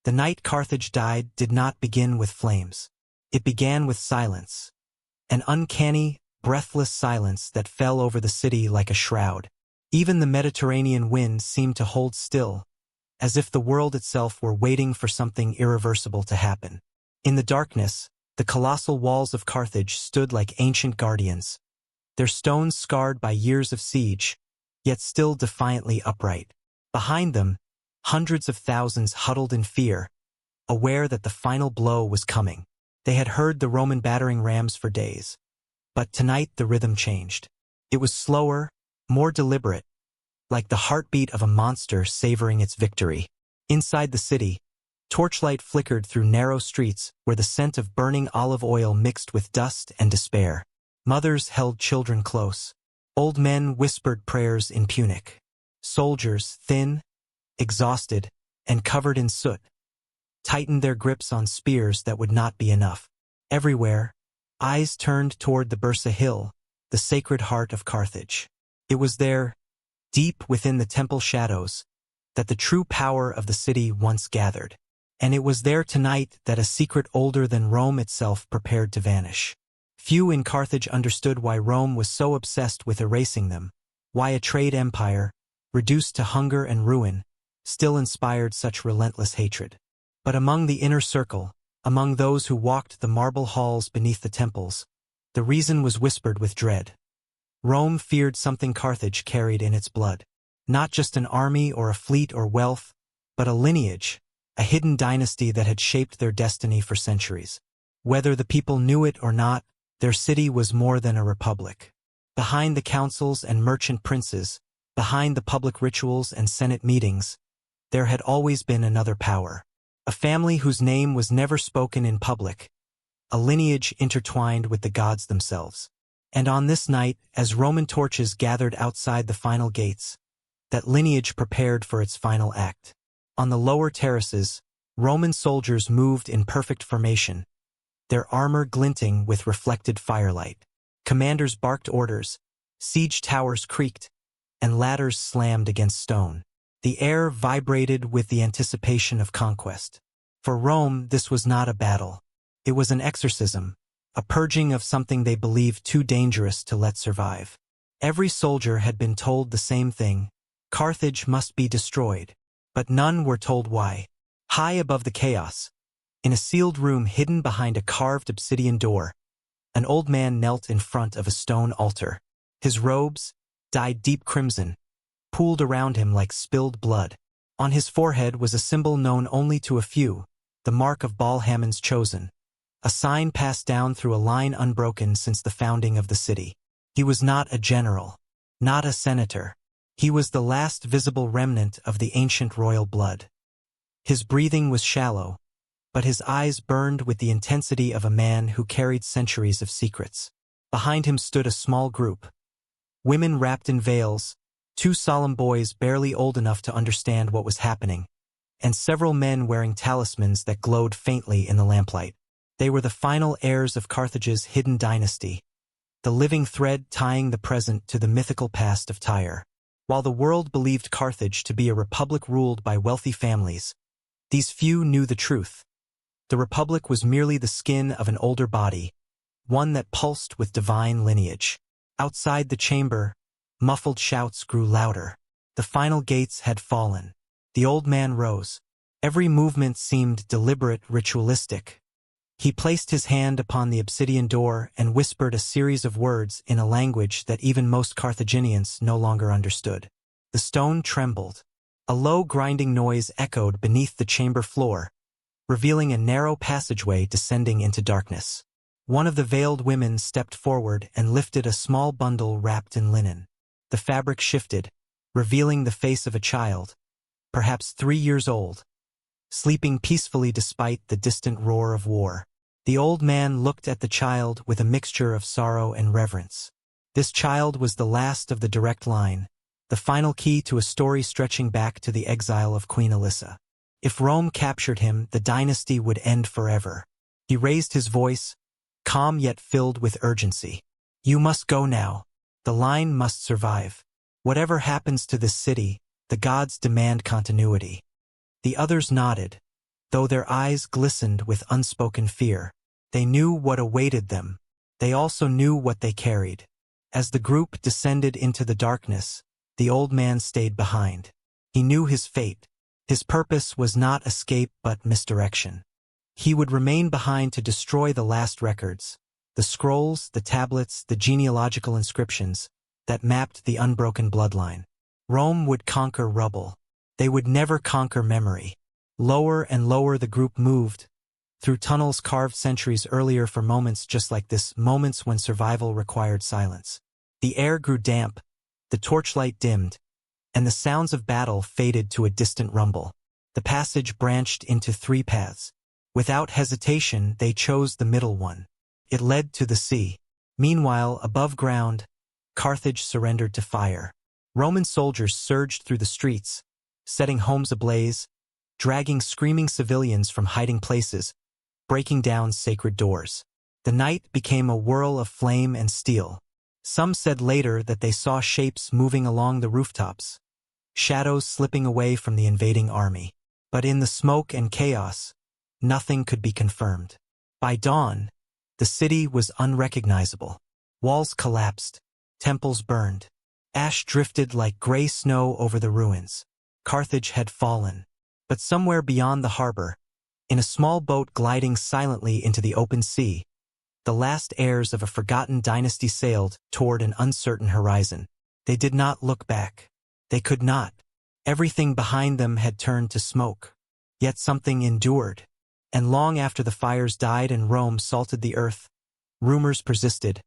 The night Carthage died did not begin with flames. It began with silence. An uncanny, breathless silence that fell over the city like a shroud. Even the Mediterranean wind seemed to hold still, as if the world itself were waiting for something irreversible to happen. In the darkness, the colossal walls of Carthage stood like ancient guardians, their stones scarred by years of siege, yet still defiantly upright. Behind them, hundreds of thousands huddled in fear, aware that the final blow was coming. They had heard the Roman battering rams for days. But tonight the rhythm changed. It was slower, more deliberate, like the heartbeat of a monster savoring its victory. Inside the city, torchlight flickered through narrow streets where the scent of burning olive oil mixed with dust and despair. Mothers held children close. Old men whispered prayers in Punic. Soldiers, thin, exhausted, and covered in soot, tightened their grips on spears that would not be enough. Everywhere, eyes turned toward the Byrsa Hill, the sacred heart of Carthage. It was there, deep within the temple shadows, that the true power of the city once gathered. And it was there tonight that a secret older than Rome itself prepared to vanish. Few in Carthage understood why Rome was so obsessed with erasing them, why a trade empire, reduced to hunger and ruin, still inspired such relentless hatred. But among the inner circle, among those who walked the marble halls beneath the temples, the reason was whispered with dread. Rome feared something Carthage carried in its blood. Not just an army or a fleet or wealth, but a lineage, a hidden dynasty that had shaped their destiny for centuries. Whether the people knew it or not, their city was more than a republic. Behind the councils and merchant princes, behind the public rituals and senate meetings, there had always been another power. A family whose name was never spoken in public, a lineage intertwined with the gods themselves. And on this night, as Roman torches gathered outside the final gates, that lineage prepared for its final act. On the lower terraces, Roman soldiers moved in perfect formation, their armor glinting with reflected firelight. Commanders barked orders, siege towers creaked, and ladders slammed against stone. The air vibrated with the anticipation of conquest. For Rome, this was not a battle. It was an exorcism, a purging of something they believed too dangerous to let survive. Every soldier had been told the same thing: Carthage must be destroyed. But none were told why. High above the chaos, in a sealed room hidden behind a carved obsidian door, an old man knelt in front of a stone altar. His robes, dyed deep crimson, pooled around him like spilled blood. On his forehead was a symbol known only to a few, the mark of Baal Hammon's chosen, a sign passed down through a line unbroken since the founding of the city. He was not a general, not a senator. He was the last visible remnant of the ancient royal blood. His breathing was shallow, but his eyes burned with the intensity of a man who carried centuries of secrets. Behind him stood a small group. Women wrapped in veils, 2 solemn boys barely old enough to understand what was happening, and several men wearing talismans that glowed faintly in the lamplight. They were the final heirs of Carthage's hidden dynasty, the living thread tying the present to the mythical past of Tyre. While the world believed Carthage to be a republic ruled by wealthy families, these few knew the truth. The republic was merely the skin of an older body, one that pulsed with divine lineage. Outside the chamber, muffled shouts grew louder. The final gates had fallen. The old man rose. Every movement seemed deliberate, ritualistic. He placed his hand upon the obsidian door and whispered a series of words in a language that even most Carthaginians no longer understood. The stone trembled. A low grinding noise echoed beneath the chamber floor, revealing a narrow passageway descending into darkness. One of the veiled women stepped forward and lifted a small bundle wrapped in linen. The fabric shifted, revealing the face of a child, perhaps 3 years old, sleeping peacefully despite the distant roar of war. The old man looked at the child with a mixture of sorrow and reverence. This child was the last of the direct line, the final key to a story stretching back to the exile of Queen Alyssa. If Rome captured him, the dynasty would end forever. He raised his voice, calm yet filled with urgency. "You must go now. The line must survive. Whatever happens to this city, the gods demand continuity." The others nodded, Though their eyes glistened with unspoken fear, they knew what awaited them. They also knew what they carried. As the group descended into the darkness, the old man stayed behind. He knew his fate. His purpose was not escape but misdirection. He would remain behind to destroy the last records, the scrolls, the tablets, the genealogical inscriptions that mapped the unbroken bloodline. Rome would conquer rubble. They would never conquer memory. Lower and lower the group moved, through tunnels carved centuries earlier for moments just like this, moments when survival required silence. The air grew damp, the torchlight dimmed, and the sounds of battle faded to a distant rumble. The passage branched into 3 paths. Without hesitation, they chose the middle one. It led to the sea. Meanwhile, above ground, Carthage surrendered to fire. Roman soldiers surged through the streets, setting homes ablaze, dragging screaming civilians from hiding places, breaking down sacred doors. The night became a whirl of flame and steel. Some said later that they saw shapes moving along the rooftops, shadows slipping away from the invading army. But in the smoke and chaos, nothing could be confirmed. By dawn, the city was unrecognizable. Walls collapsed, temples burned. Ash drifted like gray snow over the ruins. Carthage had fallen. But somewhere beyond the harbor, in a small boat gliding silently into the open sea, the last heirs of a forgotten dynasty sailed toward an uncertain horizon. They did not look back. They could not. Everything behind them had turned to smoke. Yet something endured. And long after the fires died and Rome salted the earth, rumors persisted.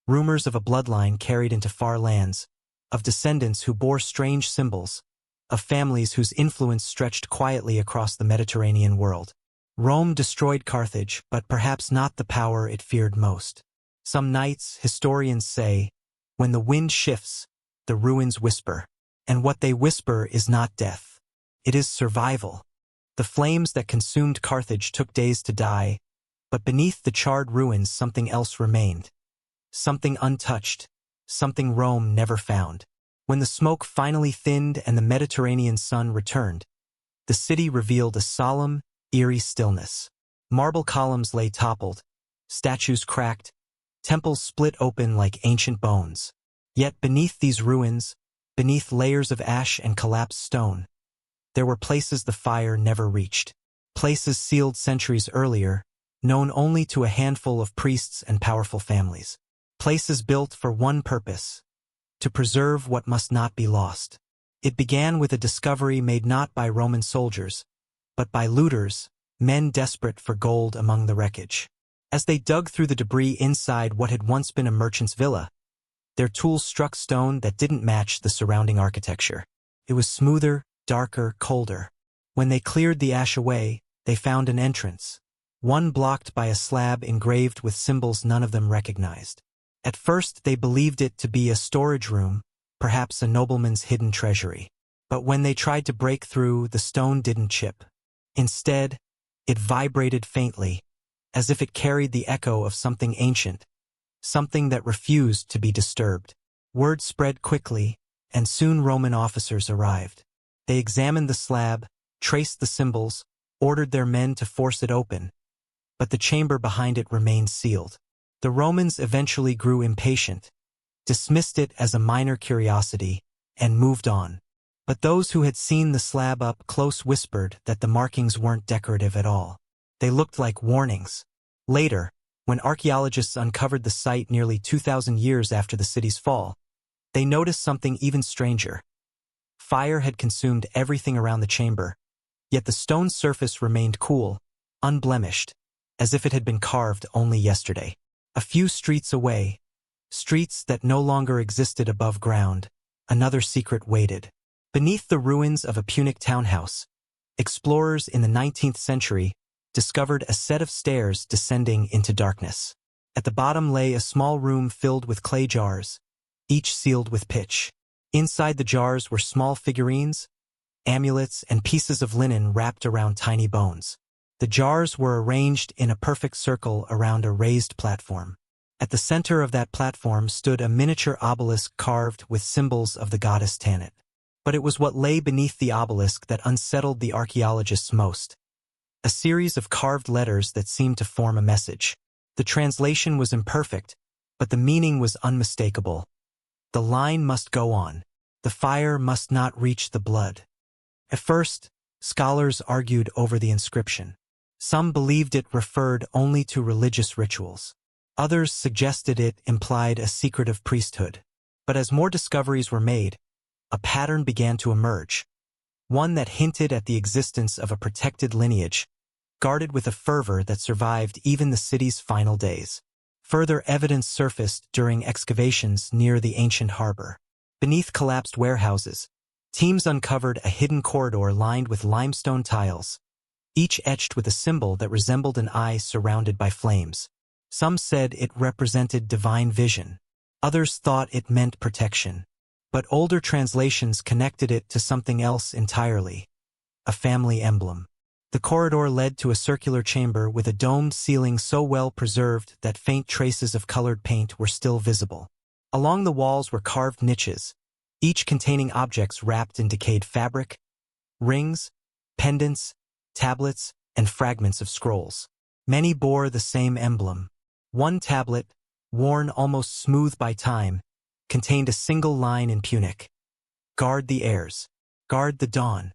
Rumors of a bloodline carried into far lands, of descendants who bore strange symbols, of families whose influence stretched quietly across the Mediterranean world. Rome destroyed Carthage, but perhaps not the power it feared most. Some nights, historians say, when the wind shifts, the ruins whisper. And what they whisper is not death. It is survival. The flames that consumed Carthage took days to die, but beneath the charred ruins something else remained. Something untouched, something Rome never found. When the smoke finally thinned and the Mediterranean sun returned, the city revealed a solemn, eerie stillness. Marble columns lay toppled, statues cracked, temples split open like ancient bones. Yet beneath these ruins, beneath layers of ash and collapsed stone, there were places the fire never reached. Places sealed centuries earlier, known only to a handful of priests and powerful families. Places built for one purpose: to preserve what must not be lost. It began with a discovery made not by Roman soldiers, but by looters, men desperate for gold among the wreckage. As they dug through the debris inside what had once been a merchant's villa, their tools struck stone that didn't match the surrounding architecture. It was smoother, darker, colder. When they cleared the ash away, they found an entrance, one blocked by a slab engraved with symbols none of them recognized. At first they believed it to be a storage room, perhaps a nobleman's hidden treasury. But when they tried to break through, the stone didn't chip. Instead, it vibrated faintly, as if it carried the echo of something ancient, something that refused to be disturbed. Word spread quickly, and soon Roman officers arrived. They examined the slab, traced the symbols, ordered their men to force it open. But the chamber behind it remained sealed. The Romans eventually grew impatient, dismissed it as a minor curiosity, and moved on. But those who had seen the slab up close whispered that the markings weren't decorative at all. They looked like warnings. Later, when archaeologists uncovered the site nearly 2,000 years after the city's fall, they noticed something even stranger. Fire had consumed everything around the chamber, yet the stone surface remained cool, unblemished, as if it had been carved only yesterday. A few streets away, streets that no longer existed above ground, another secret waited. Beneath the ruins of a Punic townhouse, explorers in the 19th century discovered a set of stairs descending into darkness. At the bottom lay a small room filled with clay jars, each sealed with pitch. Inside the jars were small figurines, amulets, and pieces of linen wrapped around tiny bones. The jars were arranged in a perfect circle around a raised platform. At the center of that platform stood a miniature obelisk carved with symbols of the goddess Tanit. But it was what lay beneath the obelisk that unsettled the archaeologists most. a series of carved letters that seemed to form a message. The translation was imperfect, but the meaning was unmistakable. The line must go on. The fire must not reach the blood. At first, scholars argued over the inscription. Some believed it referred only to religious rituals. Others suggested it implied a secretive priesthood. But as more discoveries were made, a pattern began to emerge, one that hinted at the existence of a protected lineage, guarded with a fervor that survived even the city's final days. Further evidence surfaced during excavations near the ancient harbor. Beneath collapsed warehouses, teams uncovered a hidden corridor lined with limestone tiles, each etched with a symbol that resembled an eye surrounded by flames. Some said it represented divine vision. Others thought it meant protection. But older translations connected it to something else entirely, a family emblem. The corridor led to a circular chamber with a domed ceiling so well preserved that faint traces of colored paint were still visible. Along the walls were carved niches, each containing objects wrapped in decayed fabric, rings, pendants, tablets, and fragments of scrolls. Many bore the same emblem. One tablet, worn almost smooth by time, contained a single line in Punic: "Guard the heirs. Guard the dawn."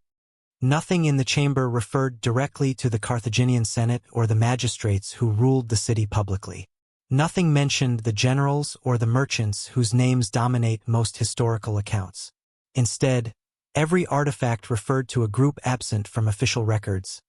Nothing in the chamber referred directly to the Carthaginian Senate or the magistrates who ruled the city publicly. Nothing mentioned the generals or the merchants whose names dominate most historical accounts. Instead, every artifact referred to a group absent from official records,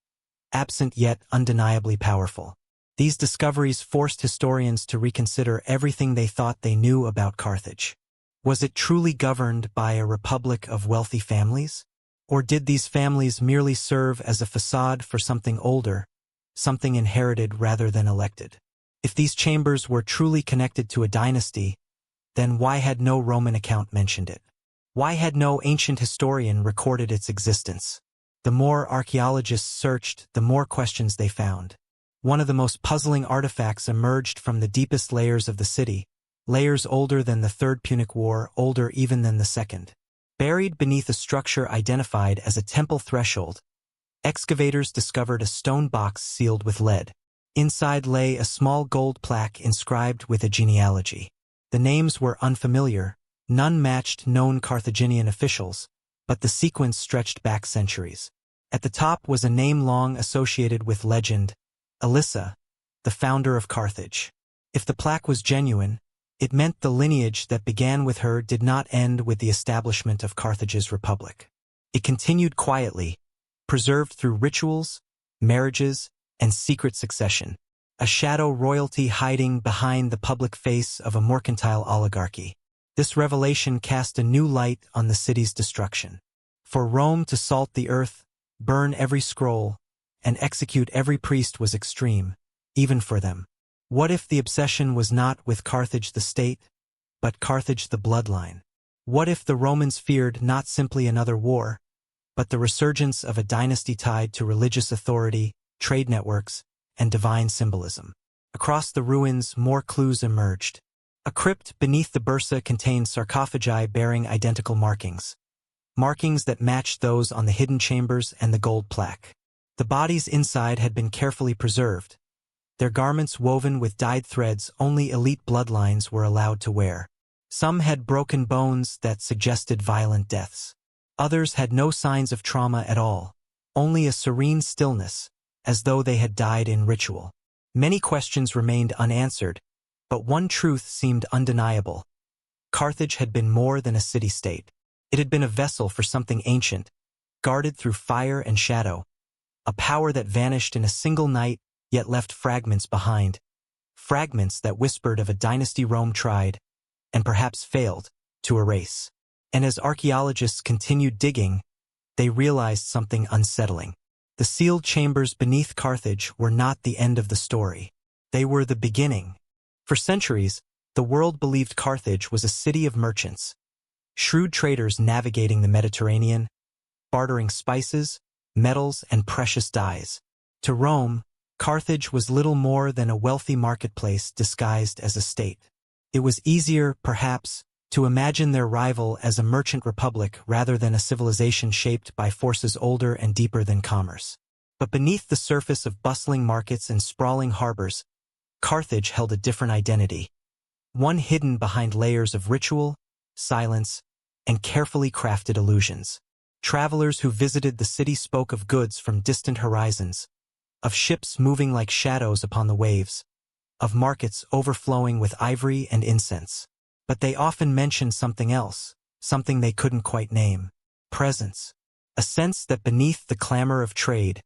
absent yet undeniably powerful. These discoveries forced historians to reconsider everything they thought they knew about Carthage. Was it truly governed by a republic of wealthy families? Or did these families merely serve as a facade for something older, something inherited rather than elected? If these chambers were truly connected to a dynasty, then why had no Roman account mentioned it? Why had no ancient historian recorded its existence? The more archaeologists searched, the more questions they found. One of the most puzzling artifacts emerged from the deepest layers of the city, layers older than the Third Punic War, older even than the Second. Buried beneath a structure identified as a temple threshold, excavators discovered a stone box sealed with lead. Inside lay a small gold plaque inscribed with a genealogy. The names were unfamiliar, none matched known Carthaginian officials, but the sequence stretched back centuries. At the top was a name long associated with legend: Alyssa, the founder of Carthage. If the plaque was genuine, it meant the lineage that began with her did not end with the establishment of Carthage's republic. It continued quietly, preserved through rituals, marriages, and secret succession, a shadow royalty hiding behind the public face of a mercantile oligarchy. This revelation cast a new light on the city's destruction. For Rome to salt the earth, burn every scroll, and execute every priest was extreme, even for them. What if the obsession was not with Carthage the state, but Carthage the bloodline? What if the Romans feared not simply another war, but the resurgence of a dynasty tied to religious authority, trade networks, and divine symbolism? Across the ruins, more clues emerged. A crypt beneath the bursa contained sarcophagi bearing identical markings that matched those on the hidden chambers and the gold plaque. The bodies inside had been carefully preserved, their garments woven with dyed threads only elite bloodlines were allowed to wear. Some had broken bones that suggested violent deaths. Others had no signs of trauma at all, only a serene stillness, as though they had died in ritual. Many questions remained unanswered, but one truth seemed undeniable. Carthage had been more than a city-state. It had been a vessel for something ancient, guarded through fire and shadow, a power that vanished in a single night yet left fragments behind, fragments that whispered of a dynasty Rome tried, and perhaps failed, to erase. And as archaeologists continued digging, they realized something unsettling. The sealed chambers beneath Carthage were not the end of the story. They were the beginning. For centuries, the world believed Carthage was a city of merchants, shrewd traders navigating the Mediterranean, bartering spices, metals, and precious dyes. To Rome, Carthage was little more than a wealthy marketplace disguised as a state. It was easier, perhaps, to imagine their rival as a merchant republic rather than a civilization shaped by forces older and deeper than commerce. But beneath the surface of bustling markets and sprawling harbors, Carthage held a different identity, one hidden behind layers of ritual, silence, and carefully crafted illusions. Travelers who visited the city spoke of goods from distant horizons, of ships moving like shadows upon the waves, of markets overflowing with ivory and incense. But they often mentioned something else, something they couldn't quite name. Presence. A sense that beneath the clamor of trade,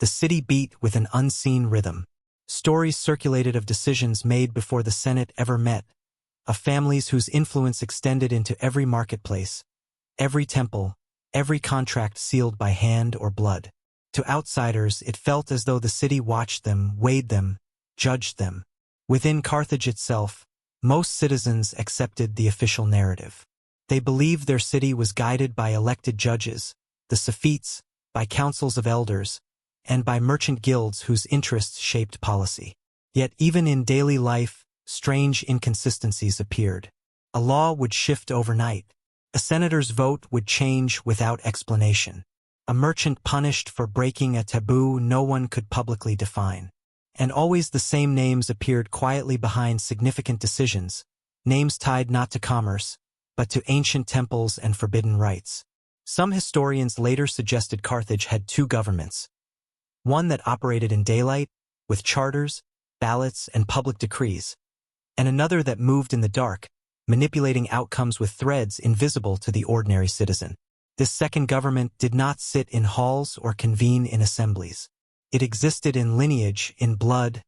the city beat with an unseen rhythm. Stories circulated of decisions made before the Senate ever met, of families whose influence extended into every marketplace, every temple, every contract sealed by hand or blood. To outsiders, it felt as though the city watched them, weighed them, judged them. Within Carthage itself, most citizens accepted the official narrative. They believed their city was guided by elected judges, the Sephites, by councils of elders, and by merchant guilds whose interests shaped policy. Yet even in daily life, strange inconsistencies appeared. A law would shift overnight. A senator's vote would change without explanation. A merchant punished for breaking a taboo no one could publicly define. And always the same names appeared quietly behind significant decisions, names tied not to commerce, but to ancient temples and forbidden rites. Some historians later suggested Carthage had two governments, one that operated in daylight, with charters, ballots, and public decrees, and another that moved in the dark, manipulating outcomes with threads invisible to the ordinary citizen. This second government did not sit in halls or convene in assemblies. It existed in lineage, in blood,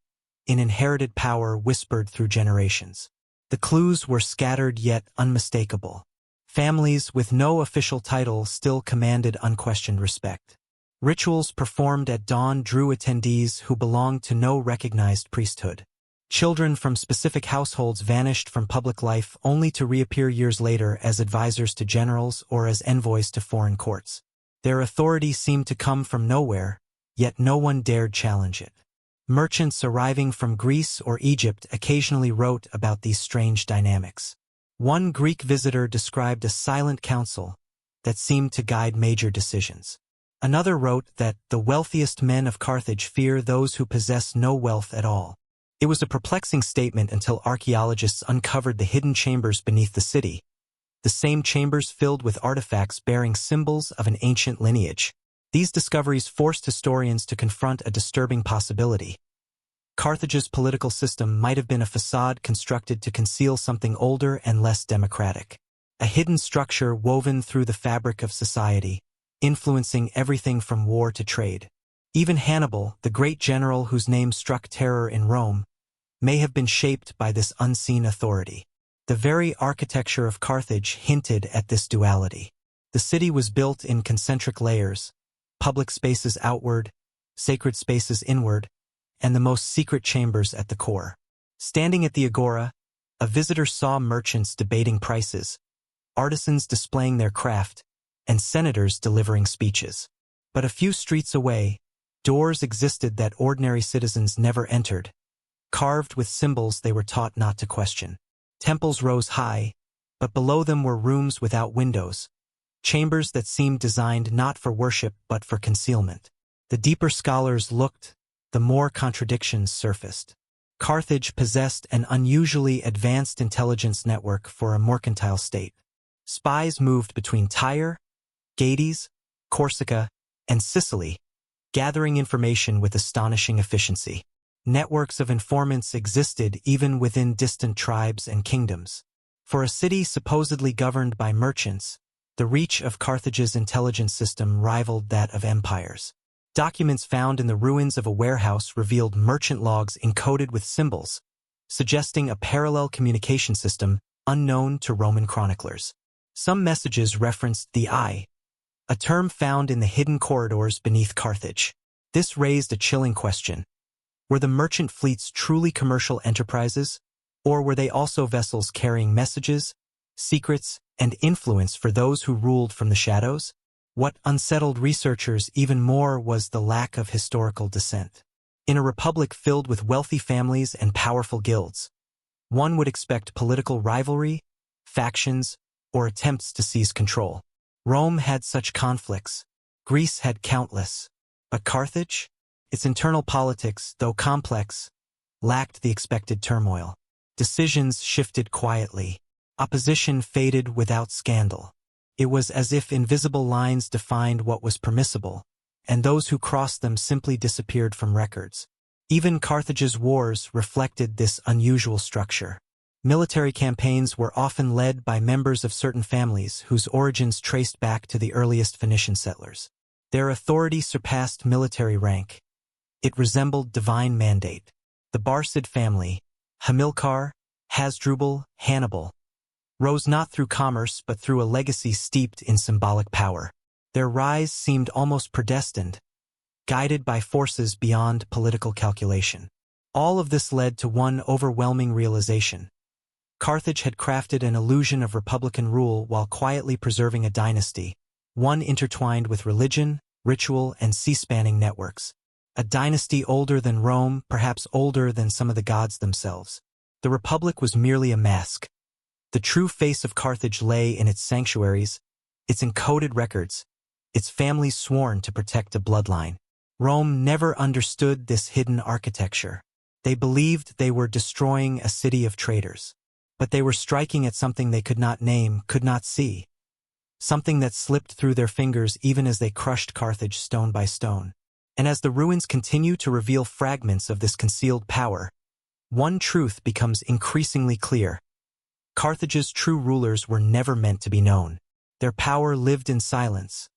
in inherited power whispered through generations. The clues were scattered yet unmistakable. Families with no official title still commanded unquestioned respect. Rituals performed at dawn drew attendees who belonged to no recognized priesthood. Children from specific households vanished from public life only to reappear years later as advisors to generals or as envoys to foreign courts. Their authority seemed to come from nowhere, yet no one dared challenge it. Merchants arriving from Greece or Egypt occasionally wrote about these strange dynamics. One Greek visitor described a silent council that seemed to guide major decisions. Another wrote that the wealthiest men of Carthage fear those who possess no wealth at all. It was a perplexing statement until archaeologists uncovered the hidden chambers beneath the city, the same chambers filled with artifacts bearing symbols of an ancient lineage. These discoveries forced historians to confront a disturbing possibility. Carthage's political system might have been a facade constructed to conceal something older and less democratic. A hidden structure woven through the fabric of society, influencing everything from war to trade. Even Hannibal, the great general whose name struck terror in Rome, may have been shaped by this unseen authority. The very architecture of Carthage hinted at this duality. The city was built in concentric layers, public spaces outward, sacred spaces inward, and the most secret chambers at the core. Standing at the agora, a visitor saw merchants debating prices, artisans displaying their craft, and senators delivering speeches. But a few streets away, doors existed that ordinary citizens never entered, carved with symbols they were taught not to question. Temples rose high, but below them were rooms without windows, chambers that seemed designed not for worship but for concealment. The deeper scholars looked, the more contradictions surfaced. Carthage possessed an unusually advanced intelligence network for a mercantile state. Spies moved between Tyre, Gades, Corsica, and Sicily, gathering information with astonishing efficiency. Networks of informants existed even within distant tribes and kingdoms. For a city supposedly governed by merchants, the reach of Carthage's intelligence system rivaled that of empires. Documents found in the ruins of a warehouse revealed merchant logs encoded with symbols, suggesting a parallel communication system unknown to Roman chroniclers. Some messages referenced the eye, a term found in the hidden corridors beneath Carthage. This raised a chilling question. Were the merchant fleets truly commercial enterprises, or were they also vessels carrying messages, secrets, and influence for those who ruled from the shadows? What unsettled researchers even more was the lack of historical descent. In a republic filled with wealthy families and powerful guilds, one would expect political rivalry, factions, or attempts to seize control. Rome had such conflicts. Greece had countless. But Carthage? Its internal politics, though complex, lacked the expected turmoil. Decisions shifted quietly. Opposition faded without scandal. It was as if invisible lines defined what was permissible, and those who crossed them simply disappeared from records. Even Carthage's wars reflected this unusual structure. Military campaigns were often led by members of certain families whose origins traced back to the earliest Phoenician settlers. Their authority surpassed military rank. It resembled divine mandate. The Barcid family, Hamilcar, Hasdrubal, Hannibal, rose not through commerce but through a legacy steeped in symbolic power. Their rise seemed almost predestined, guided by forces beyond political calculation. All of this led to one overwhelming realization. Carthage had crafted an illusion of republican rule while quietly preserving a dynasty, one intertwined with religion, ritual, and sea-spanning networks. A dynasty older than Rome, perhaps older than some of the gods themselves. The Republic was merely a mask. The true face of Carthage lay in its sanctuaries, its encoded records, its families sworn to protect a bloodline. Rome never understood this hidden architecture. They believed they were destroying a city of traitors. But they were striking at something they could not name, could not see. Something that slipped through their fingers even as they crushed Carthage stone by stone. And as the ruins continue to reveal fragments of this concealed power, one truth becomes increasingly clear. Carthage's true rulers were never meant to be known. Their power lived in silence,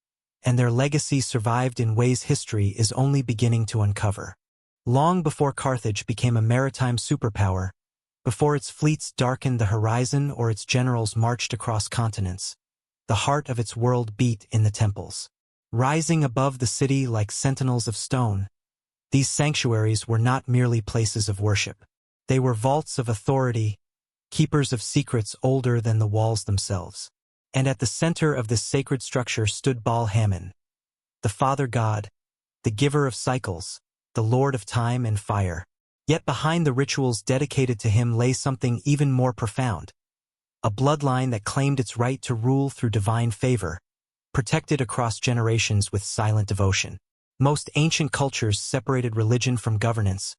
and their legacy survived in ways history is only beginning to uncover. Long before Carthage became a maritime superpower, before its fleets darkened the horizon or its generals marched across continents, the heart of its world beat in the temples. Rising above the city like sentinels of stone, these sanctuaries were not merely places of worship. They were vaults of authority, keepers of secrets older than the walls themselves. And at the center of this sacred structure stood Baal-Hamon, the Father God, the giver of cycles, the Lord of time and fire. Yet behind the rituals dedicated to him lay something even more profound. A bloodline that claimed its right to rule through divine favor, protected across generations with silent devotion. Most ancient cultures separated religion from governance,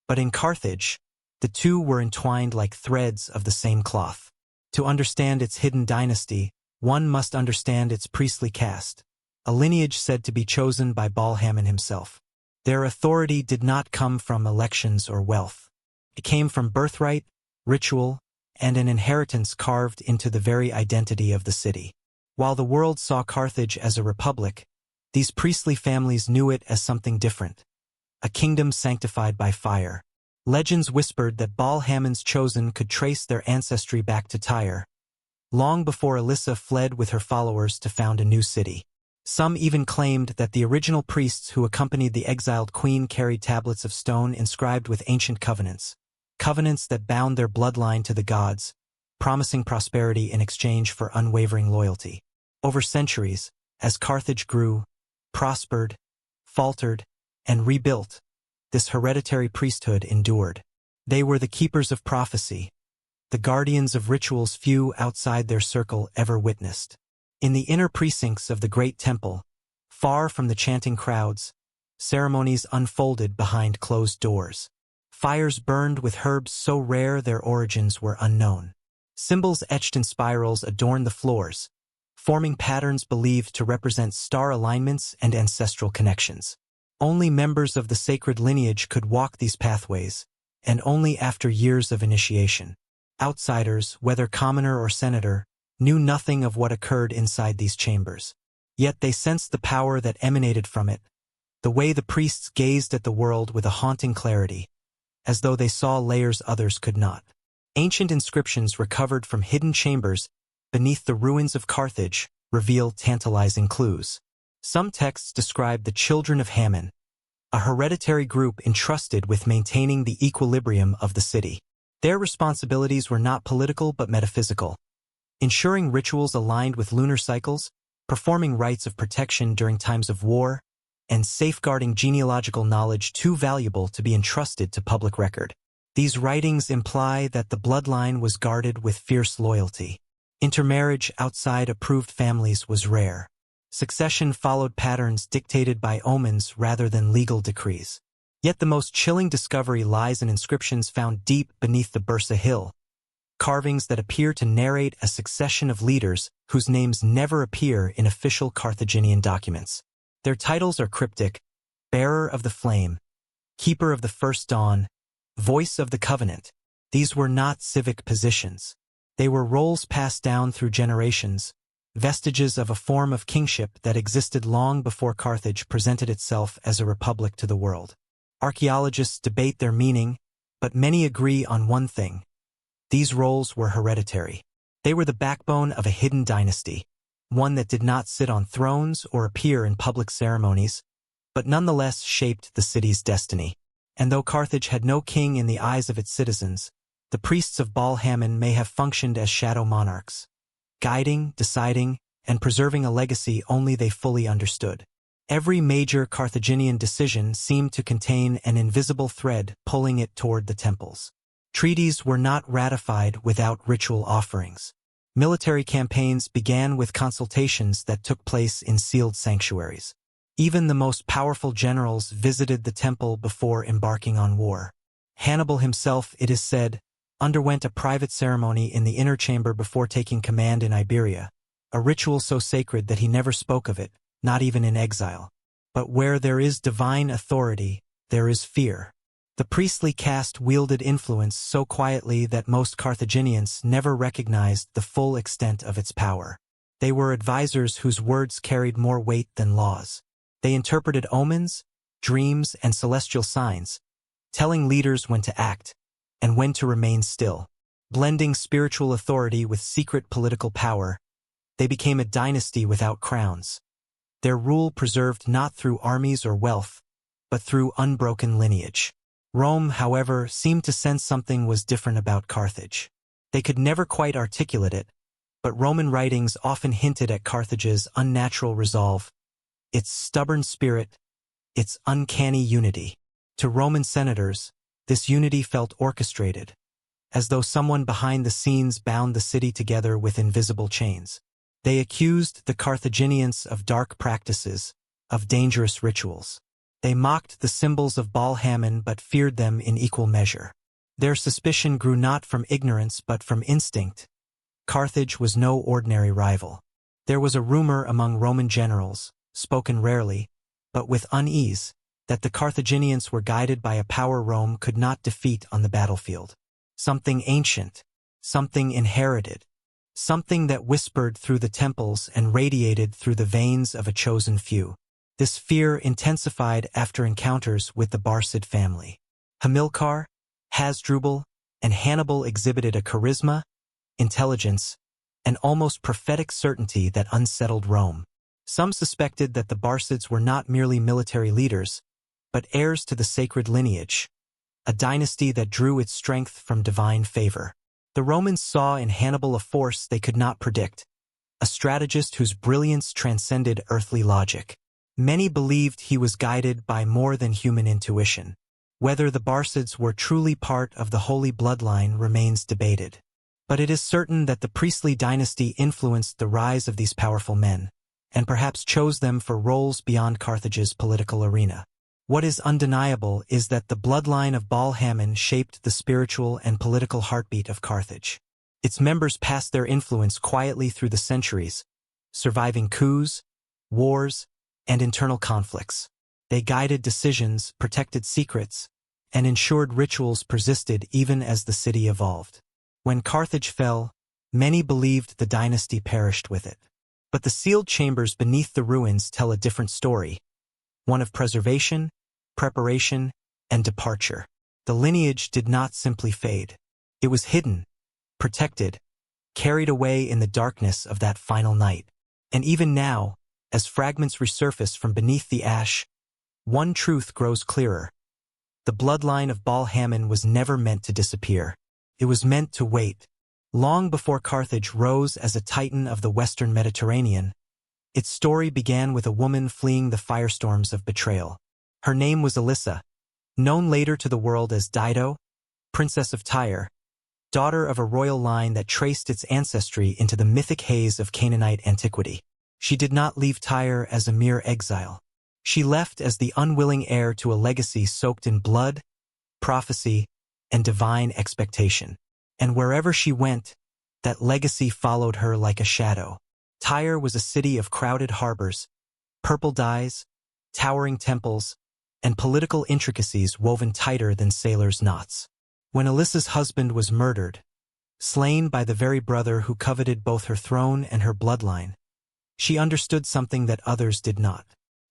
but in Carthage, the two were entwined like threads of the same cloth. To understand its hidden dynasty, one must understand its priestly caste, a lineage said to be chosen by Baal-Hamon himself. Their authority did not come from elections or wealth. It came from birthright, ritual, and an inheritance carved into the very identity of the city. While the world saw Carthage as a republic, these priestly families knew it as something different, a kingdom sanctified by fire. Legends whispered that Baal-Hamon's chosen could trace their ancestry back to Tyre, long before Alyssa fled with her followers to found a new city. Some even claimed that the original priests who accompanied the exiled queen carried tablets of stone inscribed with ancient covenants, covenants that bound their bloodline to the gods, promising prosperity in exchange for unwavering loyalty. Over centuries, as Carthage grew, prospered, faltered, and rebuilt, this hereditary priesthood endured. They were the keepers of prophecy, the guardians of rituals few outside their circle ever witnessed. In the inner precincts of the great temple, far from the chanting crowds, ceremonies unfolded behind closed doors. Fires burned with herbs so rare their origins were unknown. Symbols etched in spirals adorned the floors, forming patterns believed to represent star alignments and ancestral connections. Only members of the sacred lineage could walk these pathways, and only after years of initiation. Outsiders, whether commoner or senator, knew nothing of what occurred inside these chambers. Yet they sensed the power that emanated from it, the way the priests gazed at the world with a haunting clarity, as though they saw layers others could not. Ancient inscriptions recovered from hidden chambers beneath the ruins of Carthage reveal tantalizing clues. Some texts describe the children of Hammon, a hereditary group entrusted with maintaining the equilibrium of the city. Their responsibilities were not political but metaphysical, ensuring rituals aligned with lunar cycles, performing rites of protection during times of war, and safeguarding genealogical knowledge too valuable to be entrusted to public record. These writings imply that the bloodline was guarded with fierce loyalty. Intermarriage outside approved families was rare. Succession followed patterns dictated by omens rather than legal decrees. Yet the most chilling discovery lies in inscriptions found deep beneath the Bursa Hill, carvings that appear to narrate a succession of leaders whose names never appear in official Carthaginian documents. Their titles are cryptic: Bearer of the Flame, Keeper of the First Dawn, Voice of the Covenant. These were not civic positions. They were roles passed down through generations, vestiges of a form of kingship that existed long before Carthage presented itself as a republic to the world. Archaeologists debate their meaning, but many agree on one thing: these roles were hereditary. They were the backbone of a hidden dynasty, one that did not sit on thrones or appear in public ceremonies, but nonetheless shaped the city's destiny. And though Carthage had no king in the eyes of its citizens, the priests of Baal-Hamon may have functioned as shadow monarchs, guiding, deciding, and preserving a legacy only they fully understood. Every major Carthaginian decision seemed to contain an invisible thread pulling it toward the temples. Treaties were not ratified without ritual offerings. Military campaigns began with consultations that took place in sealed sanctuaries. Even the most powerful generals visited the temple before embarking on war. Hannibal himself, it is said, underwent a private ceremony in the inner chamber before taking command in Iberia, a ritual so sacred that he never spoke of it, not even in exile. But where there is divine authority, there is fear. The priestly caste wielded influence so quietly that most Carthaginians never recognized the full extent of its power. They were advisors whose words carried more weight than laws. They interpreted omens, dreams, and celestial signs, telling leaders when to act and when to remain still. Blending spiritual authority with secret political power, they became a dynasty without crowns. Their rule preserved not through armies or wealth, but through unbroken lineage. Rome, however, seemed to sense something was different about Carthage. They could never quite articulate it, but Roman writings often hinted at Carthage's unnatural resolve, its stubborn spirit, its uncanny unity. To Roman senators, this unity felt orchestrated, as though someone behind the scenes bound the city together with invisible chains. They accused the Carthaginians of dark practices, of dangerous rituals. They mocked the symbols of Baal-Hamon but feared them in equal measure. Their suspicion grew not from ignorance but from instinct. Carthage was no ordinary rival. There was a rumor among Roman generals, spoken rarely, but with unease, that the Carthaginians were guided by a power Rome could not defeat on the battlefield. Something ancient, something inherited, something that whispered through the temples and radiated through the veins of a chosen few. This fear intensified after encounters with the Barcid family. Hamilcar, Hasdrubal, and Hannibal exhibited a charisma, intelligence, and almost prophetic certainty that unsettled Rome. Some suspected that the Barcids were not merely military leaders, but heirs to the sacred lineage, a dynasty that drew its strength from divine favor. The Romans saw in Hannibal a force they could not predict, a strategist whose brilliance transcended earthly logic. Many believed he was guided by more than human intuition. Whether the Barcids were truly part of the holy bloodline remains debated. But it is certain that the priestly dynasty influenced the rise of these powerful men, and perhaps chose them for roles beyond Carthage's political arena. What is undeniable is that the bloodline of Baal-Hamon shaped the spiritual and political heartbeat of Carthage. Its members passed their influence quietly through the centuries, surviving coups, wars, and internal conflicts. They guided decisions, protected secrets, and ensured rituals persisted even as the city evolved. When Carthage fell, many believed the dynasty perished with it. But the sealed chambers beneath the ruins tell a different story, one of preservation, preparation, and departure. The lineage did not simply fade. It was hidden, protected, carried away in the darkness of that final night. And even now, as fragments resurface from beneath the ash, one truth grows clearer. The bloodline of Baal-Hamon was never meant to disappear. It was meant to wait. Long before Carthage rose as a titan of the Western Mediterranean, its story began with a woman fleeing the firestorms of betrayal. Her name was Alyssa, known later to the world as Dido, Princess of Tyre, daughter of a royal line that traced its ancestry into the mythic haze of Canaanite antiquity. she did not leave Tyre as a mere exile. She left as the unwilling heir to a legacy soaked in blood, prophecy, and divine expectation. And wherever she went, that legacy followed her like a shadow. Tyre was a city of crowded harbors, purple dyes, towering temples, and political intricacies woven tighter than sailors' knots. When Alyssa's husband was murdered, slain by the very brother who coveted both her throne and her bloodline, she understood something that others did not.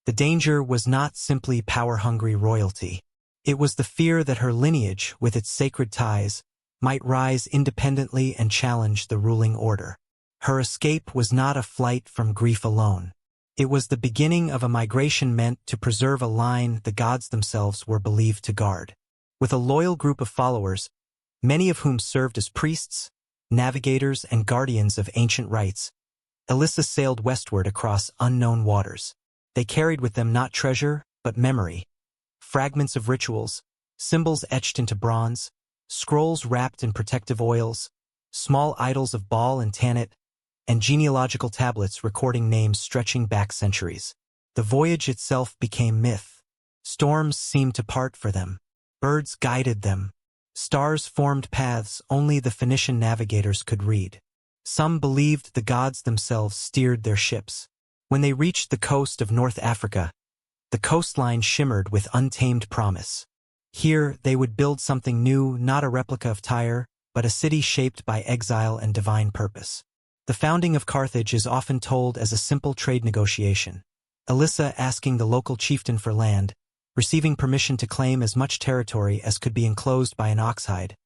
The danger was not simply power-hungry royalty. It was the fear that her lineage, with its sacred ties, might rise independently and challenge the ruling order. Her escape was not a flight from grief alone. It was the beginning of a migration meant to preserve a line the gods themselves were believed to guard. With a loyal group of followers, many of whom served as priests, navigators, and guardians of ancient rites, Alyssa sailed westward across unknown waters. They carried with them not treasure, but memory. Fragments of rituals, symbols etched into bronze, scrolls wrapped in protective oils, small idols of Baal and Tanit, and genealogical tablets recording names stretching back centuries. The voyage itself became myth. Storms seemed to part for them. Birds guided them. Stars formed paths only the Phoenician navigators could read. Some believed the gods themselves steered their ships. When they reached the coast of North Africa, the coastline shimmered with untamed promise. Here, they would build something new, not a replica of Tyre, but a city shaped by exile and divine purpose. The founding of Carthage is often told as a simple trade negotiation. Alyssa asking the local chieftain for land, receiving permission to claim as much territory as could be enclosed by an ox hide,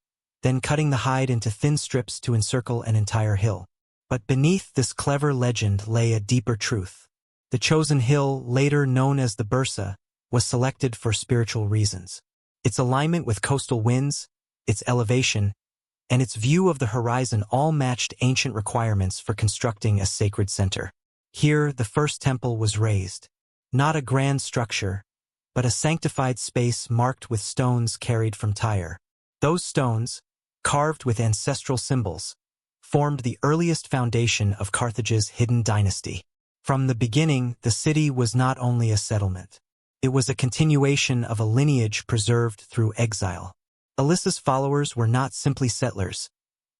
then cutting the hide into thin strips to encircle an entire hill. But beneath this clever legend lay a deeper truth. The chosen hill, later known as the Bursa, was selected for spiritual reasons. Its alignment with coastal winds, its elevation, and its view of the horizon all matched ancient requirements for constructing a sacred center. Here, the first temple was raised. Not a grand structure, but a sanctified space marked with stones carried from Tyre. Those stones, carved with ancestral symbols, formed the earliest foundation of Carthage's Hidden Dynasty. From the beginning, the city was not only a settlement. It was a continuation of a lineage preserved through exile. Alyssa's followers were not simply settlers.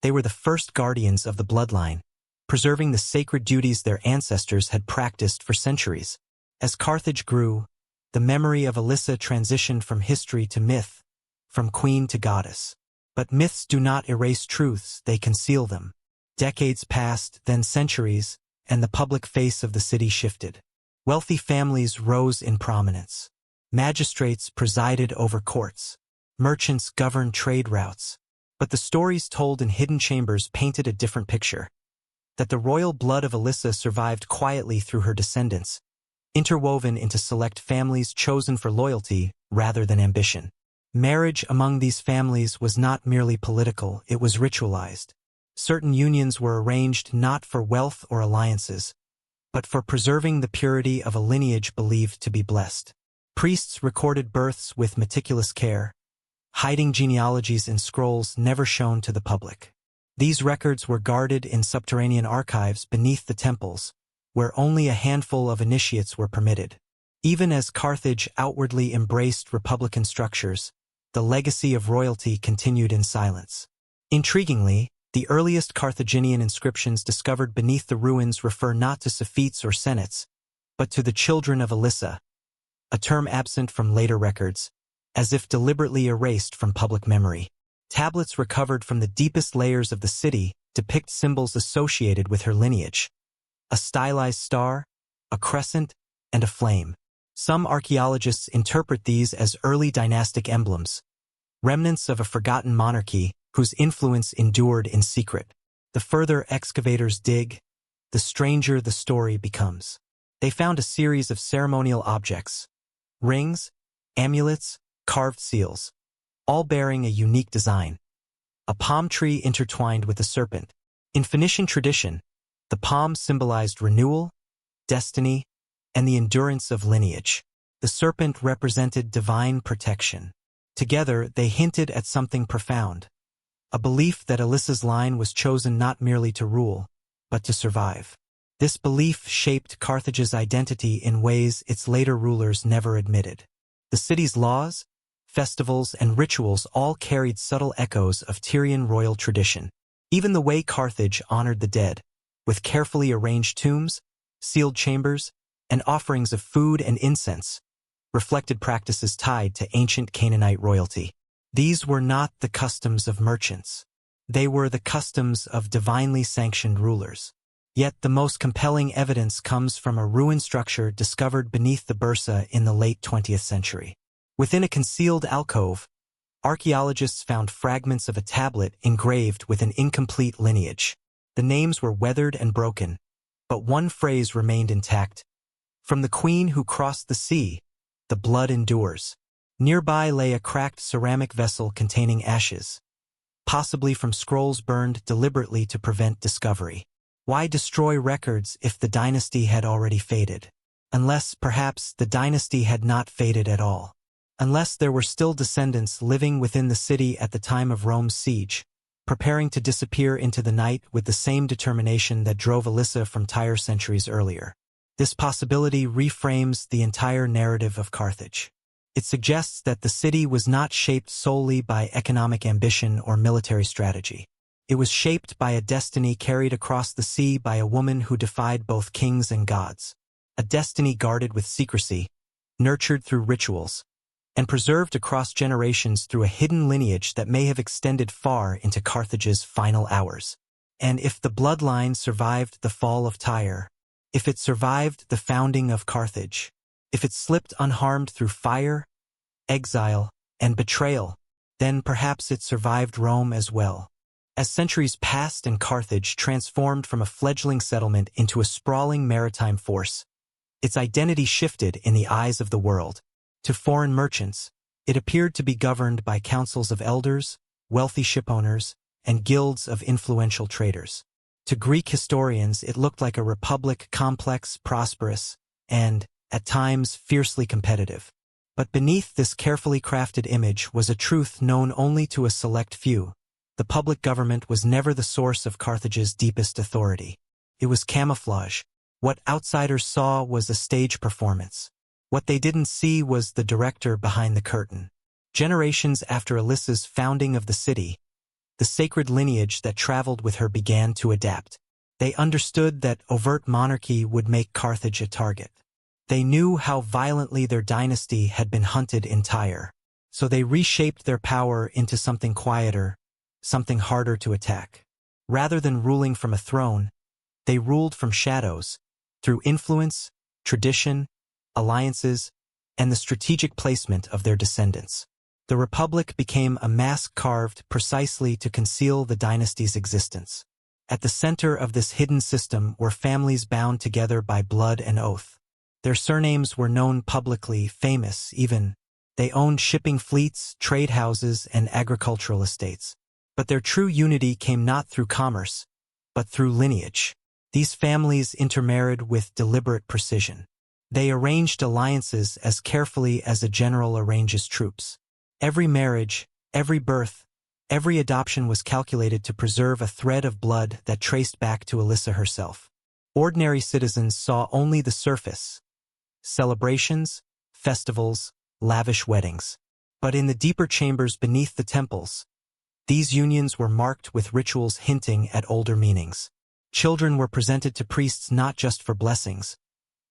They were the first guardians of the bloodline, preserving the sacred duties their ancestors had practiced for centuries. As Carthage grew, the memory of Alyssa transitioned from history to myth, from queen to goddess. But myths do not erase truths, they conceal them. Decades passed, then centuries, and the public face of the city shifted. Wealthy families rose in prominence. Magistrates presided over courts. Merchants governed trade routes. But the stories told in hidden chambers painted a different picture. That the royal blood of Alyssa survived quietly through her descendants, interwoven into select families chosen for loyalty rather than ambition. Marriage among these families was not merely political, it was ritualized. Certain unions were arranged not for wealth or alliances, but for preserving the purity of a lineage believed to be blessed. Priests recorded births with meticulous care, hiding genealogies in scrolls never shown to the public. These records were guarded in subterranean archives beneath the temples, where only a handful of initiates were permitted. Even as Carthage outwardly embraced republican structures, the legacy of royalty continued in silence. Intriguingly, the earliest Carthaginian inscriptions discovered beneath the ruins refer not to Sephites or senates, but to the children of Alyssa, a term absent from later records, as if deliberately erased from public memory. Tablets recovered from the deepest layers of the city depict symbols associated with her lineage. A stylized star, a crescent, and a flame. Some archaeologists interpret these as early dynastic emblems, remnants of a forgotten monarchy whose influence endured in secret. The further excavators dig, the stranger the story becomes. They found a series of ceremonial objects, rings, amulets, carved seals, all bearing a unique design. A palm tree intertwined with a serpent. In Phoenician tradition, the palm symbolized renewal, destiny, and the endurance of lineage. The serpent represented divine protection. Together, they hinted at something profound, a belief that Alyssa's line was chosen not merely to rule, but to survive. This belief shaped Carthage's identity in ways its later rulers never admitted. The city's laws, festivals, and rituals all carried subtle echoes of Tyrian royal tradition. Even the way Carthage honored the dead, with carefully arranged tombs, sealed chambers, and offerings of food and incense, reflected practices tied to ancient Canaanite royalty. These were not the customs of merchants. They were the customs of divinely sanctioned rulers. Yet the most compelling evidence comes from a ruined structure discovered beneath the Bursa in the late 20th century. Within a concealed alcove, archaeologists found fragments of a tablet engraved with an incomplete lineage. The names were weathered and broken, but one phrase remained intact. From the queen who crossed the sea, the blood endures. Nearby lay a cracked ceramic vessel containing ashes, possibly from scrolls burned deliberately to prevent discovery. Why destroy records if the dynasty had already faded? Unless, perhaps, the dynasty had not faded at all. Unless there were still descendants living within the city at the time of Rome's siege, preparing to disappear into the night with the same determination that drove Alyssa from Tyre centuries earlier. This possibility reframes the entire narrative of Carthage. It suggests that the city was not shaped solely by economic ambition or military strategy. It was shaped by a destiny carried across the sea by a woman who defied both kings and gods. A destiny guarded with secrecy, nurtured through rituals, and preserved across generations through a hidden lineage that may have extended far into Carthage's final hours. And if the bloodline survived the fall of Tyre, if it survived the founding of Carthage, if it slipped unharmed through fire, exile, and betrayal, then perhaps it survived Rome as well. As centuries passed and Carthage transformed from a fledgling settlement into a sprawling maritime force, its identity shifted in the eyes of the world. To foreign merchants, it appeared to be governed by councils of elders, wealthy shipowners, and guilds of influential traders. To Greek historians, it looked like a republic, complex, prosperous, and, at times, fiercely competitive. But beneath this carefully crafted image was a truth known only to a select few. The public government was never the source of Carthage's deepest authority. It was camouflage. What outsiders saw was a stage performance. What they didn't see was the director behind the curtain. Generations after Alyssa's founding of the city, the sacred lineage that traveled with her began to adapt. They understood that overt monarchy would make Carthage a target. They knew how violently their dynasty had been hunted in Tyre, so they reshaped their power into something quieter, something harder to attack. Rather than ruling from a throne, they ruled from shadows, through influence, tradition, alliances, and the strategic placement of their descendants. The Republic became a mask carved precisely to conceal the dynasty's existence. At the center of this hidden system were families bound together by blood and oath. Their surnames were known publicly, famous even. They owned shipping fleets, trade houses, and agricultural estates. But their true unity came not through commerce, but through lineage. These families intermarried with deliberate precision. They arranged alliances as carefully as a general arranges troops. Every marriage, every birth, every adoption was calculated to preserve a thread of blood that traced back to Alyssa herself. Ordinary citizens saw only the surface: celebrations, festivals, lavish weddings. But in the deeper chambers beneath the temples, these unions were marked with rituals hinting at older meanings. Children were presented to priests not just for blessings,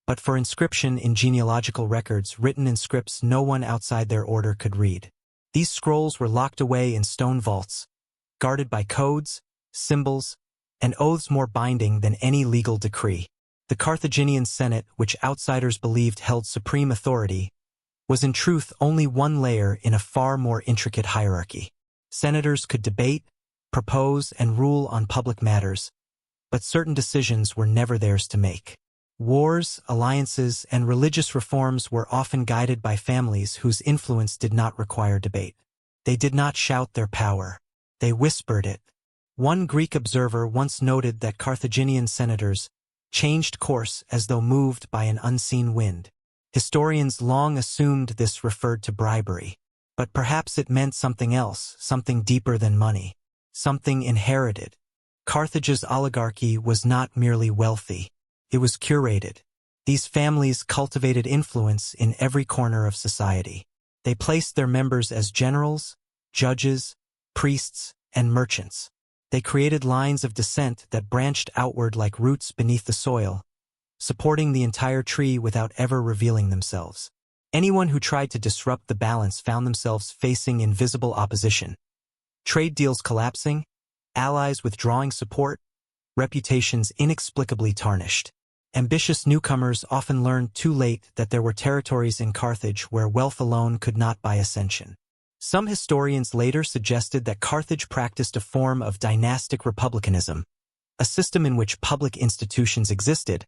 but for inscription in genealogical records written in scripts no one outside their order could read. These scrolls were locked away in stone vaults, guarded by codes, symbols, and oaths more binding than any legal decree. The Carthaginian Senate, which outsiders believed held supreme authority, was in truth only one layer in a far more intricate hierarchy. Senators could debate, propose, and rule on public matters, but certain decisions were never theirs to make. Wars, alliances, and religious reforms were often guided by families whose influence did not require debate. They did not shout their power. They whispered it. One Greek observer once noted that Carthaginian senators changed course as though moved by an unseen wind. Historians long assumed this referred to bribery, but perhaps it meant something else, something deeper than money, something inherited. Carthage's oligarchy was not merely wealthy. It was curated. These families cultivated influence in every corner of society. They placed their members as generals, judges, priests, and merchants. They created lines of descent that branched outward like roots beneath the soil, supporting the entire tree without ever revealing themselves. Anyone who tried to disrupt the balance found themselves facing invisible opposition. Trade deals collapsing, allies withdrawing support, reputations inexplicably tarnished. Ambitious newcomers often learned too late that there were territories in Carthage where wealth alone could not buy ascension. Some historians later suggested that Carthage practiced a form of dynastic republicanism, a system in which public institutions existed,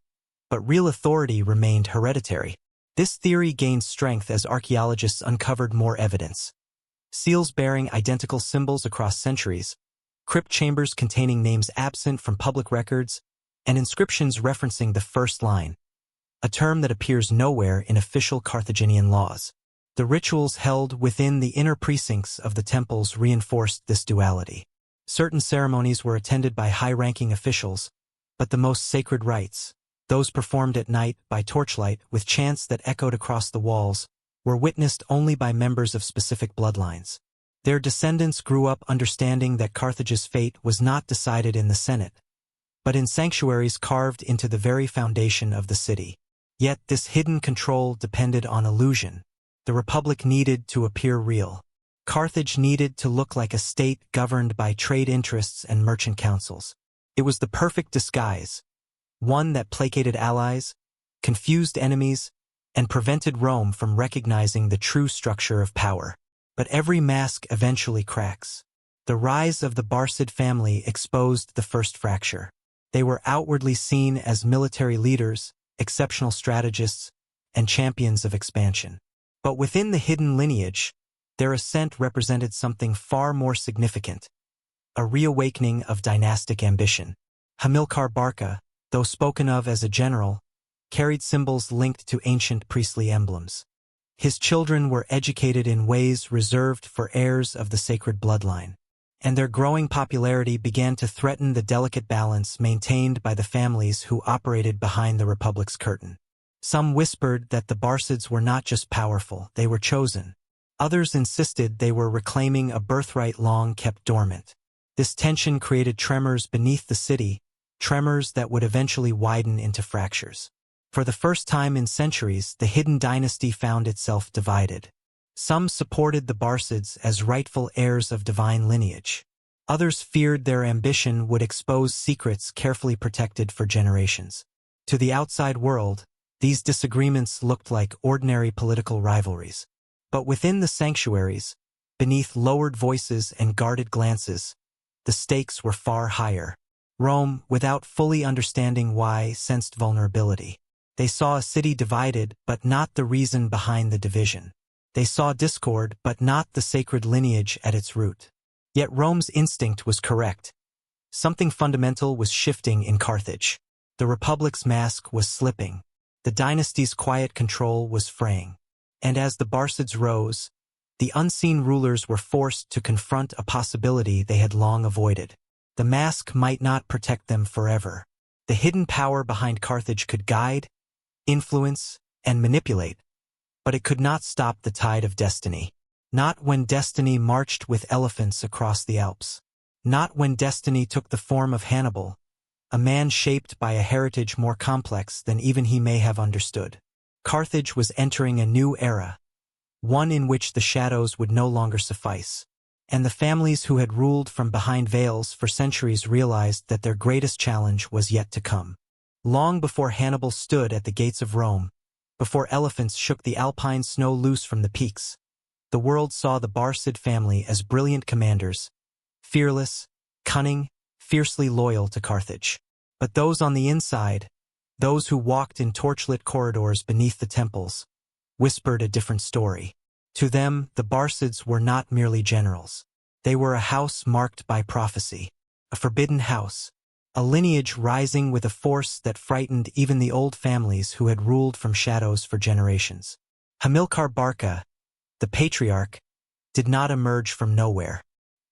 but real authority remained hereditary. This theory gained strength as archaeologists uncovered more evidence. Seals bearing identical symbols across centuries, crypt chambers containing names absent from public records, and inscriptions referencing the first line, a term that appears nowhere in official Carthaginian laws. The rituals held within the inner precincts of the temples reinforced this duality. Certain ceremonies were attended by high-ranking officials, but the most sacred rites, those performed at night by torchlight with chants that echoed across the walls, were witnessed only by members of specific bloodlines. Their descendants grew up understanding that Carthage's fate was not decided in the Senate, but in sanctuaries carved into the very foundation of the city. Yet this hidden control depended on illusion. The Republic needed to appear real. Carthage needed to look like a state governed by trade interests and merchant councils. It was the perfect disguise, one that placated allies, confused enemies, and prevented Rome from recognizing the true structure of power. But every mask eventually cracks. The rise of the Barcid family exposed the first fracture. They were outwardly seen as military leaders, exceptional strategists, and champions of expansion. But within the hidden lineage, their ascent represented something far more significant, a reawakening of dynastic ambition. Hamilcar Barca, though spoken of as a general, carried symbols linked to ancient priestly emblems. His children were educated in ways reserved for heirs of the sacred bloodline, and their growing popularity began to threaten the delicate balance maintained by the families who operated behind the Republic's curtain. Some whispered that the Barcids were not just powerful, they were chosen. Others insisted they were reclaiming a birthright long kept dormant. This tension created tremors beneath the city, tremors that would eventually widen into fractures. For the first time in centuries, the Hidden Dynasty found itself divided. Some supported the Barcids as rightful heirs of divine lineage. Others feared their ambition would expose secrets carefully protected for generations. To the outside world, these disagreements looked like ordinary political rivalries. But within the sanctuaries, beneath lowered voices and guarded glances, the stakes were far higher. Rome, without fully understanding why, sensed vulnerability. They saw a city divided, but not the reason behind the division. They saw discord, but not the sacred lineage at its root. Yet Rome's instinct was correct. Something fundamental was shifting in Carthage. The Republic's mask was slipping. The dynasty's quiet control was fraying. And as the Barcids rose, the unseen rulers were forced to confront a possibility they had long avoided. The mask might not protect them forever. The hidden power behind Carthage could guide, influence, and manipulate, but it could not stop the tide of destiny. Not when destiny marched with elephants across the Alps. Not when destiny took the form of Hannibal, a man shaped by a heritage more complex than even he may have understood. Carthage was entering a new era, one in which the shadows would no longer suffice, and the families who had ruled from behind veils for centuries realized that their greatest challenge was yet to come. Long before Hannibal stood at the gates of Rome, before elephants shook the alpine snow loose from the peaks, the world saw the Barcid family as brilliant commanders, fearless, cunning, fiercely loyal to Carthage. But those on the inside, those who walked in torchlit corridors beneath the temples, whispered a different story. To them, the Barcids were not merely generals. They were a house marked by prophecy, a forbidden house, a lineage rising with a force that frightened even the old families who had ruled from shadows for generations. Hamilcar Barca, the patriarch, did not emerge from nowhere.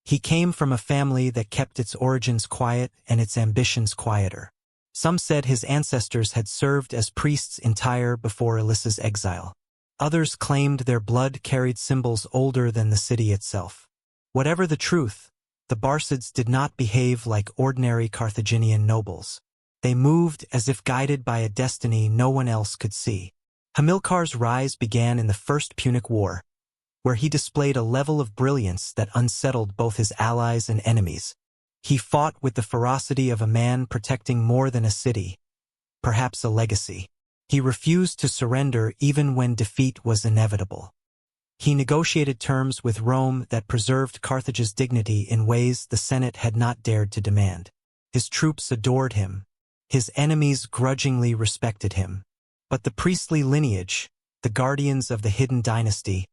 He came from a family that kept its origins quiet and its ambitions quieter. Some said his ancestors had served as priests in Tyre before Elissa's exile. Others claimed their blood carried symbols older than the city itself. Whatever the truth, the Barcids did not behave like ordinary Carthaginian nobles. They moved as if guided by a destiny no one else could see. Hamilcar's rise began in the First Punic War, where he displayed a level of brilliance that unsettled both his allies and enemies. He fought with the ferocity of a man protecting more than a city, perhaps a legacy. He refused to surrender even when defeat was inevitable. He negotiated terms with Rome that preserved Carthage's dignity in ways the Senate had not dared to demand. His troops adored him. His enemies grudgingly respected him. But the priestly lineage, the guardians of the Hidden Dynasty,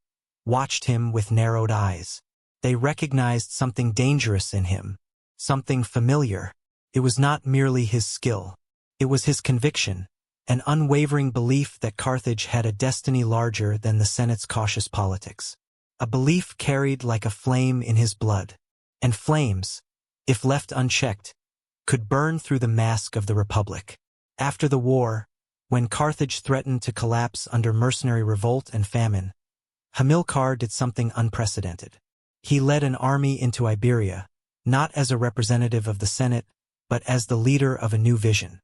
watched him with narrowed eyes. They recognized something dangerous in him, something familiar. It was not merely his skill. It was his conviction, an unwavering belief that Carthage had a destiny larger than the Senate's cautious politics. A belief carried like a flame in his blood. And flames, if left unchecked, could burn through the mask of the Republic. After the war, when Carthage threatened to collapse under mercenary revolt and famine, Hamilcar did something unprecedented. He led an army into Iberia, not as a representative of the Senate, but as the leader of a new vision.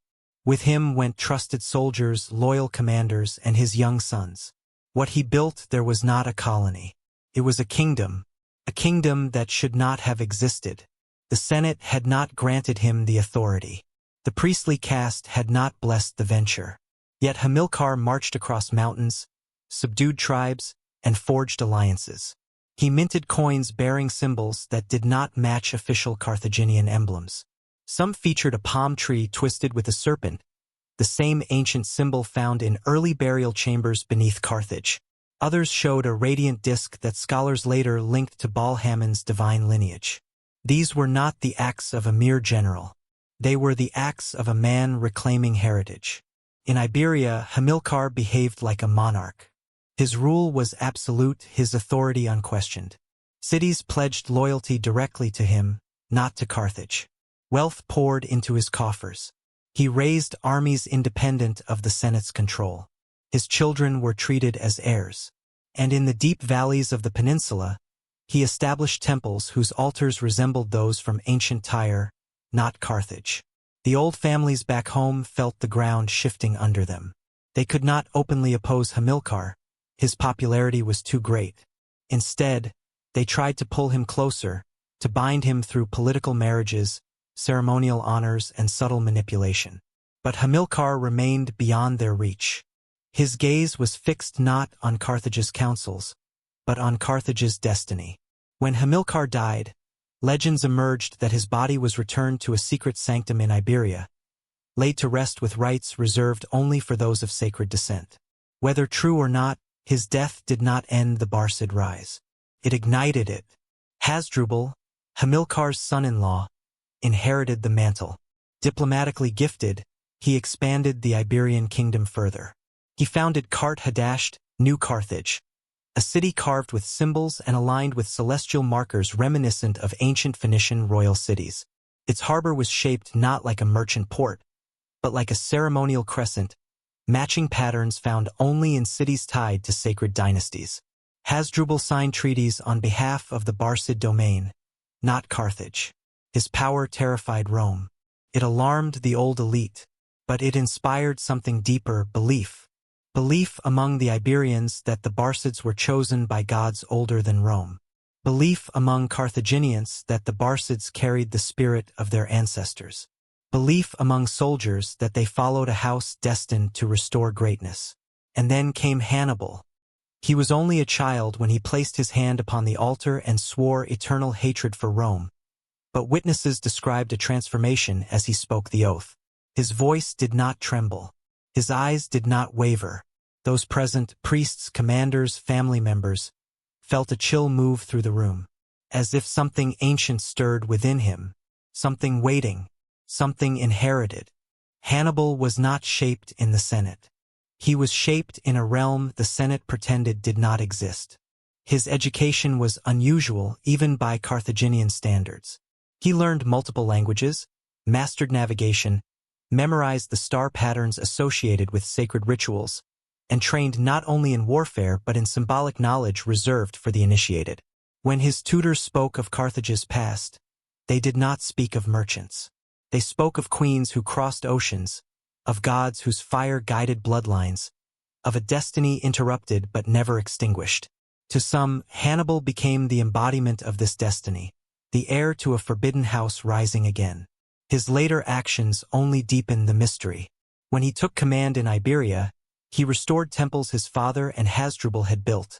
With him went trusted soldiers, loyal commanders, and his young sons. What he built there was not a colony. It was a kingdom that should not have existed. The Senate had not granted him the authority. The priestly caste had not blessed the venture. Yet Hamilcar marched across mountains, subdued tribes, and forged alliances. He minted coins bearing symbols that did not match official Carthaginian emblems. Some featured a palm tree twisted with a serpent, the same ancient symbol found in early burial chambers beneath Carthage. Others showed a radiant disk that scholars later linked to Baal-Hamon's divine lineage. These were not the acts of a mere general. They were the acts of a man reclaiming heritage. In Iberia, Hamilcar behaved like a monarch. His rule was absolute, his authority unquestioned. Cities pledged loyalty directly to him, not to Carthage. Wealth poured into his coffers. He raised armies independent of the Senate's control. His children were treated as heirs. And in the deep valleys of the peninsula, he established temples whose altars resembled those from ancient Tyre, not Carthage. The old families back home felt the ground shifting under them. They could not openly oppose Hamilcar. His popularity was too great. Instead, they tried to pull him closer, to bind him through political marriages, ceremonial honors, and subtle manipulation. But Hamilcar remained beyond their reach. His gaze was fixed not on Carthage's councils, but on Carthage's destiny. When Hamilcar died, legends emerged that his body was returned to a secret sanctum in Iberia, laid to rest with rites reserved only for those of sacred descent. Whether true or not, his death did not end the Barcid rise. It ignited it. Hasdrubal, Hamilcar's son-in-law, inherited the mantle. Diplomatically gifted, he expanded the Iberian kingdom further. He founded Cart-Hadasht, New Carthage, a city carved with symbols and aligned with celestial markers reminiscent of ancient Phoenician royal cities. Its harbor was shaped not like a merchant port, but like a ceremonial crescent, matching patterns found only in cities tied to sacred dynasties. Hasdrubal signed treaties on behalf of the Barcid domain, not Carthage. His power terrified Rome. It alarmed the old elite, but it inspired something deeper: belief. Belief among the Iberians that the Barcids were chosen by gods older than Rome. Belief among Carthaginians that the Barcids carried the spirit of their ancestors. Belief among soldiers that they followed a house destined to restore greatness. And then came Hannibal. He was only a child when he placed his hand upon the altar and swore eternal hatred for Rome. But witnesses described a transformation as he spoke the oath. His voice did not tremble. His eyes did not waver. Those present, priests, commanders, family members, felt a chill move through the room, as if something ancient stirred within him, something waiting, something inherited. Hannibal was not shaped in the Senate. He was shaped in a realm the Senate pretended did not exist. His education was unusual even by Carthaginian standards. He learned multiple languages, mastered navigation, memorized the star patterns associated with sacred rituals, and trained not only in warfare but in symbolic knowledge reserved for the initiated. When his tutors spoke of Carthage's past, they did not speak of merchants. They spoke of queens who crossed oceans, of gods whose fire-guided bloodlines, of a destiny interrupted but never extinguished. To some, Hannibal became the embodiment of this destiny, the heir to a forbidden house rising again. His later actions only deepened the mystery. When he took command in Iberia, he restored temples his father and Hasdrubal had built,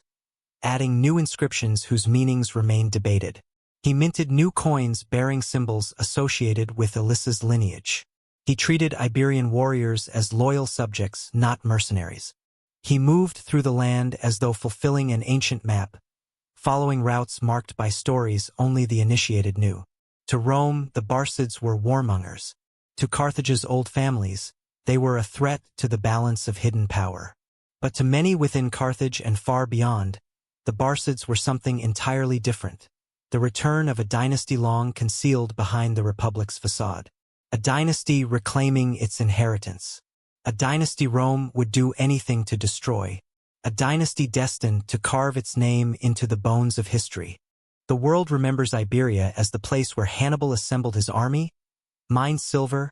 adding new inscriptions whose meanings remained debated. He minted new coins bearing symbols associated with Elissa's lineage. He treated Iberian warriors as loyal subjects, not mercenaries. He moved through the land as though fulfilling an ancient map, following routes marked by stories only the initiated knew. To Rome, the Barcids were warmongers. To Carthage's old families, they were a threat to the balance of hidden power. But to many within Carthage and far beyond, the Barcids were something entirely different, the return of a dynasty long concealed behind the Republic's facade. A dynasty reclaiming its inheritance. A dynasty Rome would do anything to destroy. A dynasty destined to carve its name into the bones of history. The world remembers Iberia as the place where Hannibal assembled his army, mined silver,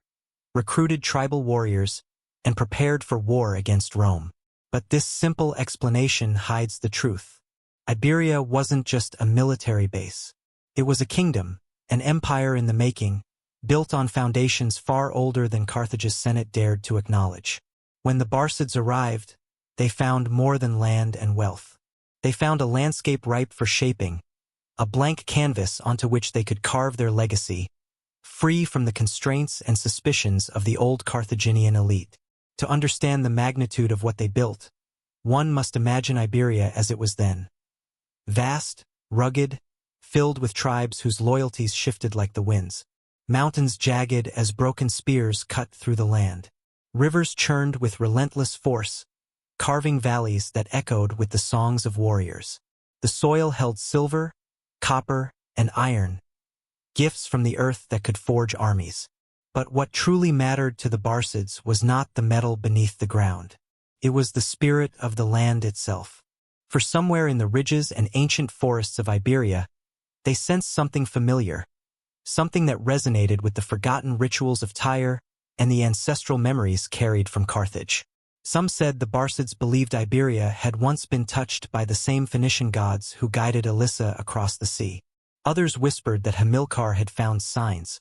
recruited tribal warriors, and prepared for war against Rome. But this simple explanation hides the truth. Iberia wasn't just a military base. It was a kingdom, an empire in the making, built on foundations far older than Carthage's Senate dared to acknowledge. When the Barcids arrived, they found more than land and wealth. They found a landscape ripe for shaping, a blank canvas onto which they could carve their legacy, free from the constraints and suspicions of the old Carthaginian elite. To understand the magnitude of what they built, one must imagine Iberia as it was then. Vast, rugged, filled with tribes whose loyalties shifted like the winds. Mountains jagged as broken spears cut through the land. Rivers churned with relentless force, carving valleys that echoed with the songs of warriors. The soil held silver, copper, and iron, gifts from the earth that could forge armies. But what truly mattered to the Barcids was not the metal beneath the ground. It was the spirit of the land itself. For somewhere in the ridges and ancient forests of Iberia, they sensed something familiar, something that resonated with the forgotten rituals of Tyre and the ancestral memories carried from Carthage. Some said the Barcids believed Iberia had once been touched by the same Phoenician gods who guided Elissa across the sea. Others whispered that Hamilcar had found signs,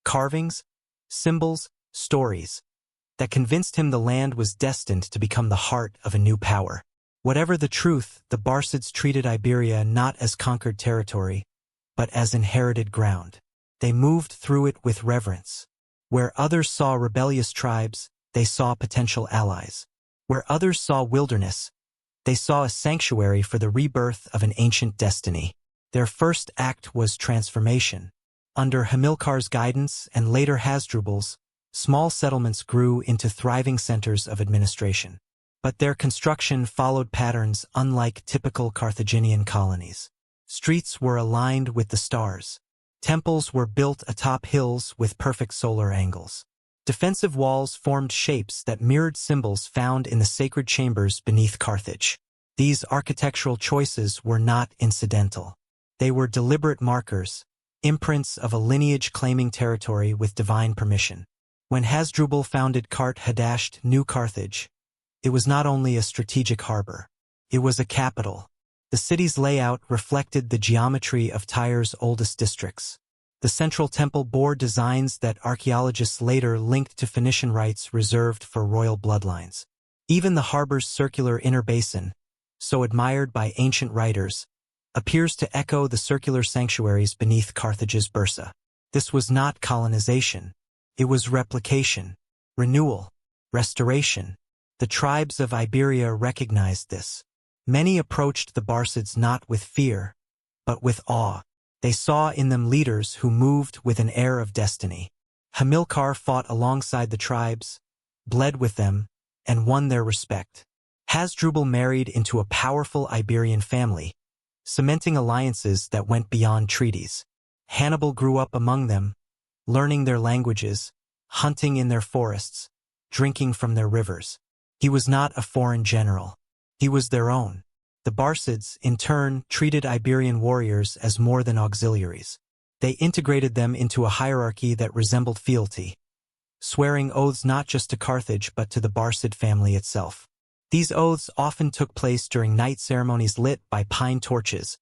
carvings, symbols, stories, that convinced him the land was destined to become the heart of a new power. Whatever the truth, the Barcids treated Iberia not as conquered territory, but as inherited ground. They moved through it with reverence. Where others saw rebellious tribes, they saw potential allies. Where others saw wilderness, they saw a sanctuary for the rebirth of an ancient destiny. Their first act was transformation. Under Hamilcar's guidance and later Hasdrubal's, small settlements grew into thriving centers of administration. But their construction followed patterns unlike typical Carthaginian colonies. Streets were aligned with the stars. Temples were built atop hills with perfect solar angles. Defensive walls formed shapes that mirrored symbols found in the sacred chambers beneath Carthage. These architectural choices were not incidental. They were deliberate markers, imprints of a lineage claiming territory with divine permission. When Hasdrubal founded Carthage, New Carthage, it was not only a strategic harbor. It was a capital. The city's layout reflected the geometry of Tyre's oldest districts. The central temple bore designs that archaeologists later linked to Phoenician rites reserved for royal bloodlines. Even the harbor's circular inner basin, so admired by ancient writers, appears to echo the circular sanctuaries beneath Carthage's Bursa. This was not colonization. It was replication, renewal, restoration. The tribes of Iberia recognized this. Many approached the Barcids not with fear, but with awe. They saw in them leaders who moved with an air of destiny. Hamilcar fought alongside the tribes, bled with them, and won their respect. Hasdrubal married into a powerful Iberian family, cementing alliances that went beyond treaties. Hannibal grew up among them, learning their languages, hunting in their forests, drinking from their rivers. He was not a foreign general. He was their own. The Barcids, in turn, treated Iberian warriors as more than auxiliaries. They integrated them into a hierarchy that resembled fealty, swearing oaths not just to Carthage but to the Barcid family itself. These oaths often took place during night ceremonies lit by pine torches,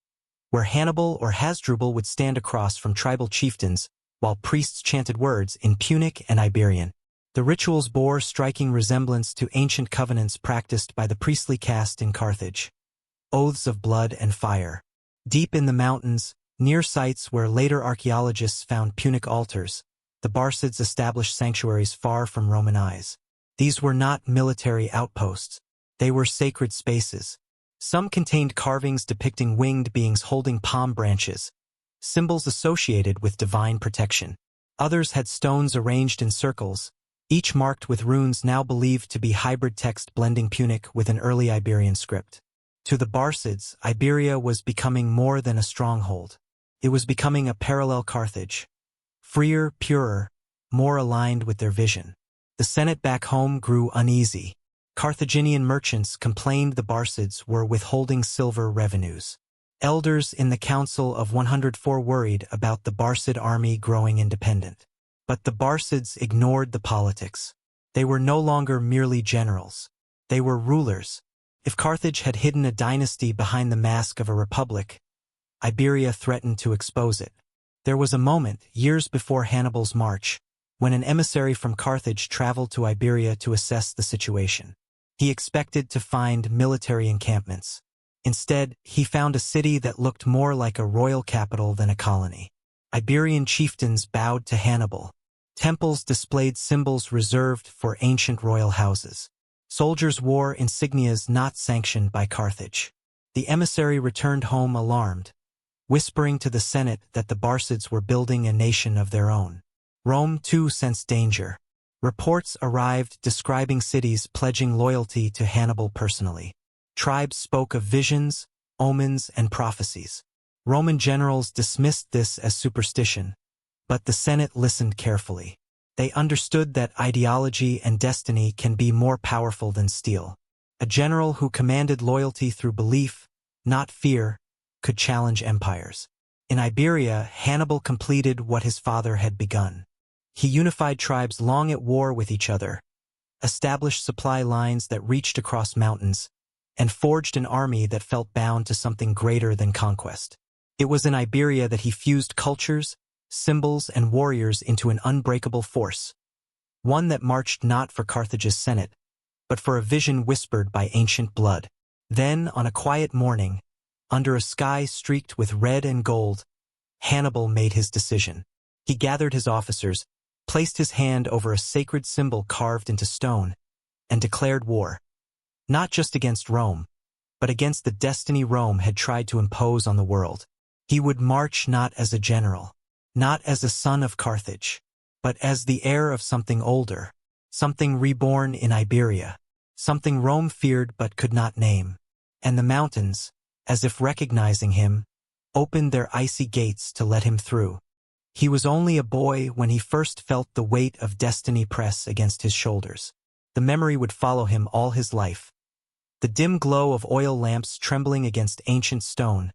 where Hannibal or Hasdrubal would stand across from tribal chieftains while priests chanted words in Punic and Iberian. The rituals bore striking resemblance to ancient covenants practiced by the priestly caste in Carthage. Oaths of blood and fire. Deep in the mountains, near sites where later archaeologists found Punic altars, the Barcids established sanctuaries far from Roman eyes. These were not military outposts. They were sacred spaces. Some contained carvings depicting winged beings holding palm branches, symbols associated with divine protection. Others had stones arranged in circles, each marked with runes now believed to be hybrid text blending Punic with an early Iberian script. To the Barcids, Iberia was becoming more than a stronghold. It was becoming a parallel Carthage. Freer, purer, more aligned with their vision. The Senate back home grew uneasy. Carthaginian merchants complained the Barcids were withholding silver revenues. Elders in the Council of 104 worried about the Barcid army growing independent. But the Barcids ignored the politics. They were no longer merely generals. They were rulers. If Carthage had hidden a dynasty behind the mask of a republic, Iberia threatened to expose it. There was a moment, years before Hannibal's march, when an emissary from Carthage traveled to Iberia to assess the situation. He expected to find military encampments. Instead, he found a city that looked more like a royal capital than a colony. Iberian chieftains bowed to Hannibal. Temples displayed symbols reserved for ancient royal houses. Soldiers wore insignias not sanctioned by Carthage. The emissary returned home alarmed, whispering to the Senate that the Barcids were building a nation of their own. Rome, too, sensed danger. Reports arrived describing cities pledging loyalty to Hannibal personally. Tribes spoke of visions, omens, and prophecies. Roman generals dismissed this as superstition, but the Senate listened carefully. They understood that ideology and destiny can be more powerful than steel. A general who commanded loyalty through belief, not fear, could challenge empires. In Iberia, Hannibal completed what his father had begun. He unified tribes long at war with each other, established supply lines that reached across mountains, and forged an army that felt bound to something greater than conquest. It was in Iberia that he fused cultures, symbols, and warriors into an unbreakable force, one that marched not for Carthage's Senate, but for a vision whispered by ancient blood. Then, on a quiet morning, under a sky streaked with red and gold, Hannibal made his decision. He gathered his officers, placed his hand over a sacred symbol carved into stone, and declared war. Not just against Rome, but against the destiny Rome had tried to impose on the world. He would march not as a general, not as a son of Carthage, but as the heir of something older, something reborn in Iberia, something Rome feared but could not name. And the mountains, as if recognizing him, opened their icy gates to let him through. He was only a boy when he first felt the weight of destiny press against his shoulders. The memory would follow him all his life. The dim glow of oil lamps trembling against ancient stone,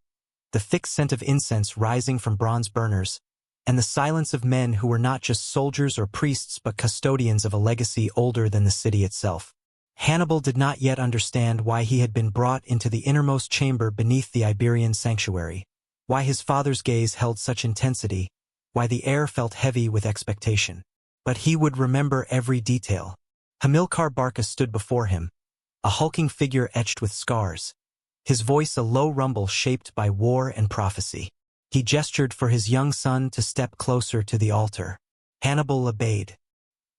the thick scent of incense rising from bronze burners, and the silence of men who were not just soldiers or priests but custodians of a legacy older than the city itself. Hannibal did not yet understand why he had been brought into the innermost chamber beneath the Iberian sanctuary, why his father's gaze held such intensity, why the air felt heavy with expectation. But he would remember every detail. Hamilcar Barca stood before him, a hulking figure etched with scars, his voice a low rumble shaped by war and prophecy. He gestured for his young son to step closer to the altar. Hannibal obeyed.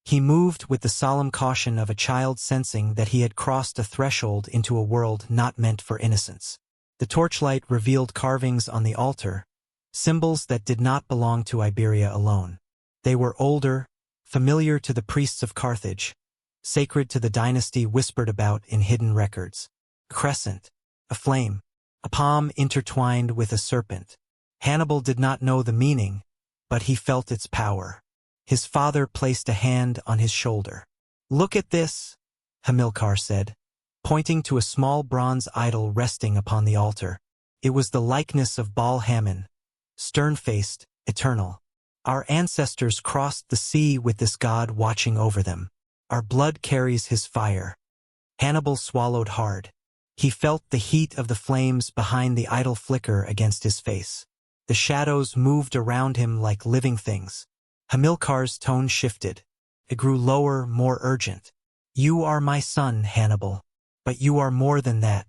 He moved with the solemn caution of a child sensing that he had crossed a threshold into a world not meant for innocence. The torchlight revealed carvings on the altar, symbols that did not belong to Iberia alone. They were older, familiar to the priests of Carthage, sacred to the dynasty whispered about in hidden records. A crescent, a flame, a palm intertwined with a serpent. Hannibal did not know the meaning, but he felt its power. His father placed a hand on his shoulder. "Look at this," Hamilcar said, pointing to a small bronze idol resting upon the altar. It was the likeness of Baal Hammon, stern-faced, eternal. "Our ancestors crossed the sea with this god watching over them. Our blood carries his fire." Hannibal swallowed hard. He felt the heat of the flames behind the idol flicker against his face. The shadows moved around him like living things. Hamilcar's tone shifted. It grew lower, more urgent. "You are my son, Hannibal. But you are more than that."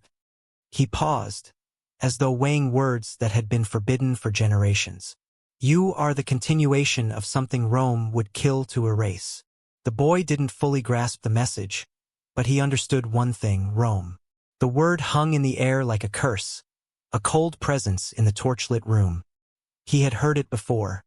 He paused, as though weighing words that had been forbidden for generations. "You are the continuation of something Rome would kill to erase." The boy didn't fully grasp the message, but he understood one thing: Rome. The word hung in the air like a curse, a cold presence in the torchlit room. He had heard it before,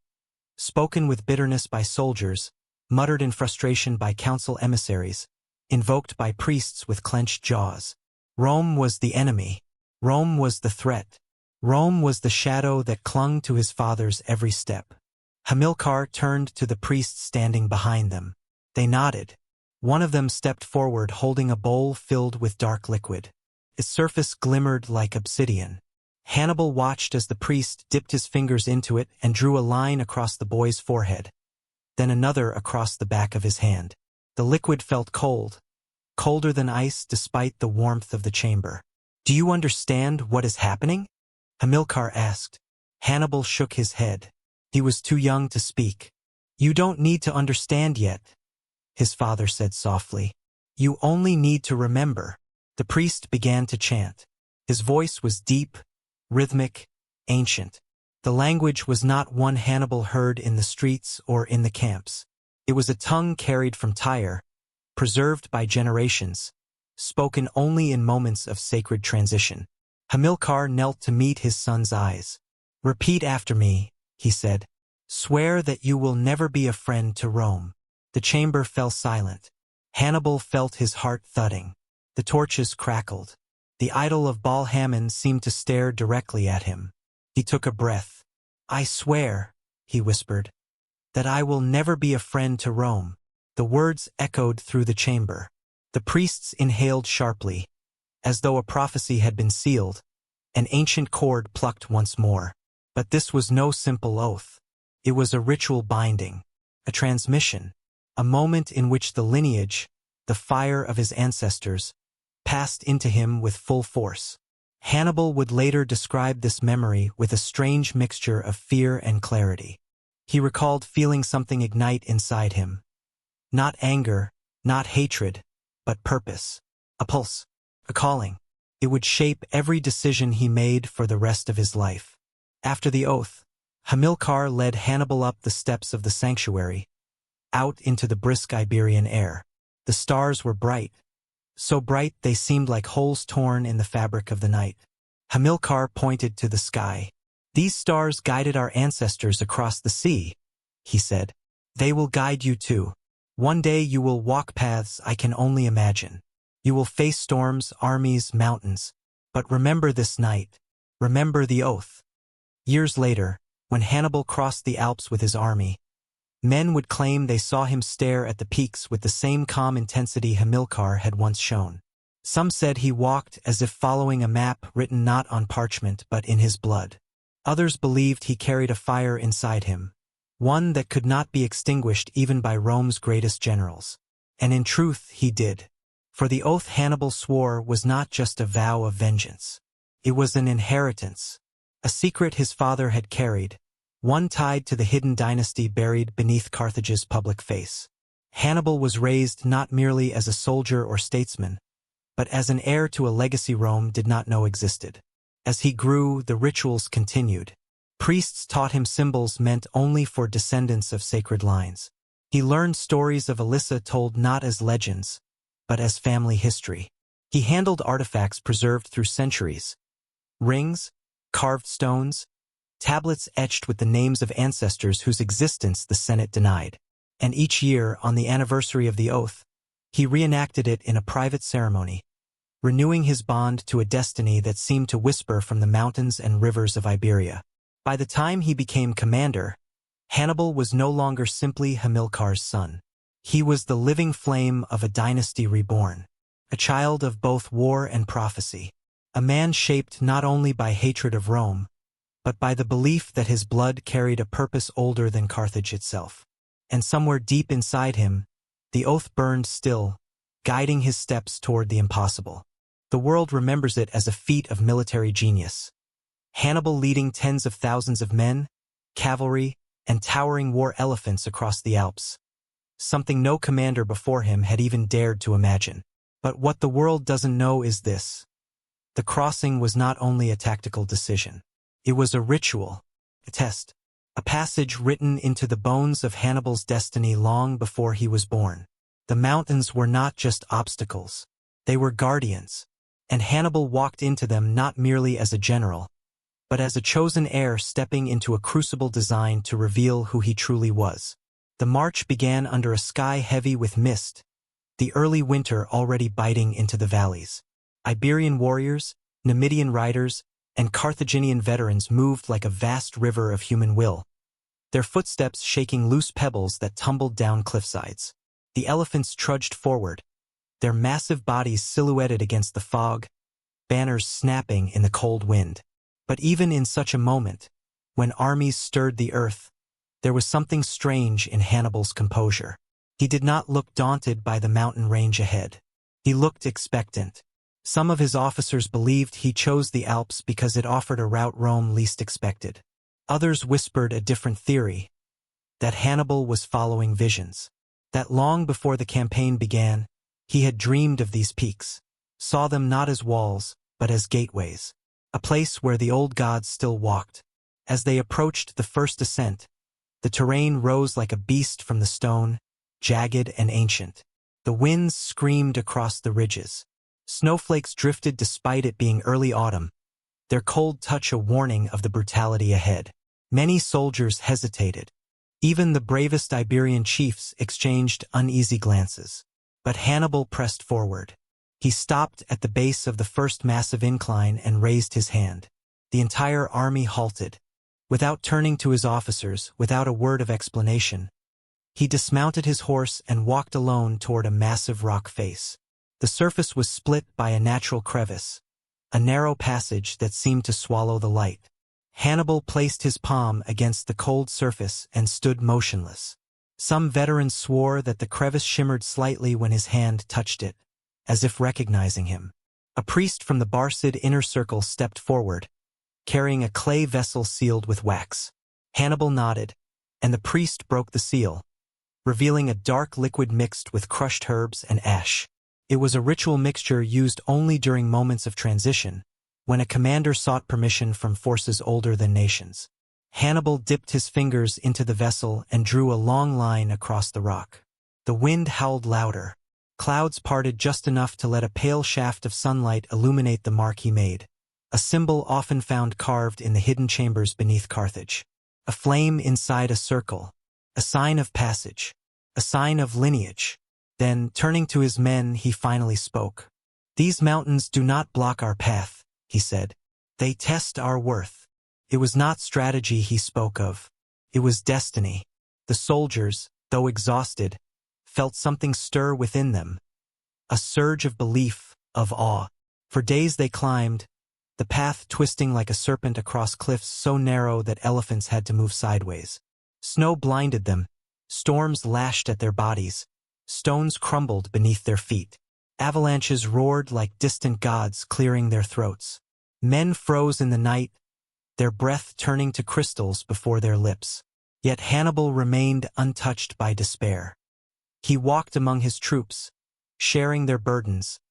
spoken with bitterness by soldiers, muttered in frustration by council emissaries, invoked by priests with clenched jaws. Rome was the enemy. Rome was the threat. Rome was the shadow that clung to his father's every step. Hamilcar turned to the priests standing behind them. They nodded. One of them stepped forward holding a bowl filled with dark liquid. Its surface glimmered like obsidian. Hannibal watched as the priest dipped his fingers into it and drew a line across the boy's forehead, then another across the back of his hand. The liquid felt cold, colder than ice despite the warmth of the chamber. "Do you understand what is happening?" Hamilcar asked. Hannibal shook his head. He was too young to speak. "You don't need to understand yet," his father said softly. "You only need to remember." The priest began to chant. His voice was deep, rhythmic, ancient. The language was not one Hannibal heard in the streets or in the camps. It was a tongue carried from Tyre, preserved by generations, spoken only in moments of sacred transition. Hamilcar knelt to meet his son's eyes. "Repeat after me," he said. "Swear that you will never be a friend to Rome." The chamber fell silent. Hannibal felt his heart thudding. The torches crackled. The idol of Baal Hammon seemed to stare directly at him. He took a breath. "I swear," he whispered, "that I will never be a friend to Rome." The words echoed through the chamber. The priests inhaled sharply, as though a prophecy had been sealed. An ancient cord plucked once more. But this was no simple oath. It was a ritual binding, a transmission, a moment in which the lineage, the fire of his ancestors, passed into him with full force. Hannibal would later describe this memory with a strange mixture of fear and clarity. He recalled feeling something ignite inside him. Not anger, not hatred, but purpose. A pulse, a calling. It would shape every decision he made for the rest of his life. After the oath, Hamilcar led Hannibal up the steps of the sanctuary, out into the brisk Iberian air. The stars were bright, so bright they seemed like holes torn in the fabric of the night. Hamilcar pointed to the sky. "These stars guided our ancestors across the sea," he said. "They will guide you too. One day you will walk paths I can only imagine. You will face storms, armies, mountains. But remember this night. Remember the oath." Years later, when Hannibal crossed the Alps with his army, men would claim they saw him stare at the peaks with the same calm intensity Hamilcar had once shown. Some said he walked as if following a map written not on parchment but in his blood. Others believed he carried a fire inside him, one that could not be extinguished even by Rome's greatest generals. And in truth he did. For the oath Hannibal swore was not just a vow of vengeance. It was an inheritance, a secret his father had carried, one tied to the hidden dynasty buried beneath Carthage's public face. Hannibal was raised not merely as a soldier or statesman, but as an heir to a legacy Rome did not know existed. As he grew, the rituals continued. Priests taught him symbols meant only for descendants of sacred lines. He learned stories of Alyssa told not as legends, but as family history. He handled artifacts preserved through centuries. Rings, carved stones, tablets etched with the names of ancestors whose existence the Senate denied. And each year, on the anniversary of the oath, he reenacted it in a private ceremony, renewing his bond to a destiny that seemed to whisper from the mountains and rivers of Iberia. By the time he became commander, Hannibal was no longer simply Hamilcar's son. He was the living flame of a dynasty reborn, a child of both war and prophecy, a man shaped not only by hatred of Rome, but by the belief that his blood carried a purpose older than Carthage itself. And somewhere deep inside him, the oath burned still, guiding his steps toward the impossible. The world remembers it as a feat of military genius. Hannibal leading tens of thousands of men, cavalry, and towering war elephants across the Alps. Something no commander before him had even dared to imagine. But what the world doesn't know is this. The crossing was not only a tactical decision. It was a ritual, a test, a passage written into the bones of Hannibal's destiny long before he was born. The mountains were not just obstacles. They were guardians, and Hannibal walked into them not merely as a general, but as a chosen heir stepping into a crucible designed to reveal who he truly was. The march began under a sky heavy with mist, the early winter already biting into the valleys. Iberian warriors, Numidian riders, and Carthaginian veterans moved like a vast river of human will, their footsteps shaking loose pebbles that tumbled down cliffsides. The elephants trudged forward, their massive bodies silhouetted against the fog, banners snapping in the cold wind. But even in such a moment, when armies stirred the earth, there was something strange in Hannibal's composure. He did not look daunted by the mountain range ahead. He looked expectant. Some of his officers believed he chose the Alps because it offered a route Rome least expected. Others whispered a different theory, that Hannibal was following visions, that long before the campaign began, he had dreamed of these peaks, saw them not as walls, but as gateways, a place where the old gods still walked. As they approached the first ascent, the terrain rose like a beast from the stone, jagged and ancient. The winds screamed across the ridges. Snowflakes drifted despite it being early autumn, their cold touch a warning of the brutality ahead. Many soldiers hesitated. Even the bravest Iberian chiefs exchanged uneasy glances. But Hannibal pressed forward. He stopped at the base of the first massive incline and raised his hand. The entire army halted. Without turning to his officers, without a word of explanation, he dismounted his horse and walked alone toward a massive rock face. The surface was split by a natural crevice, a narrow passage that seemed to swallow the light. Hannibal placed his palm against the cold surface and stood motionless. Some veterans swore that the crevice shimmered slightly when his hand touched it, as if recognizing him. A priest from the Barcid inner circle stepped forward, carrying a clay vessel sealed with wax. Hannibal nodded, and the priest broke the seal, revealing a dark liquid mixed with crushed herbs and ash. It was a ritual mixture used only during moments of transition, when a commander sought permission from forces older than nations. Hannibal dipped his fingers into the vessel and drew a long line across the rock. The wind howled louder. Clouds parted just enough to let a pale shaft of sunlight illuminate the mark he made, a symbol often found carved in the hidden chambers beneath Carthage. A flame inside a circle, a sign of passage, a sign of lineage. Then, turning to his men, he finally spoke. "These mountains do not block our path," he said. "They test our worth." It was not strategy he spoke of. It was destiny. The soldiers, though exhausted, felt something stir within them. A surge of belief, of awe. For days they climbed, the path twisting like a serpent across cliffs so narrow that elephants had to move sideways. Snow blinded them. Storms lashed at their bodies. Stones crumbled beneath their feet. Avalanches roared like distant gods clearing their throats. Men froze in the night, their breath turning to crystals before their lips. Yet Hannibal remained untouched by despair. He walked among his troops, sharing their burdens,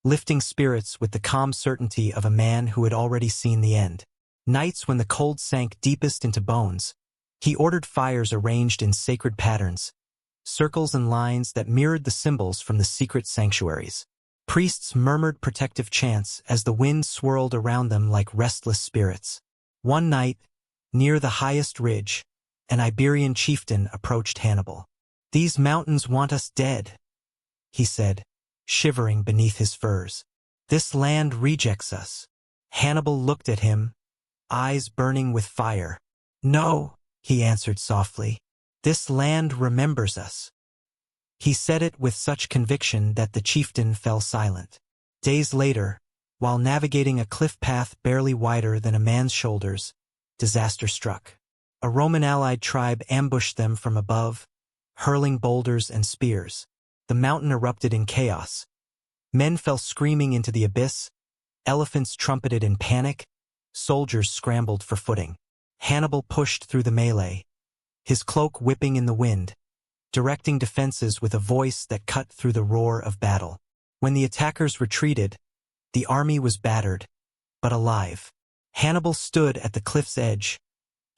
lifting spirits with the calm certainty of a man who had already seen the end. Nights when the cold sank deepest into bones, he ordered fires arranged in sacred patterns, circles and lines that mirrored the symbols from the secret sanctuaries. Priests murmured protective chants as the wind swirled around them like restless spirits. One night, near the highest ridge, an Iberian chieftain approached Hannibal. "These mountains want us dead," he said, shivering beneath his furs. "This land rejects us." Hannibal looked at him, eyes burning with fire. "No," he answered softly. "This land remembers us." He said it with such conviction that the chieftain fell silent. Days later, while navigating a cliff path barely wider than a man's shoulders, disaster struck. A Roman allied tribe ambushed them from above, hurling boulders and spears. The mountain erupted in chaos. Men fell screaming into the abyss, elephants trumpeted in panic, soldiers scrambled for footing. Hannibal pushed through the melee, his cloak whipping in the wind, directing defenses with a voice that cut through the roar of battle. When the attackers retreated, the army was battered, but alive. Hannibal stood at the cliff's edge,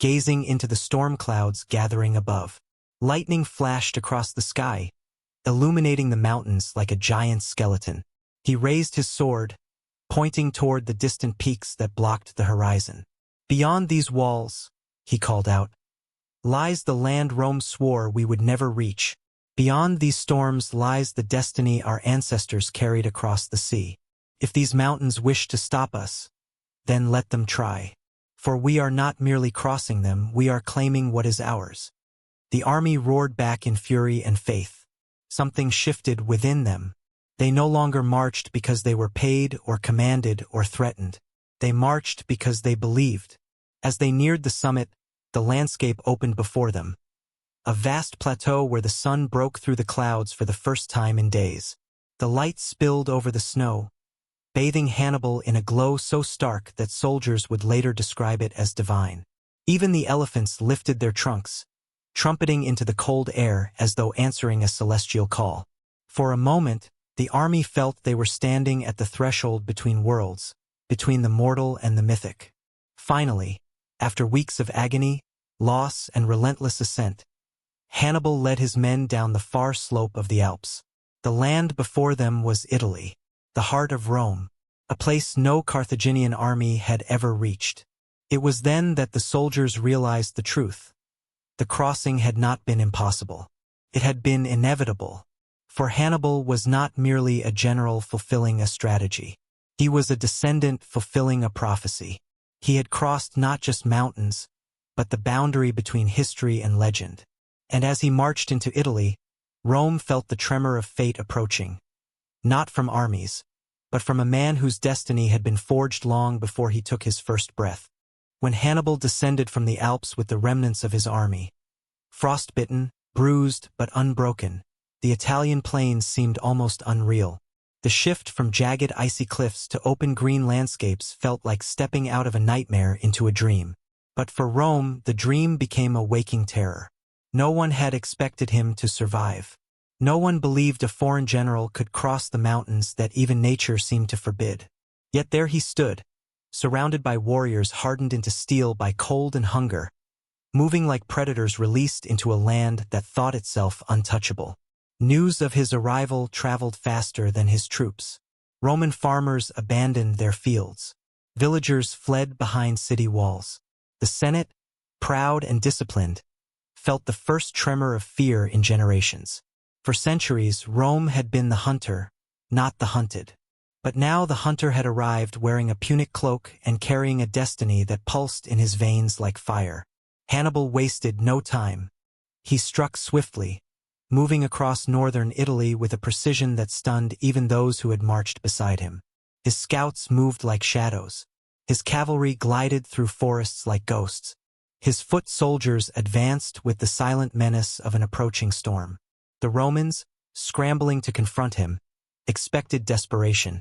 gazing into the storm clouds gathering above. Lightning flashed across the sky, illuminating the mountains like a giant skeleton. He raised his sword, pointing toward the distant peaks that blocked the horizon. "Beyond these walls," he called out, "lies the land Rome swore we would never reach. Beyond these storms lies the destiny our ancestors carried across the sea. If these mountains wish to stop us, then let them try. For we are not merely crossing them, we are claiming what is ours." The army roared back in fury and faith. Something shifted within them. They no longer marched because they were paid or commanded or threatened. They marched because they believed. As they neared the summit, the landscape opened before them. A vast plateau where the sun broke through the clouds for the first time in days. The light spilled over the snow, bathing Hannibal in a glow so stark that soldiers would later describe it as divine. Even the elephants lifted their trunks, trumpeting into the cold air as though answering a celestial call. For a moment, the army felt they were standing at the threshold between worlds, between the mortal and the mythic. Finally, after weeks of agony, loss, and relentless ascent, Hannibal led his men down the far slope of the Alps. The land before them was Italy, the heart of Rome, a place no Carthaginian army had ever reached. It was then that the soldiers realized the truth. The crossing had not been impossible. It had been inevitable. For Hannibal was not merely a general fulfilling a strategy. He was a descendant fulfilling a prophecy. He had crossed not just mountains, but the boundary between history and legend. And as he marched into Italy, Rome felt the tremor of fate approaching. Not from armies, but from a man whose destiny had been forged long before he took his first breath. When Hannibal descended from the Alps with the remnants of his army, frostbitten, bruised, but unbroken, the Italian plains seemed almost unreal. The shift from jagged icy cliffs to open green landscapes felt like stepping out of a nightmare into a dream. But for Rome, the dream became a waking terror. No one had expected him to survive. No one believed a foreign general could cross the mountains that even nature seemed to forbid. Yet there he stood, surrounded by warriors hardened into steel by cold and hunger, moving like predators released into a land that thought itself untouchable. News of his arrival traveled faster than his troops. Roman farmers abandoned their fields. Villagers fled behind city walls. The Senate, proud and disciplined, felt the first tremor of fear in generations. For centuries, Rome had been the hunter, not the hunted. But now the hunter had arrived wearing a Punic cloak and carrying a destiny that pulsed in his veins like fire. Hannibal wasted no time. He struck swiftly, moving across northern Italy with a precision that stunned even those who had marched beside him. His scouts moved like shadows. His cavalry glided through forests like ghosts. His foot soldiers advanced with the silent menace of an approaching storm. The Romans, scrambling to confront him, expected desperation.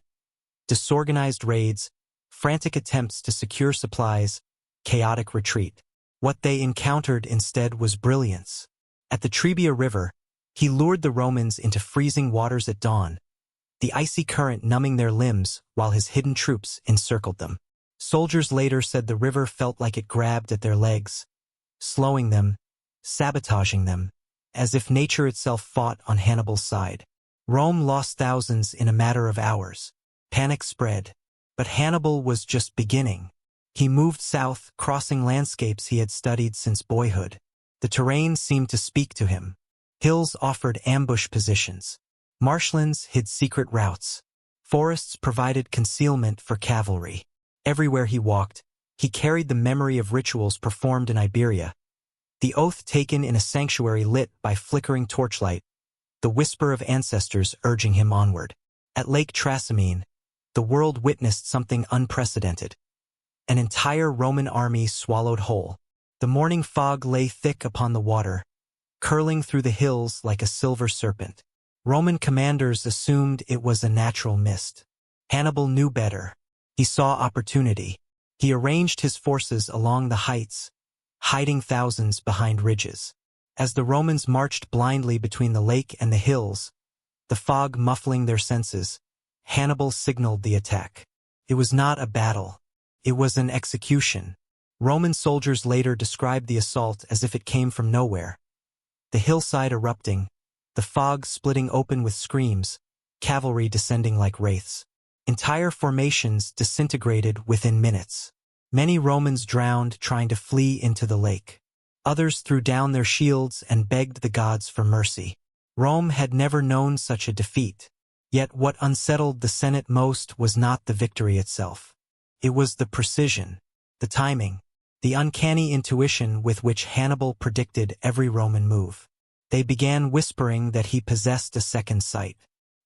Disorganized raids, frantic attempts to secure supplies, chaotic retreat. What they encountered instead was brilliance. At the Trebia River, he lured the Romans into freezing waters at dawn, the icy current numbing their limbs while his hidden troops encircled them. Soldiers later said the river felt like it grabbed at their legs, slowing them, sabotaging them, as if nature itself fought on Hannibal's side. Rome lost thousands in a matter of hours. Panic spread. But Hannibal was just beginning. He moved south, crossing landscapes he had studied since boyhood. The terrain seemed to speak to him. Hills offered ambush positions. Marshlands hid secret routes. Forests provided concealment for cavalry. Everywhere he walked, he carried the memory of rituals performed in Iberia, The oath taken in a sanctuary lit by flickering torchlight, the whisper of ancestors urging him onward. At Lake Trasimene, the world witnessed something unprecedented. An entire Roman army swallowed whole. The morning fog lay thick upon the water, curling through the hills like a silver serpent. Roman commanders assumed it was a natural mist. Hannibal knew better. He saw opportunity. He arranged his forces along the heights, hiding thousands behind ridges. As the Romans marched blindly between the lake and the hills, the fog muffling their senses, Hannibal signaled the attack. It was not a battle. It was an execution. Roman soldiers later described the assault as if it came from nowhere. The hillside erupting, the fog splitting open with screams, cavalry descending like wraiths. Entire formations disintegrated within minutes. Many Romans drowned trying to flee into the lake. Others threw down their shields and begged the gods for mercy. Rome had never known such a defeat. Yet what unsettled the Senate most was not the victory itself. It was the precision, the timing, the uncanny intuition with which Hannibal predicted every Roman move. They began whispering that he possessed a second sight,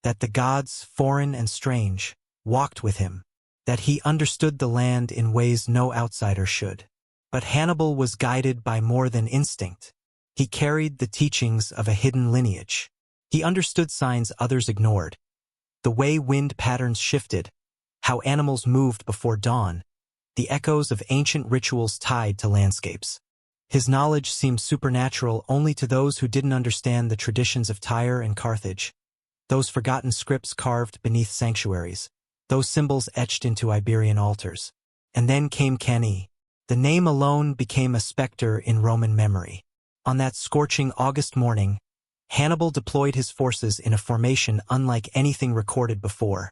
that the gods, foreign and strange, walked with him, that he understood the land in ways no outsider should. But Hannibal was guided by more than instinct. He carried the teachings of a hidden lineage. He understood signs others ignored. The way wind patterns shifted, how animals moved before dawn, the echoes of ancient rituals tied to landscapes. His knowledge seemed supernatural only to those who didn't understand the traditions of Tyre and Carthage, those forgotten scripts carved beneath sanctuaries, those symbols etched into Iberian altars. And then came Cannae. The name alone became a specter in Roman memory. On that scorching August morning, Hannibal deployed his forces in a formation unlike anything recorded before,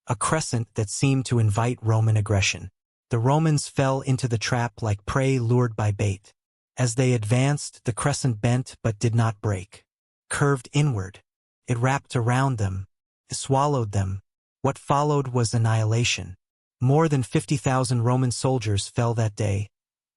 a crescent that seemed to invite Roman aggression. The Romans fell into the trap like prey lured by bait. As they advanced, the crescent bent but did not break. Curved inward, it wrapped around them, it swallowed them. What followed was annihilation. More than 50,000 Roman soldiers fell that day,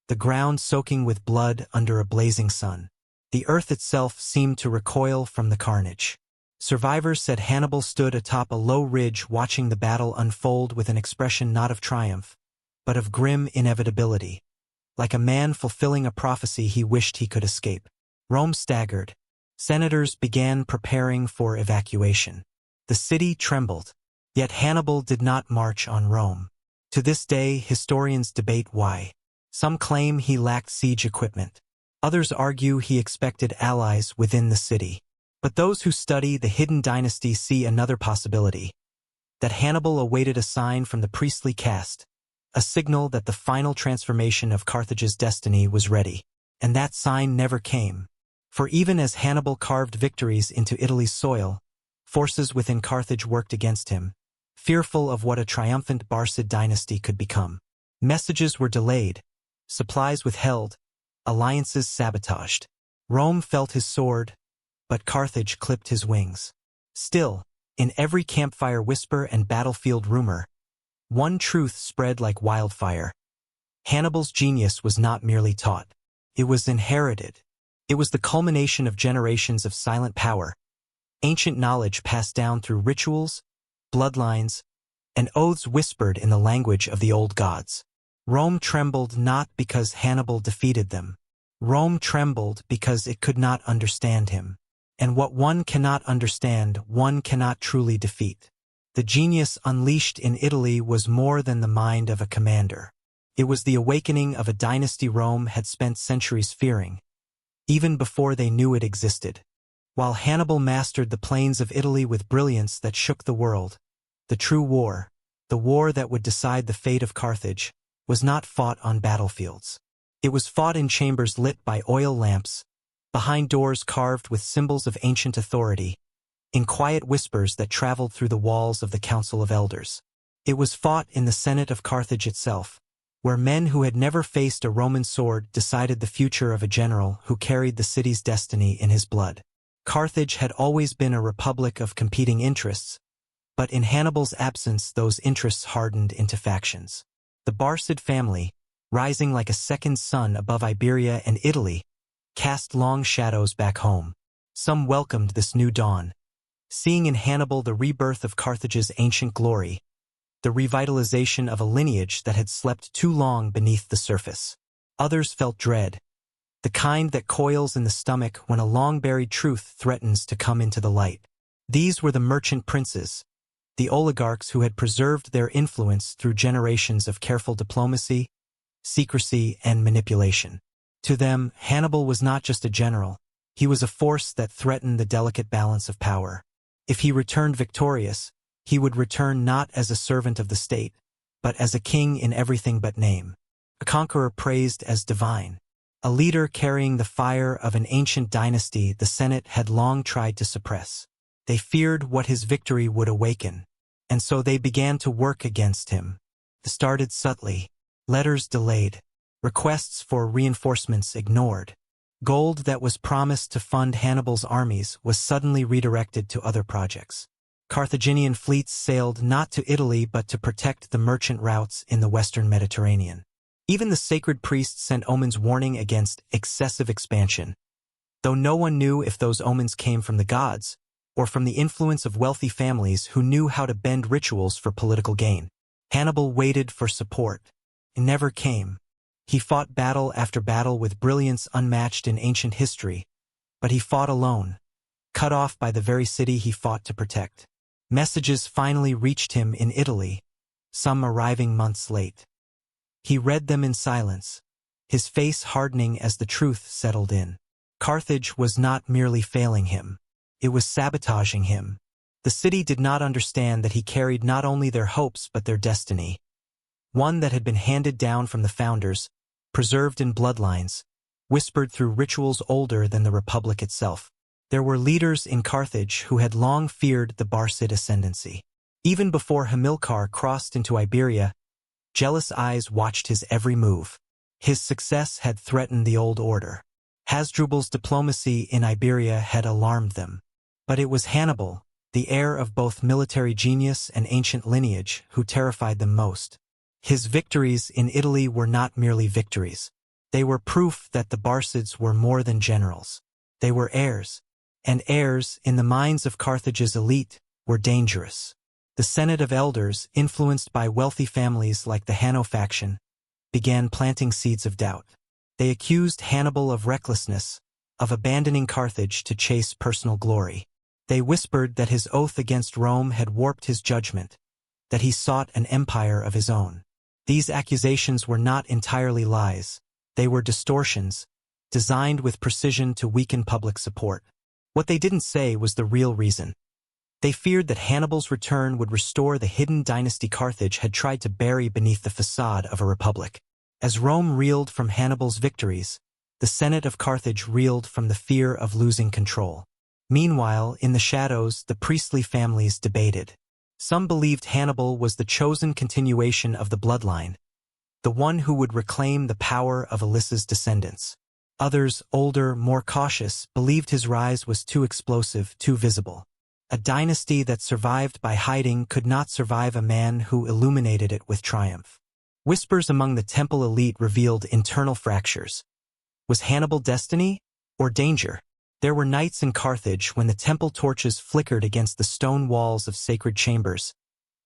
the ground soaking with blood under a blazing sun. The earth itself seemed to recoil from the carnage. Survivors said Hannibal stood atop a low ridge watching the battle unfold with an expression not of triumph, but of grim inevitability. Like a man fulfilling a prophecy he wished he could escape. Rome staggered. Senators began preparing for evacuation. The city trembled. Yet Hannibal did not march on Rome. To this day, historians debate why. Some claim he lacked siege equipment. Others argue he expected allies within the city. But those who study the Hidden Dynasty see another possibility. That Hannibal awaited a sign from the priestly caste, a signal that the final transformation of Carthage's destiny was ready. And that sign never came. For even as Hannibal carved victories into Italy's soil, forces within Carthage worked against him, fearful of what a triumphant Barcid dynasty could become. Messages were delayed, supplies withheld, alliances sabotaged. Rome felt his sword, but Carthage clipped his wings. Still, in every campfire whisper and battlefield rumor, one truth spread like wildfire. Hannibal's genius was not merely taught. It was inherited. It was the culmination of generations of silent power, ancient knowledge passed down through rituals, bloodlines, and oaths whispered in the language of the old gods. Rome trembled not because Hannibal defeated them. Rome trembled because it could not understand him. And what one cannot understand, one cannot truly defeat. The genius unleashed in Italy was more than the mind of a commander. It was the awakening of a dynasty Rome had spent centuries fearing, even before they knew it existed. While Hannibal mastered the plains of Italy with brilliance that shook the world, the true war, the war that would decide the fate of Carthage, was not fought on battlefields. It was fought in chambers lit by oil lamps, behind doors carved with symbols of ancient authority, in quiet whispers that traveled through the walls of the Council of Elders. It was fought in the Senate of Carthage itself, where men who had never faced a Roman sword decided the future of a general who carried the city's destiny in his blood. Carthage had always been a republic of competing interests, but in Hannibal's absence those interests hardened into factions. The Barcid family, rising like a second sun above Iberia and Italy, cast long shadows back home. Some welcomed this new dawn, seeing in Hannibal the rebirth of Carthage's ancient glory, the revitalization of a lineage that had slept too long beneath the surface. Others felt dread, the kind that coils in the stomach when a long-buried truth threatens to come into the light. These were the merchant princes, the oligarchs who had preserved their influence through generations of careful diplomacy, secrecy, and manipulation. To them, Hannibal was not just a general, he was a force that threatened the delicate balance of power. If he returned victorious, he would return not as a servant of the state, but as a king in everything but name, a conqueror praised as divine, a leader carrying the fire of an ancient dynasty the Senate had long tried to suppress. They feared what his victory would awaken, and so they began to work against him. They started subtly, letters delayed, requests for reinforcements ignored. Gold that was promised to fund Hannibal's armies was suddenly redirected to other projects. Carthaginian fleets sailed not to Italy but to protect the merchant routes in the western Mediterranean. Even the sacred priests sent omens warning against excessive expansion, though no one knew if those omens came from the gods or from the influence of wealthy families who knew how to bend rituals for political gain. Hannibal waited for support. It never came. He fought battle after battle with brilliance unmatched in ancient history, but he fought alone, cut off by the very city he fought to protect. Messages finally reached him in Italy, some arriving months late. He read them in silence, his face hardening as the truth settled in. Carthage was not merely failing him, it was sabotaging him. The city did not understand that he carried not only their hopes but their destiny, one that had been handed down from the founders, preserved in bloodlines, whispered through rituals older than the Republic itself. There were leaders in Carthage who had long feared the Barcid ascendancy. Even before Hamilcar crossed into Iberia, jealous eyes watched his every move. His success had threatened the old order. Hasdrubal's diplomacy in Iberia had alarmed them. But it was Hannibal, the heir of both military genius and ancient lineage, who terrified them most. His victories in Italy were not merely victories. They were proof that the Barcids were more than generals. They were heirs, and heirs, in the minds of Carthage's elite, were dangerous. The Senate of Elders, influenced by wealthy families like the Hanno faction, began planting seeds of doubt. They accused Hannibal of recklessness, of abandoning Carthage to chase personal glory. They whispered that his oath against Rome had warped his judgment, that he sought an empire of his own. These accusations were not entirely lies. They were distortions, designed with precision to weaken public support. What they didn't say was the real reason. They feared that Hannibal's return would restore the hidden dynasty Carthage had tried to bury beneath the facade of a republic. As Rome reeled from Hannibal's victories, the Senate of Carthage reeled from the fear of losing control. Meanwhile, in the shadows, the priestly families debated. Some believed Hannibal was the chosen continuation of the bloodline, the one who would reclaim the power of Alyssa's descendants. Others, older, more cautious, believed his rise was too explosive, too visible. A dynasty that survived by hiding could not survive a man who illuminated it with triumph. Whispers among the temple elite revealed internal fractures. Was Hannibal destiny or danger? There were nights in Carthage when the temple torches flickered against the stone walls of sacred chambers,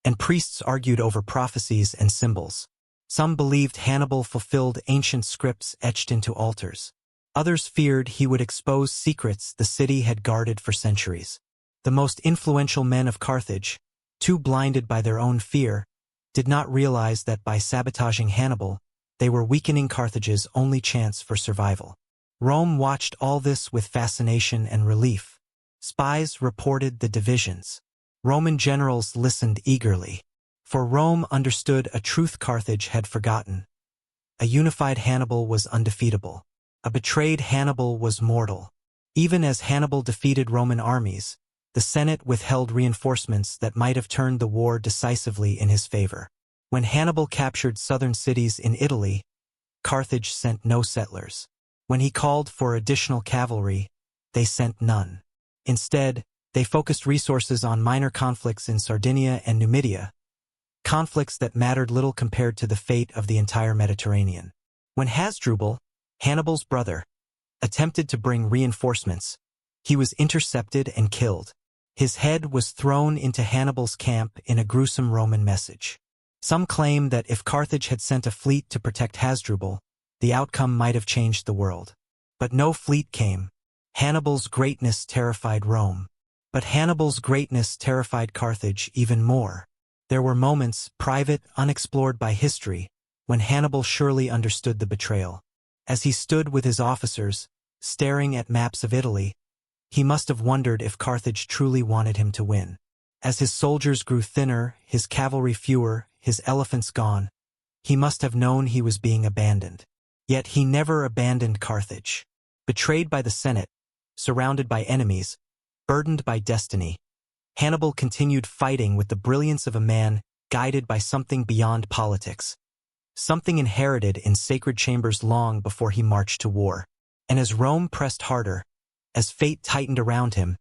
and priests argued over prophecies and symbols. Some believed Hannibal fulfilled ancient scripts etched into altars. Others feared he would expose secrets the city had guarded for centuries. The most influential men of Carthage, too blinded by their own fear, did not realize that by sabotaging Hannibal, they were weakening Carthage's only chance for survival. Rome watched all this with fascination and relief. Spies reported the divisions. Roman generals listened eagerly. For Rome understood a truth Carthage had forgotten. A unified Hannibal was undefeatable. A betrayed Hannibal was mortal. Even as Hannibal defeated Roman armies, the Senate withheld reinforcements that might have turned the war decisively in his favor. When Hannibal captured southern cities in Italy, Carthage sent no settlers. When he called for additional cavalry, they sent none. Instead, they focused resources on minor conflicts in Sardinia and Numidia, conflicts that mattered little compared to the fate of the entire Mediterranean. When Hasdrubal, Hannibal's brother, attempted to bring reinforcements. He was intercepted and killed. His head was thrown into Hannibal's camp in a gruesome Roman message. Some claim that if Carthage had sent a fleet to protect Hasdrubal, the outcome might have changed the world. But no fleet came. Hannibal's greatness terrified Rome. But Hannibal's greatness terrified Carthage even more. There were moments, private, unexplored by history, when Hannibal surely understood the betrayal. As he stood with his officers, staring at maps of Italy, he must have wondered if Carthage truly wanted him to win. As his soldiers grew thinner, his cavalry fewer, his elephants gone, he must have known he was being abandoned. Yet he never abandoned Carthage. Betrayed by the Senate, surrounded by enemies, burdened by destiny, Hannibal continued fighting with the brilliance of a man guided by something beyond politics, something inherited in sacred chambers long before he marched to war. And as Rome pressed harder, as fate tightened around him,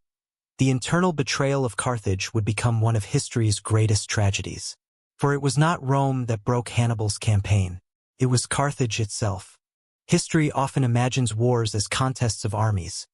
the internal betrayal of Carthage would become one of history's greatest tragedies. For it was not Rome that broke Hannibal's campaign. It was Carthage itself. History often imagines wars as contests of armies.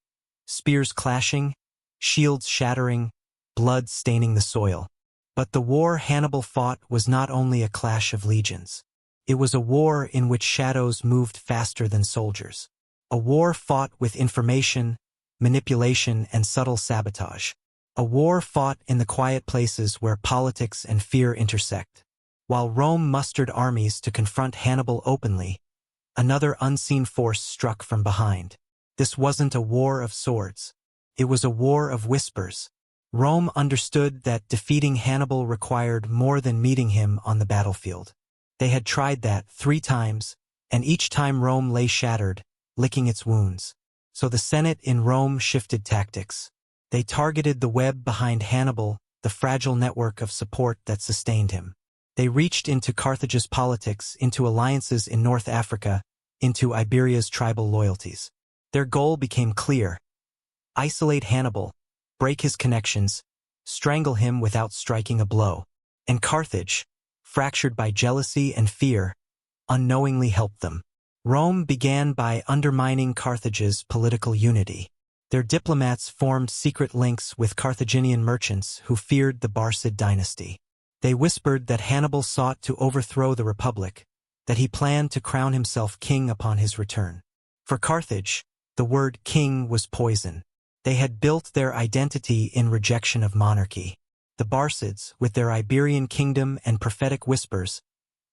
Spears clashing, shields shattering, blood staining the soil. But the war Hannibal fought was not only a clash of legions. It was a war in which shadows moved faster than soldiers. A war fought with information, manipulation, and subtle sabotage. A war fought in the quiet places where politics and fear intersect. While Rome mustered armies to confront Hannibal openly, another unseen force struck from behind. This wasn't a war of swords. It was a war of whispers. Rome understood that defeating Hannibal required more than meeting him on the battlefield. They had tried that 3 times, and each time Rome lay shattered, licking its wounds. So the Senate in Rome shifted tactics. They targeted the web behind Hannibal, the fragile network of support that sustained him. They reached into Carthage's politics, into alliances in North Africa, into Iberia's tribal loyalties. Their goal became clear: isolate Hannibal, break his connections, strangle him without striking a blow. And Carthage, fractured by jealousy and fear, unknowingly helped them. Rome began by undermining Carthage's political unity. Their diplomats formed secret links with Carthaginian merchants who feared the Barcid dynasty. They whispered that Hannibal sought to overthrow the Republic, that he planned to crown himself king upon his return. For Carthage, the word king was poison. They had built their identity in rejection of monarchy. The Barcids, with their Iberian kingdom and prophetic whispers,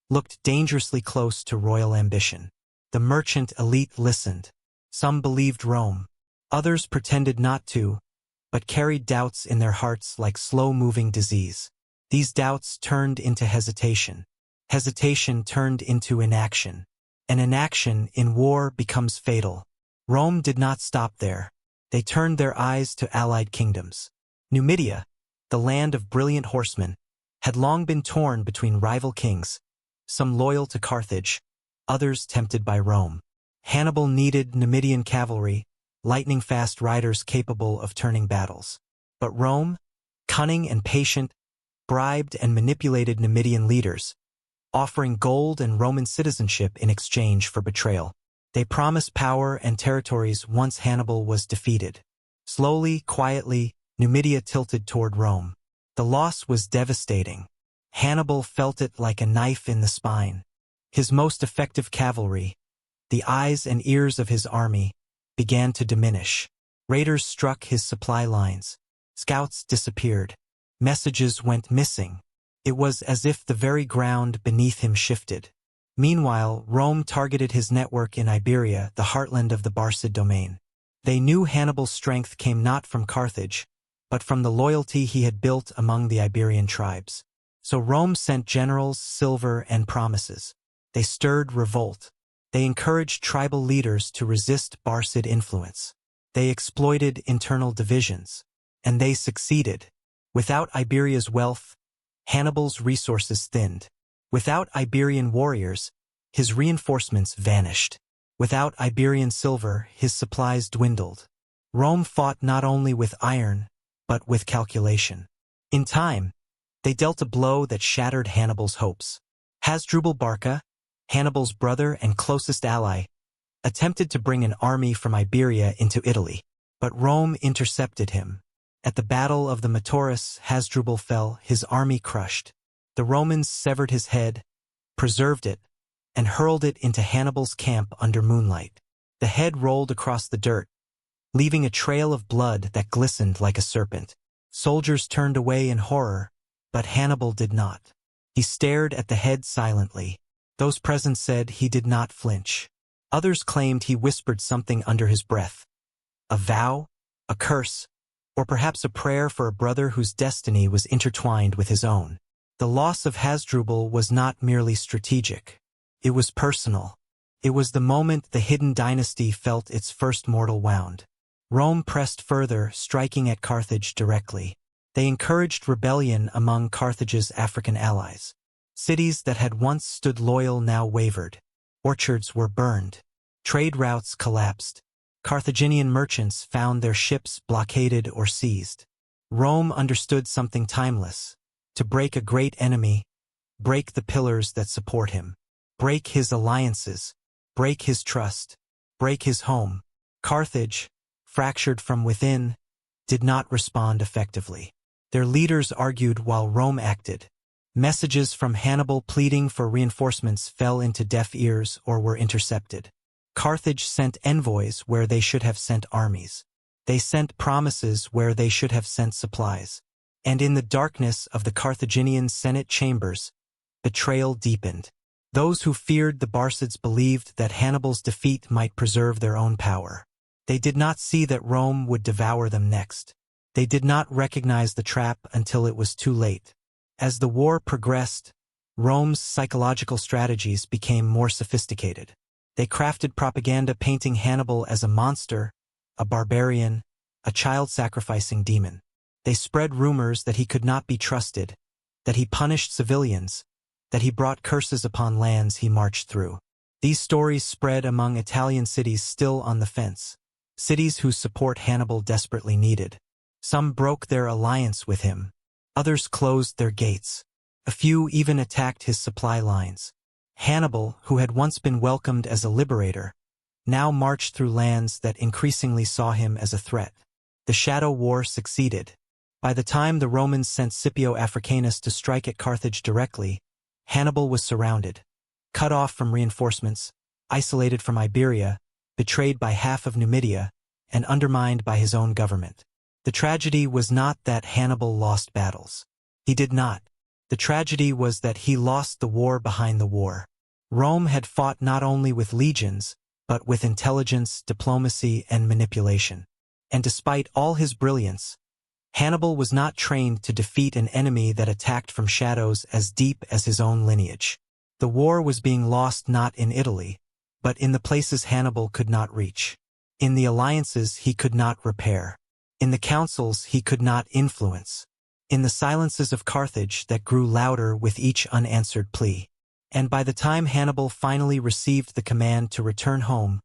looked dangerously close to royal ambition. The merchant elite listened. Some believed Rome. Others pretended not to, but carried doubts in their hearts like slow-moving disease. These doubts turned into hesitation. Hesitation turned into inaction. And inaction in war becomes fatal. Rome did not stop there. They turned their eyes to allied kingdoms. Numidia, the land of brilliant horsemen, had long been torn between rival kings, some loyal to Carthage, others tempted by Rome. Hannibal needed Numidian cavalry, lightning-fast riders capable of turning battles. But Rome, cunning and patient, bribed and manipulated Numidian leaders, offering gold and Roman citizenship in exchange for betrayal. They promised power and territories once Hannibal was defeated. Slowly, quietly, Numidia tilted toward Rome. The loss was devastating. Hannibal felt it like a knife in the spine. His most effective cavalry, the eyes and ears of his army, began to diminish. Raiders struck his supply lines. Scouts disappeared. Messages went missing. It was as if the very ground beneath him shifted. Meanwhile, Rome targeted his network in Iberia, the heartland of the Barcid domain. They knew Hannibal's strength came not from Carthage, but from the loyalty he had built among the Iberian tribes. So Rome sent generals, silver, and promises. They stirred revolt. They encouraged tribal leaders to resist Barcid influence. They exploited internal divisions. And they succeeded. Without Iberia's wealth, Hannibal's resources thinned. Without Iberian warriors, his reinforcements vanished. Without Iberian silver, his supplies dwindled. Rome fought not only with iron, but with calculation. In time, they dealt a blow that shattered Hannibal's hopes. Hasdrubal Barca, Hannibal's brother and closest ally, attempted to bring an army from Iberia into Italy, but Rome intercepted him. At the Battle of the Metaurus, Hasdrubal fell, his army crushed. The Romans severed his head, preserved it, and hurled it into Hannibal's camp under moonlight. The head rolled across the dirt, leaving a trail of blood that glistened like a serpent. Soldiers turned away in horror, but Hannibal did not. He stared at the head silently. Those present said he did not flinch. Others claimed he whispered something under his breath. A vow, a curse, or perhaps a prayer for a brother whose destiny was intertwined with his own. The loss of Hasdrubal was not merely strategic. It was personal. It was the moment the Hidden Dynasty felt its first mortal wound. Rome pressed further, striking at Carthage directly. They encouraged rebellion among Carthage's African allies. Cities that had once stood loyal now wavered. Orchards were burned. Trade routes collapsed. Carthaginian merchants found their ships blockaded or seized. Rome understood something timeless. To break a great enemy, break the pillars that support him. Break his alliances. Break his trust. Break his home. Carthage, fractured from within, did not respond effectively. Their leaders argued while Rome acted. Messages from Hannibal pleading for reinforcements fell into deaf ears or were intercepted. Carthage sent envoys where they should have sent armies. They sent promises where they should have sent supplies. And in the darkness of the Carthaginian Senate chambers, betrayal deepened. Those who feared the Barcids believed that Hannibal's defeat might preserve their own power. They did not see that Rome would devour them next. They did not recognize the trap until it was too late. As the war progressed, Rome's psychological strategies became more sophisticated. They crafted propaganda painting Hannibal as a monster, a barbarian, a child-sacrificing demon. They spread rumors that he could not be trusted, that he punished civilians, that he brought curses upon lands he marched through. These stories spread among Italian cities still on the fence, cities whose support Hannibal desperately needed. Some broke their alliance with him. Others closed their gates. A few even attacked his supply lines. Hannibal, who had once been welcomed as a liberator, now marched through lands that increasingly saw him as a threat. The Shadow War succeeded. By the time the Romans sent Scipio Africanus to strike at Carthage directly, Hannibal was surrounded, cut off from reinforcements, isolated from Iberia, betrayed by half of Numidia, and undermined by his own government. The tragedy was not that Hannibal lost battles. He did not. The tragedy was that he lost the war behind the war. Rome had fought not only with legions, but with intelligence, diplomacy, and manipulation. And despite all his brilliance, Hannibal was not trained to defeat an enemy that attacked from shadows as deep as his own lineage. The war was being lost not in Italy, but in the places Hannibal could not reach. In the alliances he could not repair. In the councils he could not influence. In the silences of Carthage that grew louder with each unanswered plea. And by the time Hannibal finally received the command to return home,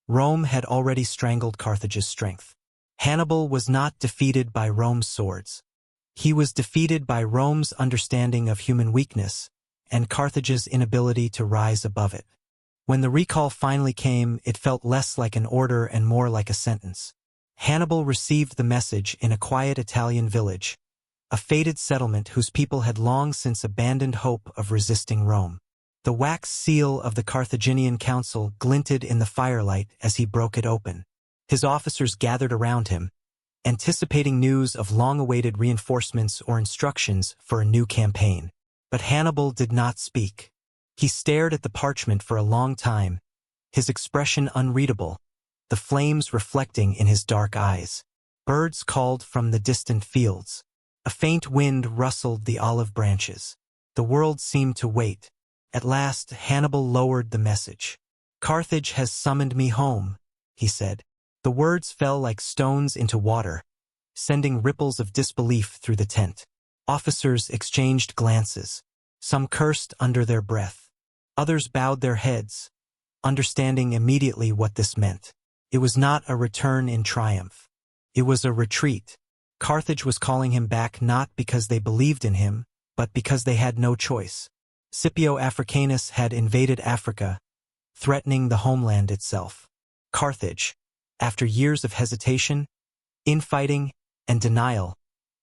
Rome had already strangled Carthage's strength. Hannibal was not defeated by Rome's swords. He was defeated by Rome's understanding of human weakness and Carthage's inability to rise above it. When the recall finally came, it felt less like an order and more like a sentence. Hannibal received the message in a quiet Italian village, a fated settlement whose people had long since abandoned hope of resisting Rome. The wax seal of the Carthaginian council glinted in the firelight as he broke it open. His officers gathered around him, anticipating news of long-awaited reinforcements or instructions for a new campaign. But Hannibal did not speak. He stared at the parchment for a long time, his expression unreadable, the flames reflecting in his dark eyes. Birds called from the distant fields. A faint wind rustled the olive branches. The world seemed to wait. At last, Hannibal lowered the message. "Carthage has summoned me home," he said. The words fell like stones into water, sending ripples of disbelief through the tent. Officers exchanged glances. Some cursed under their breath. Others bowed their heads, understanding immediately what this meant. It was not a return in triumph. It was a retreat. Carthage was calling him back not because they believed in him, but because they had no choice. Scipio Africanus had invaded Africa, threatening the homeland itself. Carthage, after years of hesitation, infighting, and denial,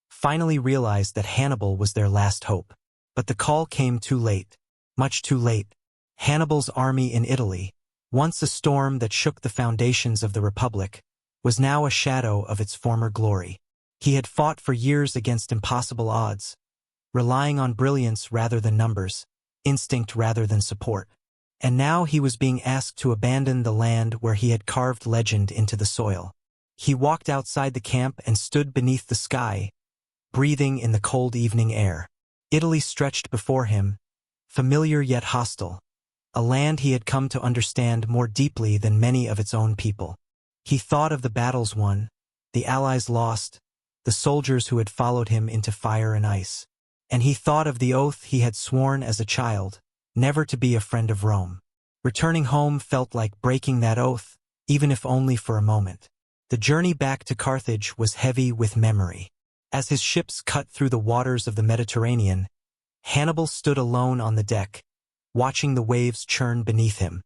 finally realized that Hannibal was their last hope. But the call came too late. Much too late. Hannibal's army in Italy, once a storm that shook the foundations of the Republic, was now a shadow of its former glory. He had fought for years against impossible odds, relying on brilliance rather than numbers, instinct rather than support. And now he was being asked to abandon the land where he had carved legend into the soil. He walked outside the camp and stood beneath the sky, breathing in the cold evening air. Italy stretched before him, familiar yet hostile, a land he had come to understand more deeply than many of its own people. He thought of the battles won, the allies lost, the soldiers who had followed him into fire and ice. And he thought of the oath he had sworn as a child, never to be a friend of Rome. Returning home felt like breaking that oath, even if only for a moment. The journey back to Carthage was heavy with memory. As his ships cut through the waters of the Mediterranean, Hannibal stood alone on the deck, watching the waves churn beneath him.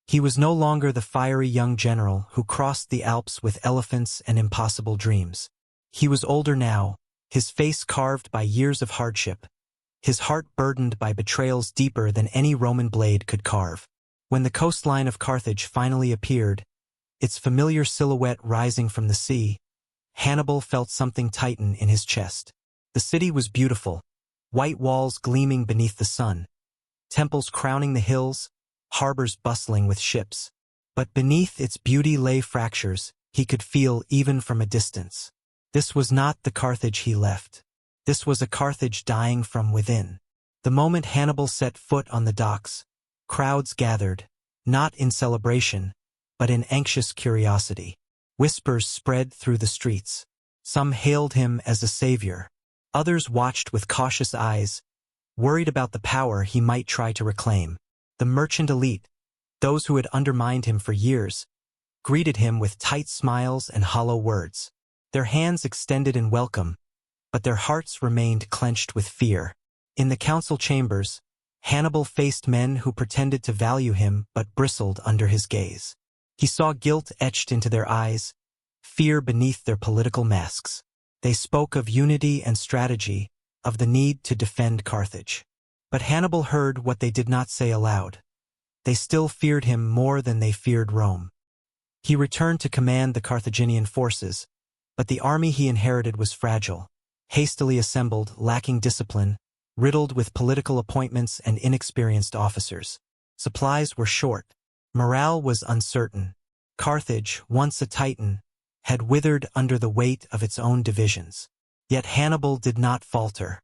He was no longer the fiery young general who crossed the Alps with elephants and impossible dreams. He was older now, his face carved by years of hardship, his heart burdened by betrayals deeper than any Roman blade could carve. When the coastline of Carthage finally appeared, its familiar silhouette rising from the sea, Hannibal felt something tighten in his chest. The city was beautiful, white walls gleaming beneath the sun, temples crowning the hills, harbors bustling with ships. But beneath its beauty lay fractures he could feel even from a distance. This was not the Carthage he left. This was a Carthage dying from within. The moment Hannibal set foot on the docks, crowds gathered, not in celebration, but in anxious curiosity. Whispers spread through the streets. Some hailed him as a savior. Others watched with cautious eyes, worried about the power he might try to reclaim. The merchant elite, those who had undermined him for years, greeted him with tight smiles and hollow words. Their hands extended in welcome, but their hearts remained clenched with fear. In the council chambers, Hannibal faced men who pretended to value him but bristled under his gaze. He saw guilt etched into their eyes, fear beneath their political masks. They spoke of unity and strategy, of the need to defend Carthage. But Hannibal heard what they did not say aloud. They still feared him more than they feared Rome. He returned to command the Carthaginian forces, but the army he inherited was fragile, hastily assembled, lacking discipline, riddled with political appointments and inexperienced officers. Supplies were short. Morale was uncertain. Carthage, once a titan, had withered under the weight of its own divisions. Yet Hannibal did not falter.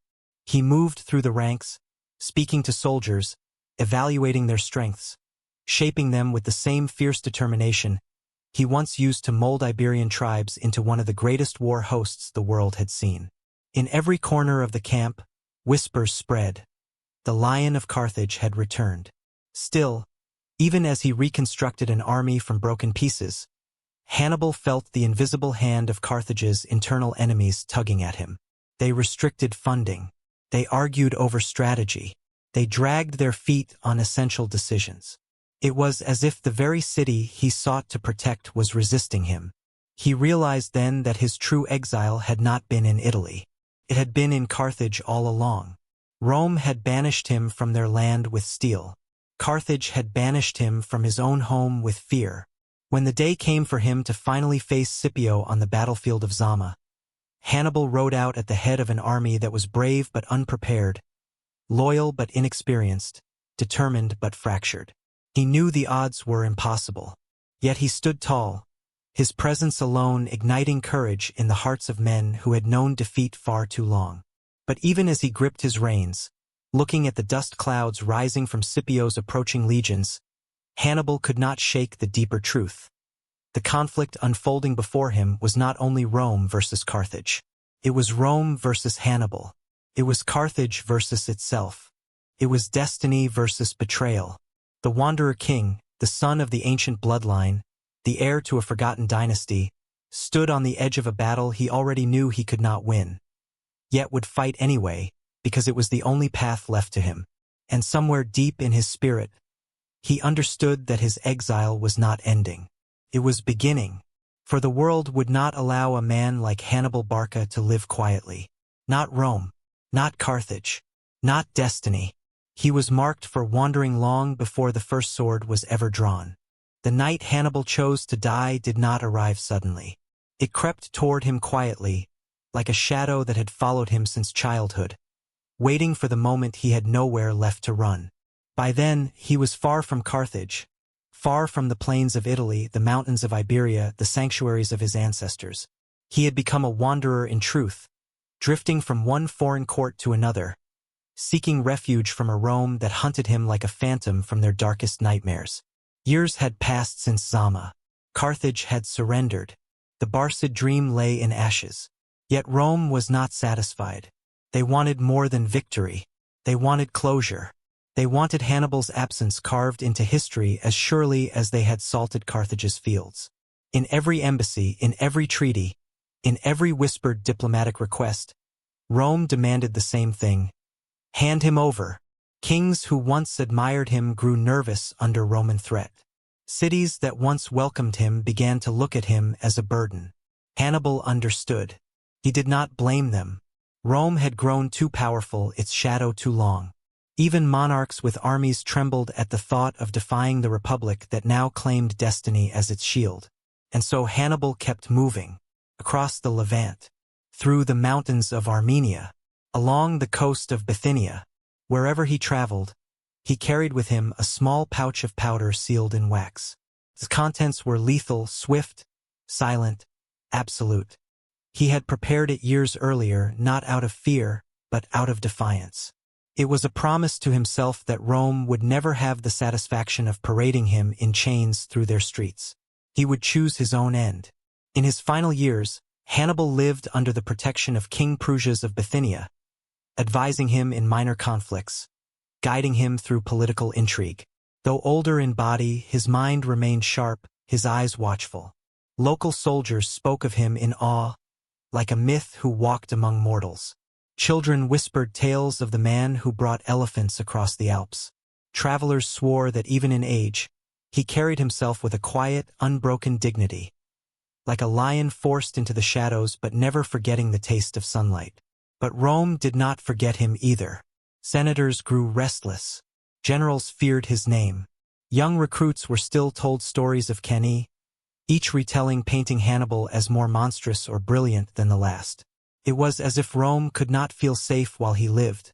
He moved through the ranks, speaking to soldiers, evaluating their strengths, shaping them with the same fierce determination he once used to mold Iberian tribes into one of the greatest war hosts the world had seen. In every corner of the camp, whispers spread. The Lion of Carthage had returned. Still, even as he reconstructed an army from broken pieces, Hannibal felt the invisible hand of Carthage's internal enemies tugging at him. They restricted funding. They argued over strategy. They dragged their feet on essential decisions. It was as if the very city he sought to protect was resisting him. He realized then that his true exile had not been in Italy. It had been in Carthage all along. Rome had banished him from their land with steel. Carthage had banished him from his own home with fear. When the day came for him to finally face Scipio on the battlefield of Zama, Hannibal rode out at the head of an army that was brave but unprepared, loyal but inexperienced, determined but fractured. He knew the odds were impossible. Yet he stood tall, his presence alone igniting courage in the hearts of men who had known defeat far too long. But even as he gripped his reins, looking at the dust clouds rising from Scipio's approaching legions, Hannibal could not shake the deeper truth. The conflict unfolding before him was not only Rome versus Carthage. It was Rome versus Hannibal. It was Carthage versus itself. It was destiny versus betrayal. The Wanderer King, the son of the ancient bloodline, the heir to a forgotten dynasty, stood on the edge of a battle he already knew he could not win, yet would fight anyway, because it was the only path left to him. And somewhere deep in his spirit, he understood that his exile was not ending. It was beginning, for the world would not allow a man like Hannibal Barca to live quietly. Not Rome, not Carthage, not destiny. He was marked for wandering long before the first sword was ever drawn. The night Hannibal chose to die did not arrive suddenly. It crept toward him quietly, like a shadow that had followed him since childhood, waiting for the moment he had nowhere left to run. By then, he was far from Carthage, far from the plains of Italy, the mountains of Iberia, the sanctuaries of his ancestors. He had become a wanderer in truth, drifting from one foreign court to another, seeking refuge from a Rome that hunted him like a phantom from their darkest nightmares. Years had passed since Zama. Carthage had surrendered. The Barcid dream lay in ashes. Yet Rome was not satisfied. They wanted more than victory. They wanted closure. They wanted Hannibal's absence carved into history as surely as they had salted Carthage's fields. In every embassy, in every treaty, in every whispered diplomatic request, Rome demanded the same thing. Hand him over. Kings who once admired him grew nervous under Roman threat. Cities that once welcomed him began to look at him as a burden. Hannibal understood. He did not blame them. Rome had grown too powerful, its shadow too long. Even monarchs with armies trembled at the thought of defying the republic that now claimed destiny as its shield. And so Hannibal kept moving, across the Levant, through the mountains of Armenia, along the coast of Bithynia. Wherever he traveled, he carried with him a small pouch of powder sealed in wax. Its contents were lethal, swift, silent, absolute. He had prepared it years earlier, not out of fear, but out of defiance. It was a promise to himself that Rome would never have the satisfaction of parading him in chains through their streets. He would choose his own end. In his final years, Hannibal lived under the protection of King Prusias of Bithynia, advising him in minor conflicts, guiding him through political intrigue. Though older in body, his mind remained sharp, his eyes watchful. Local soldiers spoke of him in awe, like a myth who walked among mortals. Children whispered tales of the man who brought elephants across the Alps. Travelers swore that even in age, he carried himself with a quiet, unbroken dignity, like a lion forced into the shadows but never forgetting the taste of sunlight. But Rome did not forget him either. Senators grew restless. Generals feared his name. Young recruits were still told stories of Cani, each retelling painting Hannibal as more monstrous or brilliant than the last. It was as if Rome could not feel safe while he lived,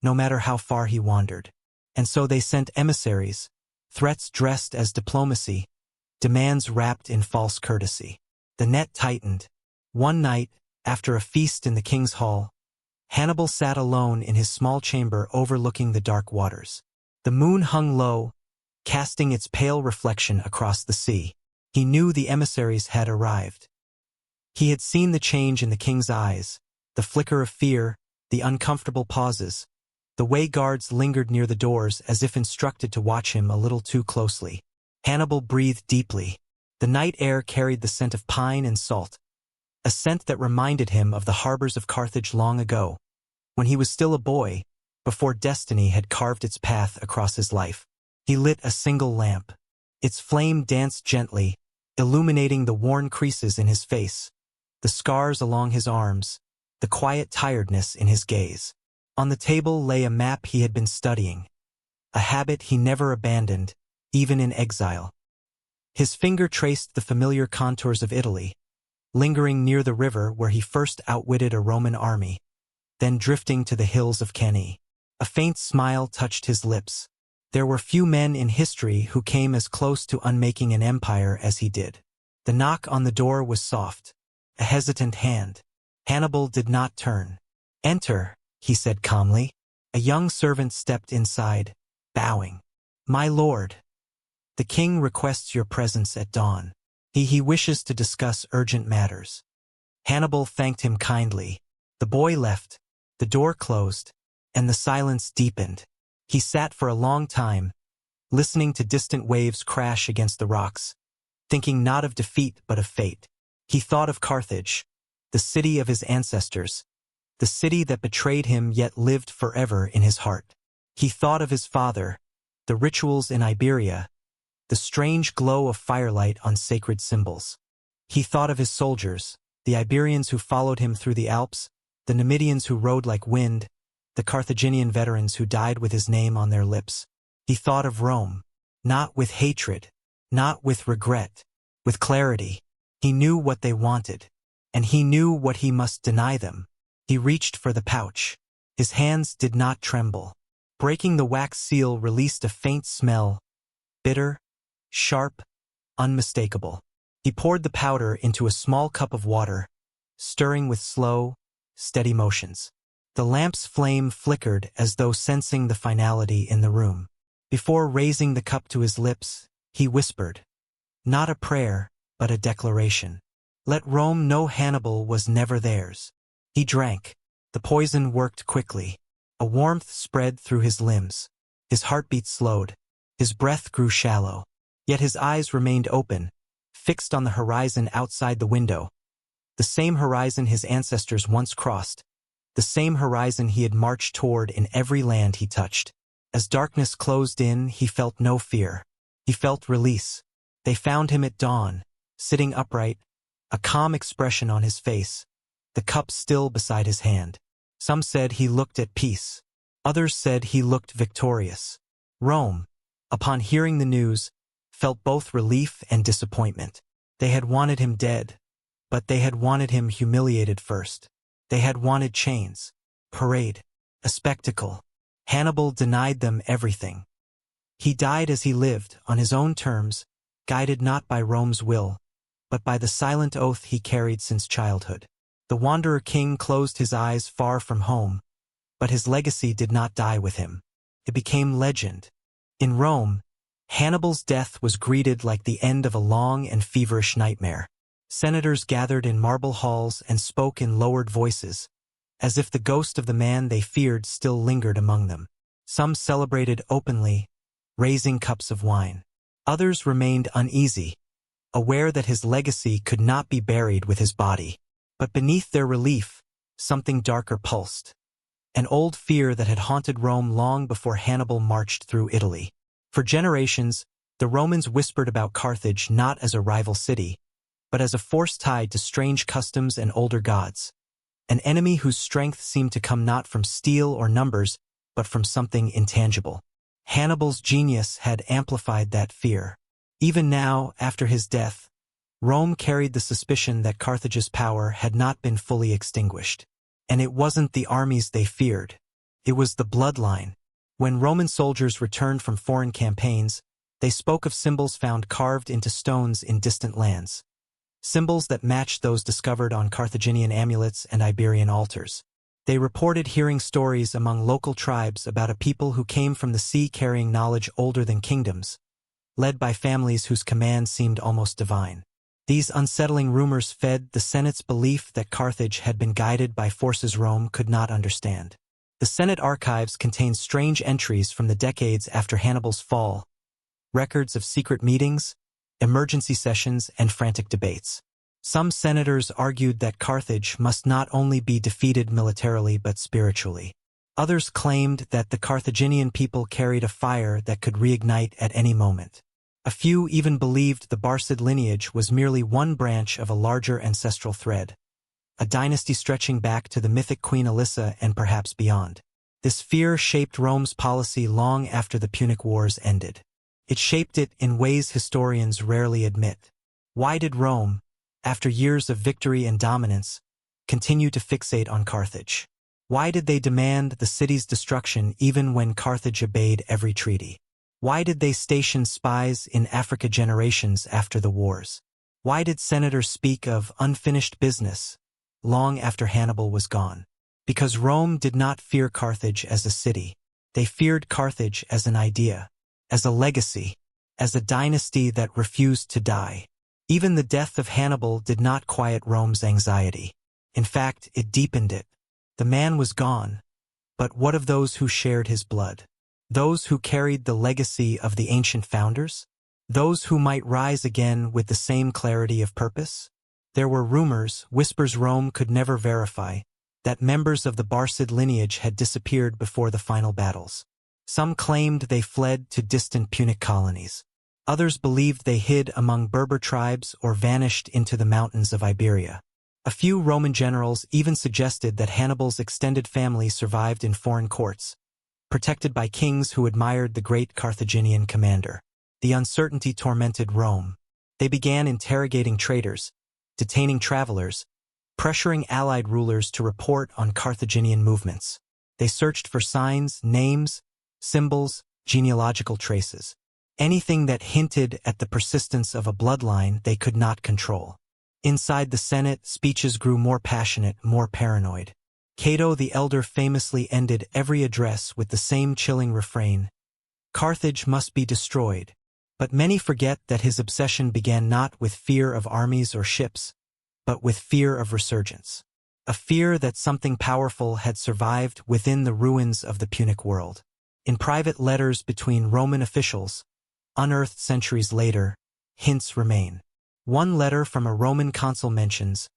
no matter how far he wandered. And so they sent emissaries, threats dressed as diplomacy, demands wrapped in false courtesy. The net tightened. One night, after a feast in the king's hall, Hannibal sat alone in his small chamber overlooking the dark waters. The moon hung low, casting its pale reflection across the sea. He knew the emissaries had arrived. He had seen the change in the king's eyes, the flicker of fear, the uncomfortable pauses, the way guards lingered near the doors as if instructed to watch him a little too closely. Hannibal breathed deeply. The night air carried the scent of pine and salt, a scent that reminded him of the harbors of Carthage long ago, when he was still a boy, before destiny had carved its path across his life. He lit a single lamp. Its flame danced gently, illuminating the worn creases in his face, the scars along his arms, the quiet tiredness in his gaze. On the table lay a map he had been studying, a habit he never abandoned, even in exile. His finger traced the familiar contours of Italy, lingering near the river where he first outwitted a Roman army, then drifting to the hills of Cani. A faint smile touched his lips. There were few men in history who came as close to unmaking an empire as he did. The knock on the door was soft, a hesitant hand. Hannibal did not turn. "Enter," he said calmly. A young servant stepped inside, bowing. "My lord, the king requests your presence at dawn. He wishes to discuss urgent matters." Hannibal thanked him kindly. The boy left, the door closed, and the silence deepened. He sat for a long time, listening to distant waves crash against the rocks, thinking not of defeat but of fate. He thought of Carthage, the city of his ancestors, the city that betrayed him yet lived forever in his heart. He thought of his father, the rituals in Iberia, the strange glow of firelight on sacred symbols. He thought of his soldiers, the Iberians who followed him through the Alps, the Numidians who rode like wind, the Carthaginian veterans who died with his name on their lips. He thought of Rome, not with hatred, not with regret, with clarity. He knew what they wanted, and he knew what he must deny them. He reached for the pouch. His hands did not tremble. Breaking the wax seal released a faint smell, bitter, sharp, unmistakable. He poured the powder into a small cup of water, stirring with slow, steady motions. The lamp's flame flickered as though sensing the finality in the room. Before raising the cup to his lips, he whispered, not a prayer, but a declaration. Let Rome know Hannibal was never theirs. He drank. The poison worked quickly. A warmth spread through his limbs. His heartbeat slowed. His breath grew shallow. Yet his eyes remained open, fixed on the horizon outside the window. The same horizon his ancestors once crossed. The same horizon he had marched toward in every land he touched. As darkness closed in, he felt no fear. He felt release. They found him at dawn, sitting upright, a calm expression on his face, the cup still beside his hand. Some said he looked at peace. Others said he looked victorious. Rome, upon hearing the news, felt both relief and disappointment. They had wanted him dead, but they had wanted him humiliated first. They had wanted chains, parade, a spectacle. Hannibal denied them everything. He died as he lived, on his own terms, guided not by Rome's will, but by the silent oath he carried since childhood. The wanderer king closed his eyes far from home, but his legacy did not die with him. It became legend. In Rome, Hannibal's death was greeted like the end of a long and feverish nightmare. Senators gathered in marble halls and spoke in lowered voices, as if the ghost of the man they feared still lingered among them. Some celebrated openly, raising cups of wine. Others remained uneasy, aware that his legacy could not be buried with his body. But beneath their relief, something darker pulsed. An old fear that had haunted Rome long before Hannibal marched through Italy. For generations, the Romans whispered about Carthage not as a rival city, but as a force tied to strange customs and older gods. An enemy whose strength seemed to come not from steel or numbers, but from something intangible. Hannibal's genius had amplified that fear. Even now, after his death, Rome carried the suspicion that Carthage's power had not been fully extinguished. And it wasn't the armies they feared. It was the bloodline. When Roman soldiers returned from foreign campaigns, they spoke of symbols found carved into stones in distant lands. Symbols that matched those discovered on Carthaginian amulets and Iberian altars. They reported hearing stories among local tribes about a people who came from the sea carrying knowledge older than kingdoms, led by families whose command seemed almost divine. These unsettling rumors fed the Senate's belief that Carthage had been guided by forces Rome could not understand. The Senate archives contain strange entries from the decades after Hannibal's fall, records of secret meetings, emergency sessions, and frantic debates. Some senators argued that Carthage must not only be defeated militarily but spiritually. Others claimed that the Carthaginian people carried a fire that could reignite at any moment. A few even believed the Barcid lineage was merely one branch of a larger ancestral thread, a dynasty stretching back to the mythic Queen Alyssa and perhaps beyond. This fear shaped Rome's policy long after the Punic Wars ended. It shaped it in ways historians rarely admit. Why did Rome, after years of victory and dominance, continue to fixate on Carthage? Why did they demand the city's destruction even when Carthage obeyed every treaty? Why did they station spies in Africa generations after the wars? Why did senators speak of unfinished business long after Hannibal was gone? Because Rome did not fear Carthage as a city. They feared Carthage as an idea, as a legacy, as a dynasty that refused to die. Even the death of Hannibal did not quiet Rome's anxiety. In fact, it deepened it. The man was gone, but what of those who shared his blood? Those who carried the legacy of the ancient founders? Those who might rise again with the same clarity of purpose? There were rumors, whispers Rome could never verify, that members of the Barcid lineage had disappeared before the final battles. Some claimed they fled to distant Punic colonies. Others believed they hid among Berber tribes or vanished into the mountains of Iberia. A few Roman generals even suggested that Hannibal's extended family survived in foreign courts, protected by kings who admired the great Carthaginian commander. The uncertainty tormented Rome. They began interrogating traitors, detaining travelers, pressuring allied rulers to report on Carthaginian movements. They searched for signs, names, symbols, genealogical traces. Anything that hinted at the persistence of a bloodline they could not control. Inside the Senate, speeches grew more passionate, more paranoid. Cato the Elder famously ended every address with the same chilling refrain, "Carthage must be destroyed." But many forget that his obsession began not with fear of armies or ships, but with fear of resurgence. A fear that something powerful had survived within the ruins of the Punic world. In private letters between Roman officials, unearthed centuries later, hints remain. One letter from a Roman consul mentions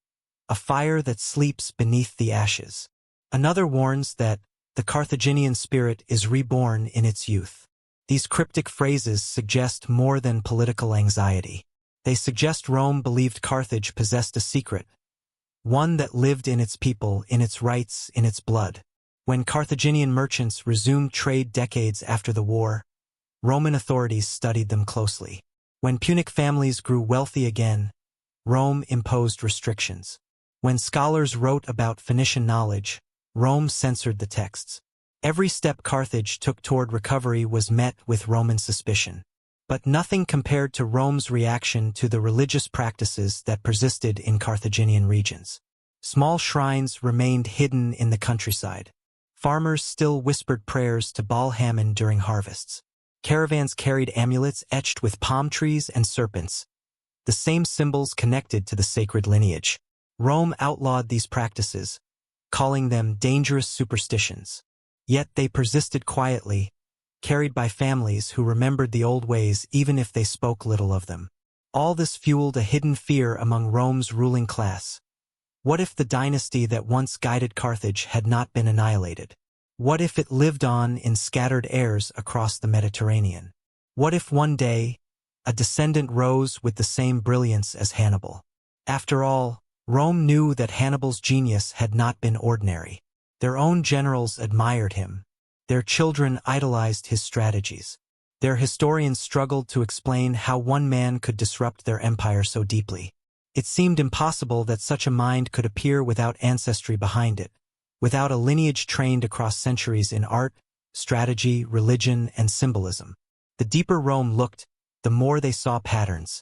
a fire that sleeps beneath the ashes. Another warns that the Carthaginian spirit is reborn in its youth. These cryptic phrases suggest more than political anxiety. They suggest Rome believed Carthage possessed a secret, one that lived in its people, in its rights, in its blood. When Carthaginian merchants resumed trade decades after the war, Roman authorities studied them closely. When Punic families grew wealthy again, Rome imposed restrictions. When scholars wrote about Phoenician knowledge, Rome censored the texts. Every step Carthage took toward recovery was met with Roman suspicion. But nothing compared to Rome's reaction to the religious practices that persisted in Carthaginian regions. Small shrines remained hidden in the countryside. Farmers still whispered prayers to Baal Hammon during harvests. Caravans carried amulets etched with palm trees and serpents, the same symbols connected to the sacred lineage. Rome outlawed these practices, calling them dangerous superstitions. Yet they persisted quietly, carried by families who remembered the old ways even if they spoke little of them. All this fueled a hidden fear among Rome's ruling class. What if the dynasty that once guided Carthage had not been annihilated? What if it lived on in scattered heirs across the Mediterranean? What if one day, a descendant rose with the same brilliance as Hannibal? After all, Rome knew that Hannibal's genius had not been ordinary. Their own generals admired him. Their children idolized his strategies. Their historians struggled to explain how one man could disrupt their empire so deeply. It seemed impossible that such a mind could appear without ancestry behind it, without a lineage trained across centuries in art, strategy, religion, and symbolism. The deeper Rome looked, the more they saw patterns.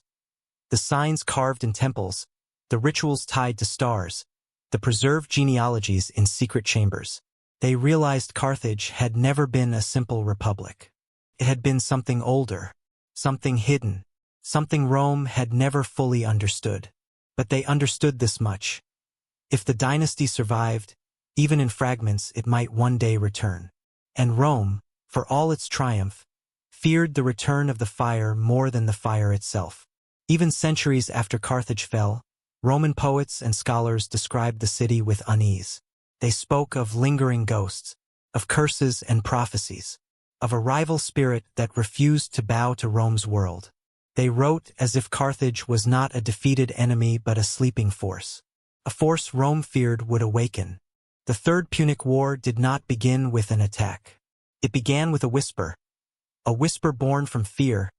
The signs carved in temples, the rituals tied to stars, the preserved genealogies in secret chambers. They realized Carthage had never been a simple republic. It had been something older, something hidden, something Rome had never fully understood. But they understood this much. If the dynasty survived, even in fragments, it might one day return. And Rome, for all its triumph, feared the return of the fire more than the fire itself. Even centuries after Carthage fell, Roman poets and scholars described the city with unease. They spoke of lingering ghosts, of curses and prophecies, of a rival spirit that refused to bow to Rome's world. They wrote as if Carthage was not a defeated enemy but a sleeping force, a force Rome feared would awaken. The Third Punic War did not begin with an attack. It began with a whisper born from fear,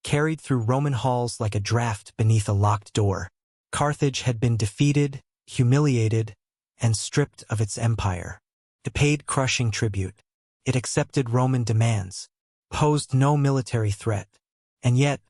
carried through Roman halls like a draft beneath a locked door. Carthage had been defeated, humiliated, and stripped of its empire. It paid crushing tribute. It accepted Roman demands, posed no military threat. And yet,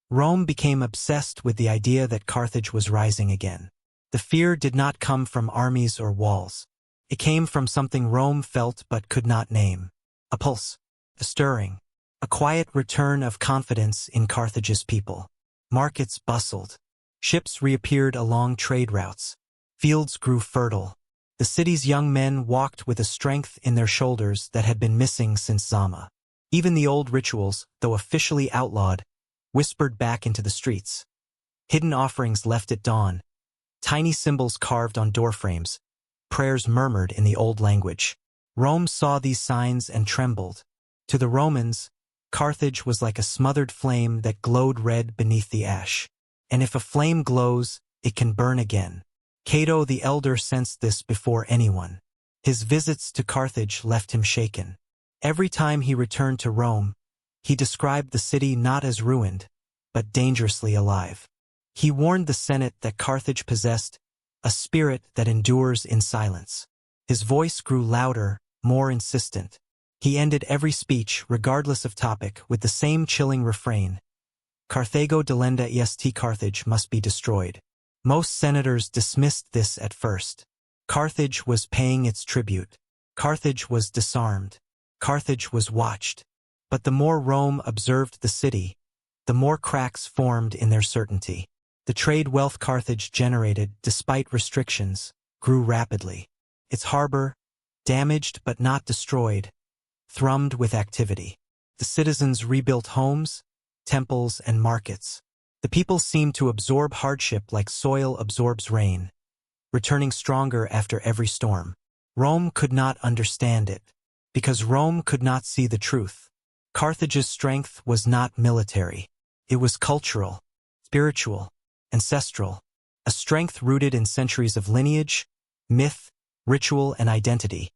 Rome became obsessed with the idea that Carthage was rising again. The fear did not come from armies or walls. It came from something Rome felt but could not name. A pulse, a stirring, a quiet return of confidence in Carthage's people. Markets bustled. Ships reappeared along trade routes. Fields grew fertile. The city's young men walked with a strength in their shoulders that had been missing since Zama. Even the old rituals, though officially outlawed, whispered back into the streets. Hidden offerings left at dawn, tiny symbols carved on doorframes, prayers murmured in the old language. Rome saw these signs and trembled. To the Romans, Carthage was like a smothered flame that glowed red beneath the ash. And if a flame glows, it can burn again. Cato the Elder sensed this before anyone. His visits to Carthage left him shaken. Every time he returned to Rome, he described the city not as ruined, but dangerously alive. He warned the Senate that Carthage possessed a spirit that endures in silence. His voice grew louder, more insistent. He ended every speech, regardless of topic, with the same chilling refrain: Carthago delenda est, Carthage must be destroyed. Most senators dismissed this at first. Carthage was paying its tribute. Carthage was disarmed. Carthage was watched. But the more Rome observed the city, the more cracks formed in their certainty. The trade wealth Carthage generated, despite restrictions, grew rapidly. Its harbor, damaged but not destroyed, thrummed with activity. The citizens rebuilt homes, temples, and markets. The people seemed to absorb hardship like soil absorbs rain, returning stronger after every storm. Rome could not understand it, because Rome could not see the truth. Carthage's strength was not military. It was cultural, spiritual, ancestral, a strength rooted in centuries of lineage, myth, ritual, and identity.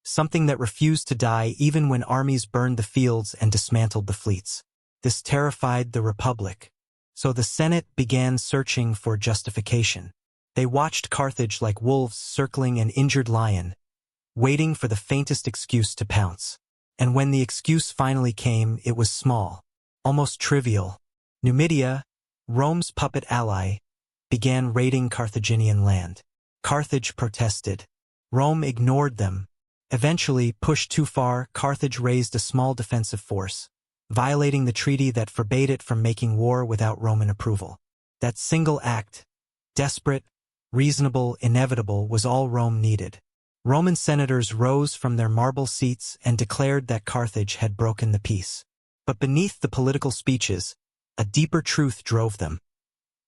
Something that refused to die even when armies burned the fields and dismantled the fleets. This terrified the Republic. So the Senate began searching for justification. They watched Carthage like wolves circling an injured lion, waiting for the faintest excuse to pounce. And when the excuse finally came, it was small, almost trivial. Numidia, Rome's puppet ally, began raiding Carthaginian land. Carthage protested. Rome ignored them. Eventually, pushed too far, Carthage raised a small defensive force, violating the treaty that forbade it from making war without Roman approval. That single act, desperate, reasonable, inevitable, was all Rome needed. Roman senators rose from their marble seats and declared that Carthage had broken the peace. But beneath the political speeches, a deeper truth drove them.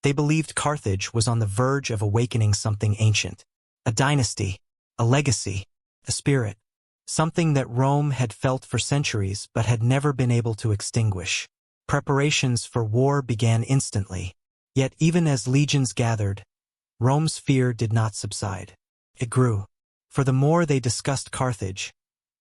They believed Carthage was on the verge of awakening something ancient, a dynasty, a legacy, a spirit, something that Rome had felt for centuries but had never been able to extinguish. Preparations for war began instantly. Yet even as legions gathered, Rome's fear did not subside. It grew. For the more they discussed Carthage,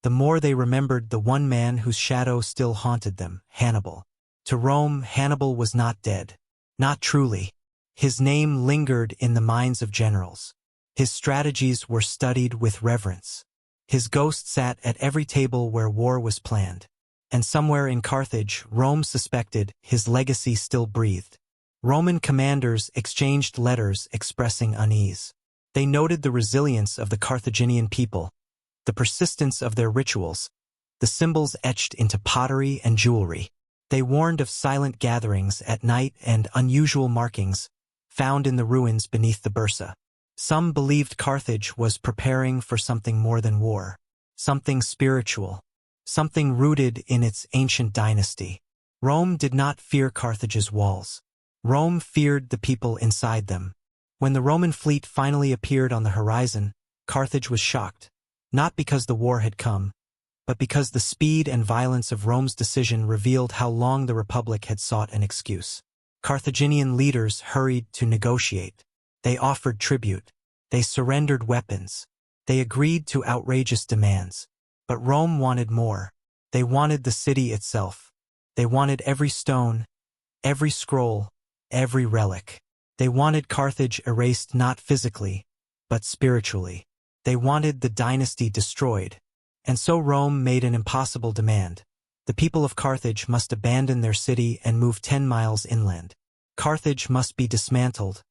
the more they remembered the one man whose shadow still haunted them, Hannibal. To Rome, Hannibal was not dead. Not truly. His name lingered in the minds of generals. His strategies were studied with reverence. His ghost sat at every table where war was planned. And somewhere in Carthage, Rome suspected his legacy still breathed. Roman commanders exchanged letters expressing unease. They noted the resilience of the Carthaginian people, the persistence of their rituals, the symbols etched into pottery and jewelry. They warned of silent gatherings at night and unusual markings found in the ruins beneath the Bursa. Some believed Carthage was preparing for something more than war, something spiritual, something rooted in its ancient dynasty. Rome did not fear Carthage's walls. Rome feared the people inside them. When the Roman fleet finally appeared on the horizon, Carthage was shocked, not because the war had come, but because the speed and violence of Rome's decision revealed how long the Republic had sought an excuse. Carthaginian leaders hurried to negotiate. They offered tribute. They surrendered weapons. They agreed to outrageous demands. But Rome wanted more. They wanted the city itself. They wanted every stone, every scroll, every relic. They wanted Carthage erased not physically, but spiritually. They wanted the dynasty destroyed. And so Rome made an impossible demand. The people of Carthage must abandon their city and move 10 miles inland. Carthage must be dismantled,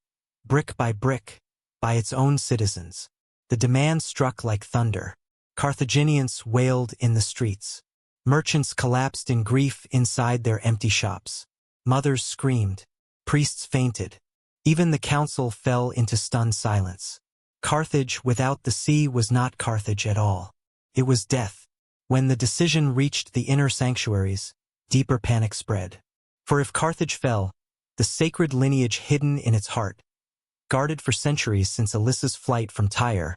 brick by brick, by its own citizens. The demand struck like thunder. Carthaginians wailed in the streets. Merchants collapsed in grief inside their empty shops. Mothers screamed. Priests fainted. Even the council fell into stunned silence. Carthage without the sea was not Carthage at all. It was death. When the decision reached the inner sanctuaries, deeper panic spread. For if Carthage fell, the sacred lineage hidden in its heart, guarded for centuries since Alyssa's flight from Tyre,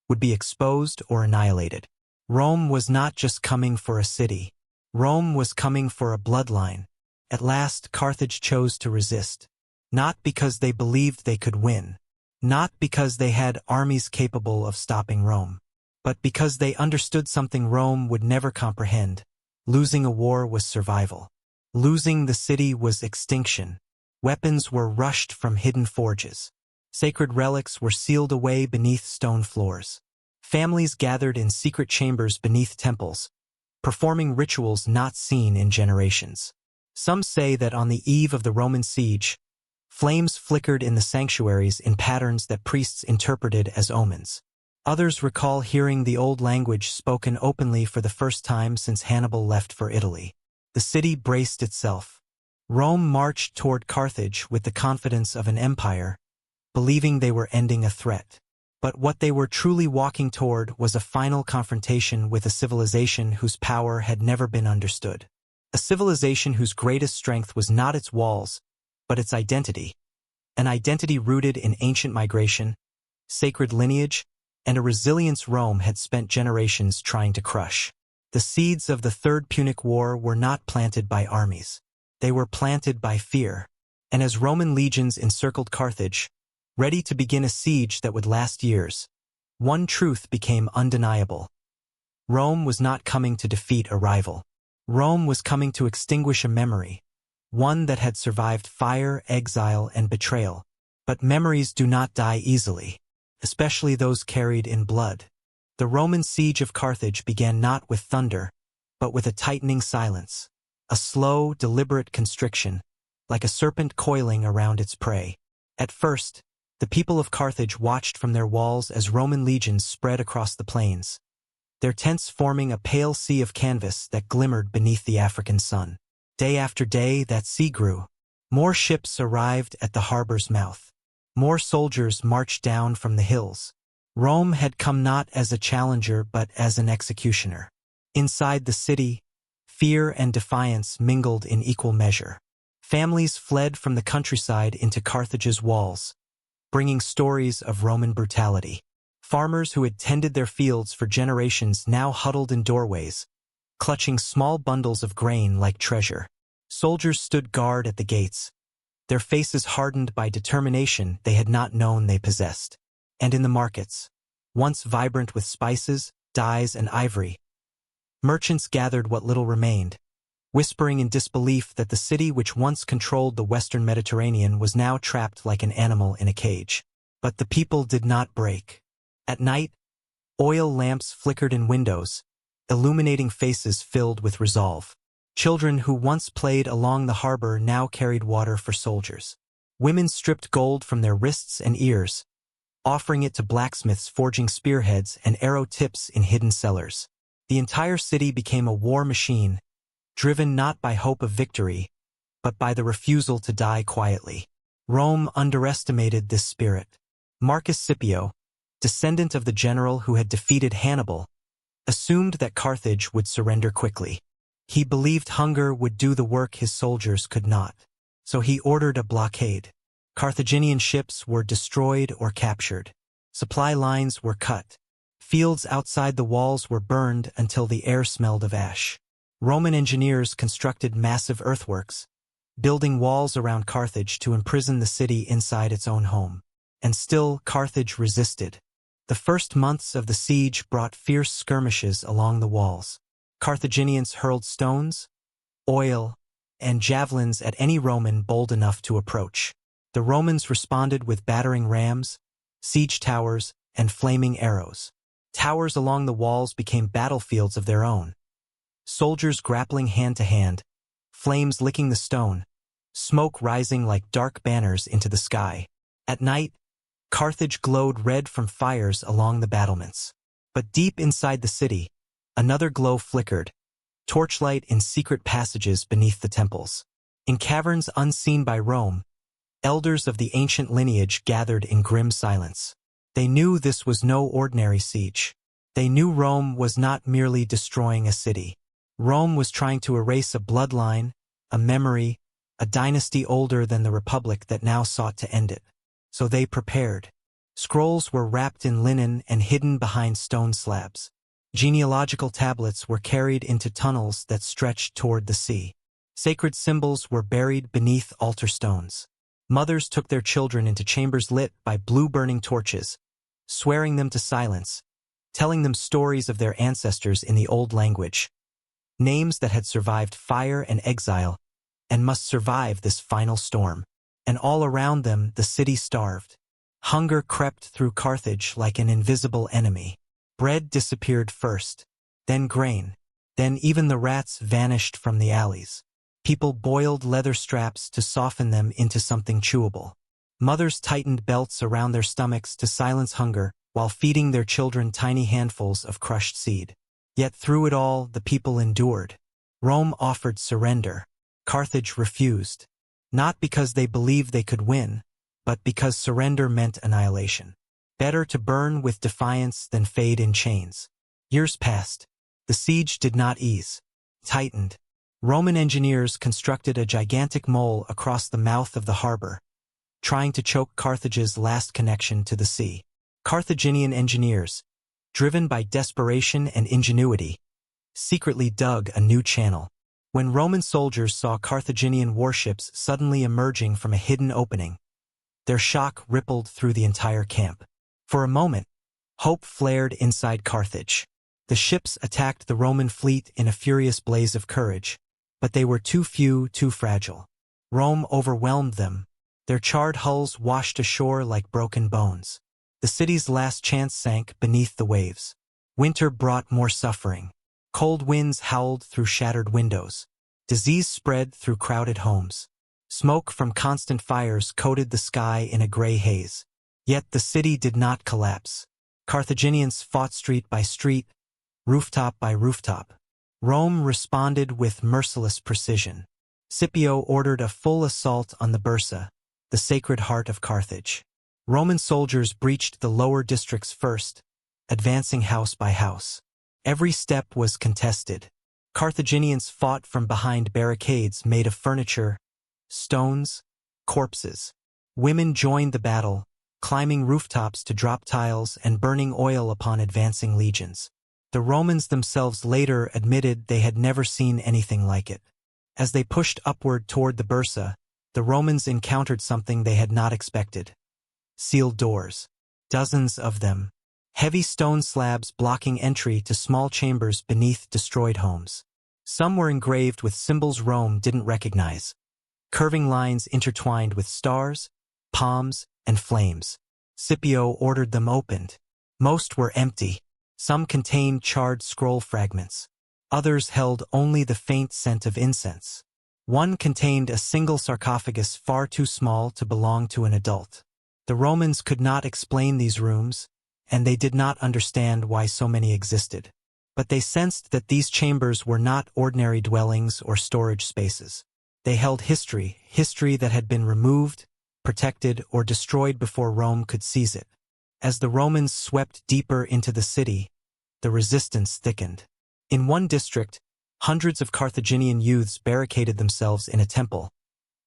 would be exposed or annihilated. Rome was not just coming for a city. Rome was coming for a bloodline. At last, Carthage chose to resist. Not because they believed they could win. Not because they had armies capable of stopping Rome. But because they understood something Rome would never comprehend. Losing a war was survival. Losing the city was extinction. Weapons were rushed from hidden forges. Sacred relics were sealed away beneath stone floors. Families gathered in secret chambers beneath temples, performing rituals not seen in generations. Some say that on the eve of the Roman siege, flames flickered in the sanctuaries in patterns that priests interpreted as omens. Others recall hearing the old language spoken openly for the first time since Hannibal left for Italy. The city braced itself. Rome marched toward Carthage with the confidence of an empire, believing they were ending a threat. But what they were truly walking toward was a final confrontation with a civilization whose power had never been understood. A civilization whose greatest strength was not its walls, but its identity. An identity rooted in ancient migration, sacred lineage, and a resilience Rome had spent generations trying to crush. The seeds of the Third Punic War were not planted by armies. They were planted by fear. And as Roman legions encircled Carthage, ready to begin a siege that would last years, one truth became undeniable. Rome was not coming to defeat a rival. Rome was coming to extinguish a memory, one that had survived fire, exile, and betrayal. But memories do not die easily, especially those carried in blood. The Roman siege of Carthage began not with thunder, but with a tightening silence, a slow, deliberate constriction, like a serpent coiling around its prey. At first, the people of Carthage watched from their walls as Roman legions spread across the plains, their tents forming a pale sea of canvas that glimmered beneath the African sun. Day after day, that sea grew. More ships arrived at the harbor's mouth. More soldiers marched down from the hills. Rome had come not as a challenger but as an executioner. Inside the city, fear and defiance mingled in equal measure. Families fled from the countryside into Carthage's walls, bringing stories of Roman brutality. Farmers who had tended their fields for generations now huddled in doorways, clutching small bundles of grain like treasure. Soldiers stood guard at the gates, their faces hardened by determination they had not known they possessed. And in the markets, once vibrant with spices, dyes, and ivory, merchants gathered what little remained, whispering in disbelief that the city which once controlled the western Mediterranean was now trapped like an animal in a cage. But the people did not break. At night, oil lamps flickered in windows, illuminating faces filled with resolve. Children who once played along the harbor now carried water for soldiers. Women stripped gold from their wrists and ears, offering it to blacksmiths forging spearheads and arrow tips in hidden cellars. The entire city became a war machine, driven not by hope of victory, but by the refusal to die quietly. Rome underestimated this spirit. Marcus Scipio, descendant of the general who had defeated Hannibal, assumed that Carthage would surrender quickly. He believed hunger would do the work his soldiers could not. So he ordered a blockade. Carthaginian ships were destroyed or captured. Supply lines were cut. Fields outside the walls were burned until the air smelled of ash. Roman engineers constructed massive earthworks, building walls around Carthage to imprison the city inside its own home. And still Carthage resisted. The first months of the siege brought fierce skirmishes along the walls. Carthaginians hurled stones, oil, and javelins at any Roman bold enough to approach. The Romans responded with battering rams, siege towers, and flaming arrows. Towers along the walls became battlefields of their own. Soldiers grappling hand to hand, flames licking the stone, smoke rising like dark banners into the sky. At night, Carthage glowed red from fires along the battlements. But deep inside the city, another glow flickered, torchlight in secret passages beneath the temples. In caverns unseen by Rome, elders of the ancient lineage gathered in grim silence. They knew this was no ordinary siege. They knew Rome was not merely destroying a city. Rome was trying to erase a bloodline, a memory, a dynasty older than the republic that now sought to end it. So they prepared. Scrolls were wrapped in linen and hidden behind stone slabs. Genealogical tablets were carried into tunnels that stretched toward the sea. Sacred symbols were buried beneath altar stones. Mothers took their children into chambers lit by blue burning torches, swearing them to silence, telling them stories of their ancestors in the old language, names that had survived fire and exile and must survive this final storm. And all around them the city starved. Hunger crept through Carthage like an invisible enemy. Bread disappeared first, then grain, then even the rats vanished from the alleys. People boiled leather straps to soften them into something chewable. Mothers tightened belts around their stomachs to silence hunger while feeding their children tiny handfuls of crushed seed. Yet through it all, the people endured. Rome offered surrender. Carthage refused. Not because they believed they could win, but because surrender meant annihilation. Better to burn with defiance than fade in chains. Years passed. The siege did not ease. Tightened. Roman engineers constructed a gigantic mole across the mouth of the harbor, trying to choke Carthage's last connection to the sea. Carthaginian engineers, driven by desperation and ingenuity, secretly dug a new channel. When Roman soldiers saw Carthaginian warships suddenly emerging from a hidden opening, their shock rippled through the entire camp. For a moment, hope flared inside Carthage. The ships attacked the Roman fleet in a furious blaze of courage, but they were too few, too fragile. Rome overwhelmed them. Their charred hulls washed ashore like broken bones. The city's last chance sank beneath the waves. Winter brought more suffering. Cold winds howled through shattered windows. Disease spread through crowded homes. Smoke from constant fires coated the sky in a gray haze. Yet the city did not collapse. Carthaginians fought street by street, rooftop by rooftop. Rome responded with merciless precision. Scipio ordered a full assault on the Bursa, the sacred heart of Carthage. Roman soldiers breached the lower districts first, advancing house by house. Every step was contested. Carthaginians fought from behind barricades made of furniture, stones, corpses. Women joined the battle, climbing rooftops to drop tiles and burning oil upon advancing legions. The Romans themselves later admitted they had never seen anything like it. As they pushed upward toward the Bursa, the Romans encountered something they had not expected. Sealed doors. Dozens of them. Heavy stone slabs blocking entry to small chambers beneath destroyed homes. Some were engraved with symbols Rome didn't recognize. Curving lines intertwined with stars, palms, and flames. Scipio ordered them opened. Most were empty. Some contained charred scroll fragments. Others held only the faint scent of incense. One contained a single sarcophagus far too small to belong to an adult. The Romans could not explain these rooms, and they did not understand why so many existed. But they sensed that these chambers were not ordinary dwellings or storage spaces. They held history that had been removed, protected, or destroyed before Rome could seize it. As the Romans swept deeper into the city, the resistance thickened. In one district, hundreds of Carthaginian youths barricaded themselves in a temple,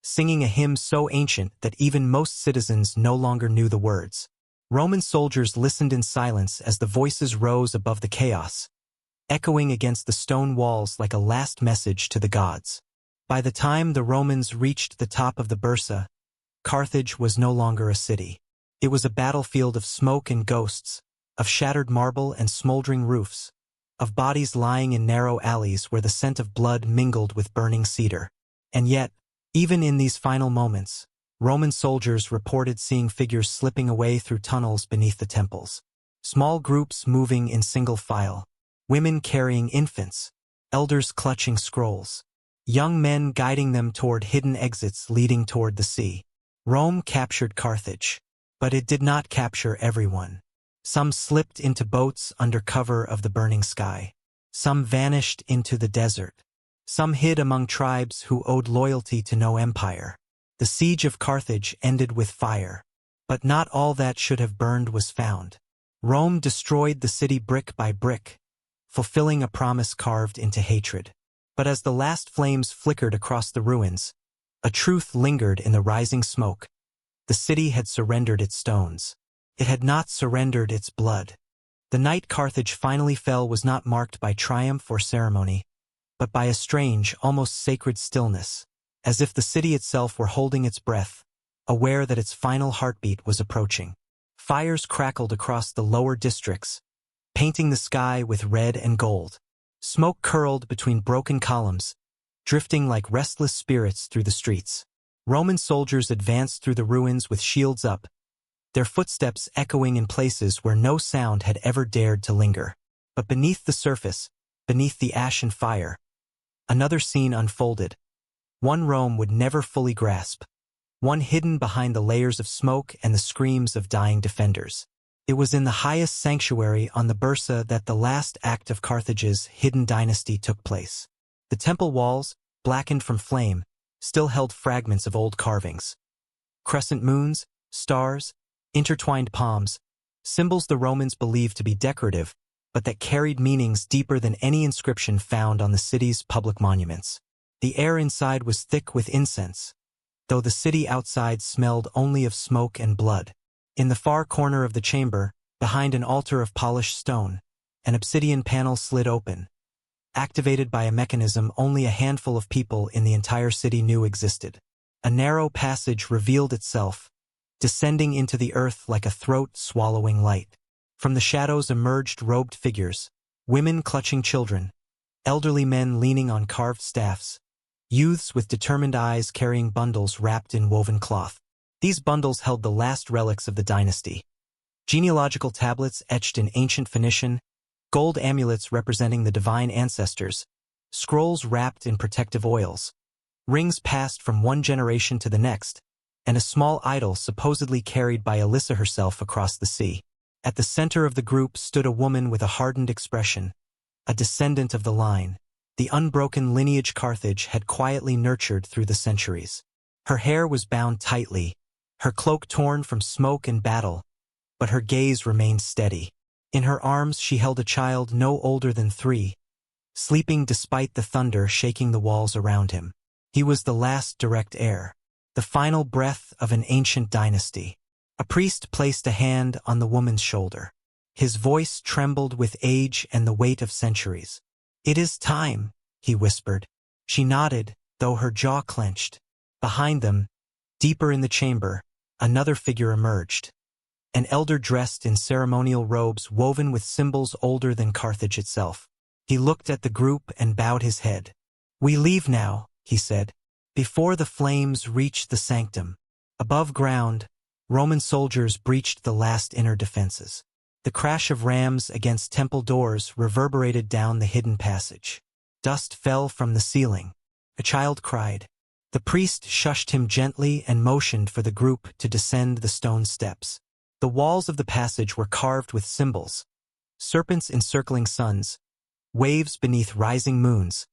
singing a hymn so ancient that even most citizens no longer knew the words. Roman soldiers listened in silence as the voices rose above the chaos, echoing against the stone walls like a last message to the gods. By the time the Romans reached the top of the Bursa, Carthage was no longer a city. It was a battlefield of smoke and ghosts, of shattered marble and smoldering roofs, of bodies lying in narrow alleys where the scent of blood mingled with burning cedar. And yet, even in these final moments, Roman soldiers reported seeing figures slipping away through tunnels beneath the temples. Small groups moving in single file, women carrying infants, elders clutching scrolls, young men guiding them toward hidden exits leading toward the sea. Rome captured Carthage. But it did not capture everyone. Some slipped into boats under cover of the burning sky. Some vanished into the desert. Some hid among tribes who owed loyalty to no empire. The siege of Carthage ended with fire. But not all that should have burned was found. Rome destroyed the city brick by brick, fulfilling a promise carved into hatred. But as the last flames flickered across the ruins, a truth lingered in the rising smoke. The city had surrendered its stones. It had not surrendered its blood. The night Carthage finally fell was not marked by triumph or ceremony, but by a strange, almost sacred stillness, as if the city itself were holding its breath, aware that its final heartbeat was approaching. Fires crackled across the lower districts, painting the sky with red and gold. Smoke curled between broken columns, drifting like restless spirits through the streets. Roman soldiers advanced through the ruins with shields up, their footsteps echoing in places where no sound had ever dared to linger. But beneath the surface, beneath the ash and fire, another scene unfolded. One Rome would never fully grasp, one hidden behind the layers of smoke and the screams of dying defenders. It was in the highest sanctuary on the Bursa that the last act of Carthage's hidden dynasty took place. The temple walls, blackened from flame, still held fragments of old carvings. Crescent moons, stars, intertwined palms, symbols the Romans believed to be decorative, but that carried meanings deeper than any inscription found on the city's public monuments. The air inside was thick with incense, though the city outside smelled only of smoke and blood. In the far corner of the chamber, behind an altar of polished stone, an obsidian panel slid open, activated by a mechanism only a handful of people in the entire city knew existed. A narrow passage revealed itself, descending into the earth like a throat-swallowing light. From the shadows emerged robed figures, women clutching children, elderly men leaning on carved staffs, youths with determined eyes carrying bundles wrapped in woven cloth. These bundles held the last relics of the dynasty. Genealogical tablets etched in ancient Phoenician, gold amulets representing the divine ancestors, scrolls wrapped in protective oils, rings passed from one generation to the next, and a small idol supposedly carried by Alyssa herself across the sea. At the center of the group stood a woman with a hardened expression, a descendant of the line, the unbroken lineage Carthage had quietly nurtured through the centuries. Her hair was bound tightly, her cloak torn from smoke and battle, but her gaze remained steady. In her arms she held a child no older than 3, sleeping despite the thunder shaking the walls around him. He was the last direct heir, the final breath of an ancient dynasty. A priest placed a hand on the woman's shoulder. His voice trembled with age and the weight of centuries. "It is time," he whispered. She nodded, though her jaw clenched. Behind them, deeper in the chamber, another figure emerged. An elder dressed in ceremonial robes woven with symbols older than Carthage itself. He looked at the group and bowed his head. "We leave now," he said, "before the flames reach the sanctum." Above ground, Roman soldiers breached the last inner defenses. The crash of rams against temple doors reverberated down the hidden passage. Dust fell from the ceiling. A child cried. The priest shushed him gently and motioned for the group to descend the stone steps. The walls of the passage were carved with symbols, serpents encircling suns, waves beneath rising moons,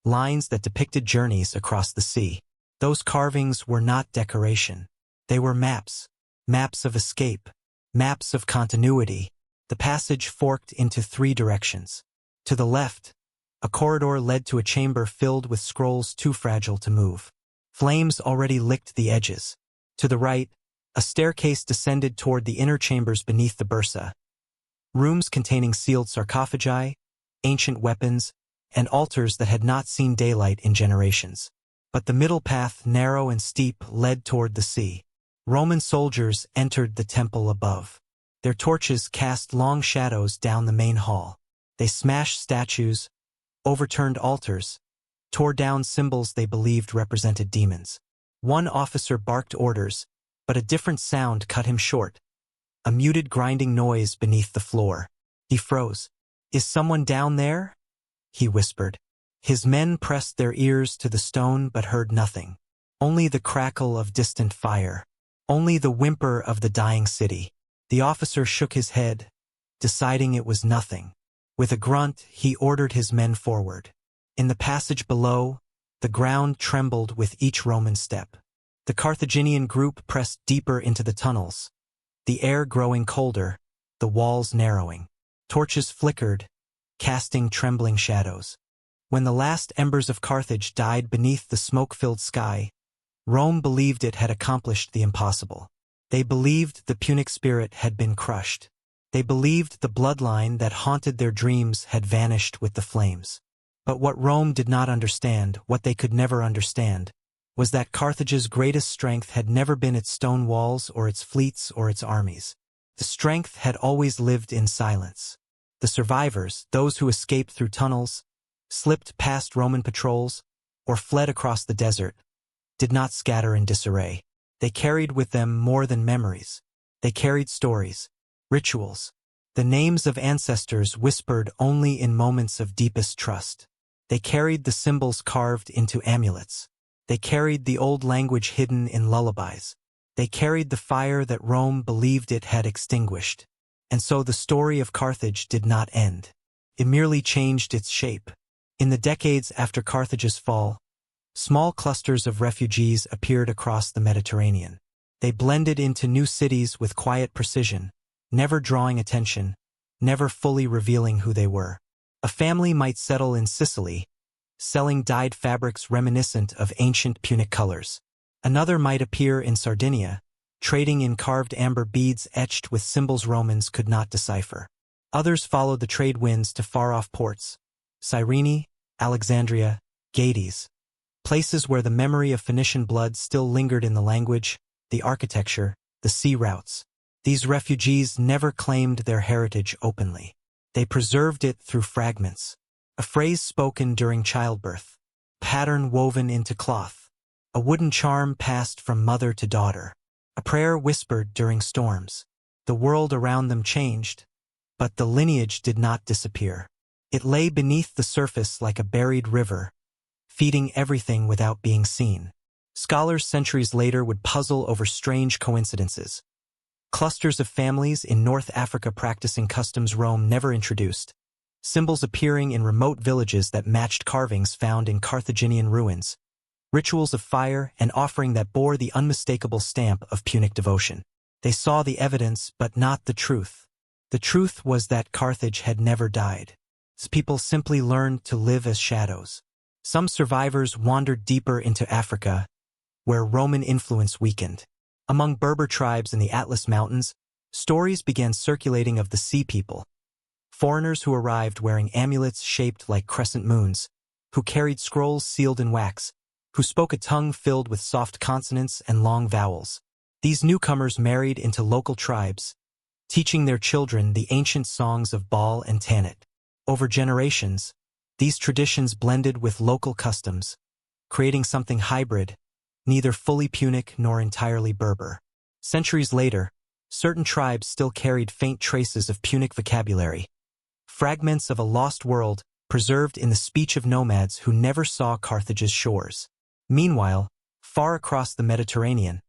lines that depicted journeys across the sea. Those carvings were not decoration. They were maps, maps of escape, maps of continuity. The passage forked into 3 directions. To the left, a corridor led to a chamber filled with scrolls too fragile to move. Flames already licked the edges. To the right, a staircase descended toward the inner chambers beneath the Bursa. Rooms containing sealed sarcophagi, ancient weapons, and altars that had not seen daylight in generations. But the middle path, narrow and steep, led toward the sea. Roman soldiers entered the temple above. Their torches cast long shadows down the main hall. They smashed statues, overturned altars, tore down symbols they believed represented demons. One officer barked orders, but a different sound cut him short, a muted grinding noise beneath the floor. He froze. "Is someone down there?" he whispered. His men pressed their ears to the stone but heard nothing. Only the crackle of distant fire. Only the whimper of the dying city. The officer shook his head, deciding it was nothing. With a grunt, he ordered his men forward. In the passage below, the ground trembled with each Roman step. The Carthaginian group pressed deeper into the tunnels, the air growing colder, the walls narrowing. Torches flickered, casting trembling shadows. When the last embers of Carthage died beneath the smoke-filled sky, Rome believed it had accomplished the impossible. They believed the Punic spirit had been crushed. They believed the bloodline that haunted their dreams had vanished with the flames. But what Rome did not understand, what they could never understand, was that Carthage's greatest strength had never been its stone walls or its fleets or its armies. The strength had always lived in silence. The survivors, those who escaped through tunnels, slipped past Roman patrols, or fled across the desert, did not scatter in disarray. They carried with them more than memories. They carried stories, rituals, the names of ancestors whispered only in moments of deepest trust. They carried the symbols carved into amulets. They carried the old language hidden in lullabies. They carried the fire that Rome believed it had extinguished. And so the story of Carthage did not end. It merely changed its shape. In the decades after Carthage's fall, small clusters of refugees appeared across the Mediterranean. They blended into new cities with quiet precision, never drawing attention, never fully revealing who they were. A family might settle in Sicily, selling dyed fabrics reminiscent of ancient Punic colors. Another might appear in Sardinia, trading in carved amber beads etched with symbols Romans could not decipher. Others followed the trade winds to far-off ports, Cyrene, Alexandria, Gades, places where the memory of Phoenician blood still lingered in the language, the architecture, the sea routes. These refugees never claimed their heritage openly. They preserved it through fragments. A phrase spoken during childbirth, pattern woven into cloth, a wooden charm passed from mother to daughter, a prayer whispered during storms. The world around them changed, but the lineage did not disappear. It lay beneath the surface like a buried river, feeding everything without being seen. Scholars centuries later would puzzle over strange coincidences. Clusters of families in North Africa practicing customs Rome never introduced, symbols appearing in remote villages that matched carvings found in Carthaginian ruins, rituals of fire and offering that bore the unmistakable stamp of Punic devotion. They saw the evidence but not the truth. The truth was that Carthage had never died. People simply learned to live as shadows. Some survivors wandered deeper into Africa, where Roman influence weakened. Among Berber tribes in the Atlas Mountains, stories began circulating of the Sea People, foreigners who arrived wearing amulets shaped like crescent moons, who carried scrolls sealed in wax, who spoke a tongue filled with soft consonants and long vowels. These newcomers married into local tribes, teaching their children the ancient songs of Baal and Tanit. Over generations, these traditions blended with local customs, creating something hybrid, neither fully Punic nor entirely Berber. Centuries later, certain tribes still carried faint traces of Punic vocabulary, fragments of a lost world preserved in the speech of nomads who never saw Carthage's shores. Meanwhile, far across the Mediterranean,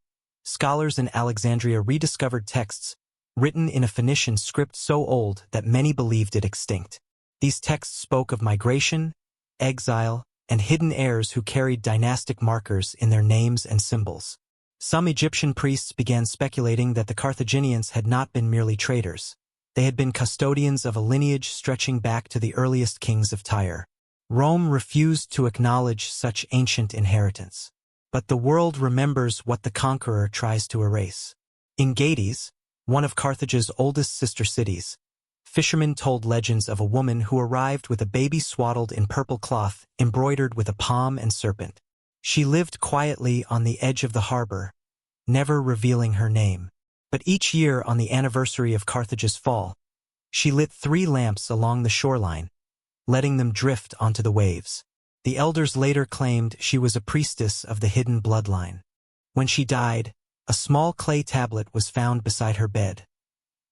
scholars in Alexandria rediscovered texts written in a Phoenician script so old that many believed it extinct. These texts spoke of migration, exile, and hidden heirs who carried dynastic markers in their names and symbols. Some Egyptian priests began speculating that the Carthaginians had not been merely traders. They had been custodians of a lineage stretching back to the earliest kings of Tyre. Rome refused to acknowledge such ancient inheritance. But the world remembers what the conqueror tries to erase. In Gades, one of Carthage's oldest sister cities, fishermen told legends of a woman who arrived with a baby swaddled in purple cloth embroidered with a palm and serpent. She lived quietly on the edge of the harbor, never revealing her name. But each year on the anniversary of Carthage's fall, she lit 3 lamps along the shoreline, letting them drift onto the waves. The elders later claimed she was a priestess of the hidden bloodline. When she died, a small clay tablet was found beside her bed,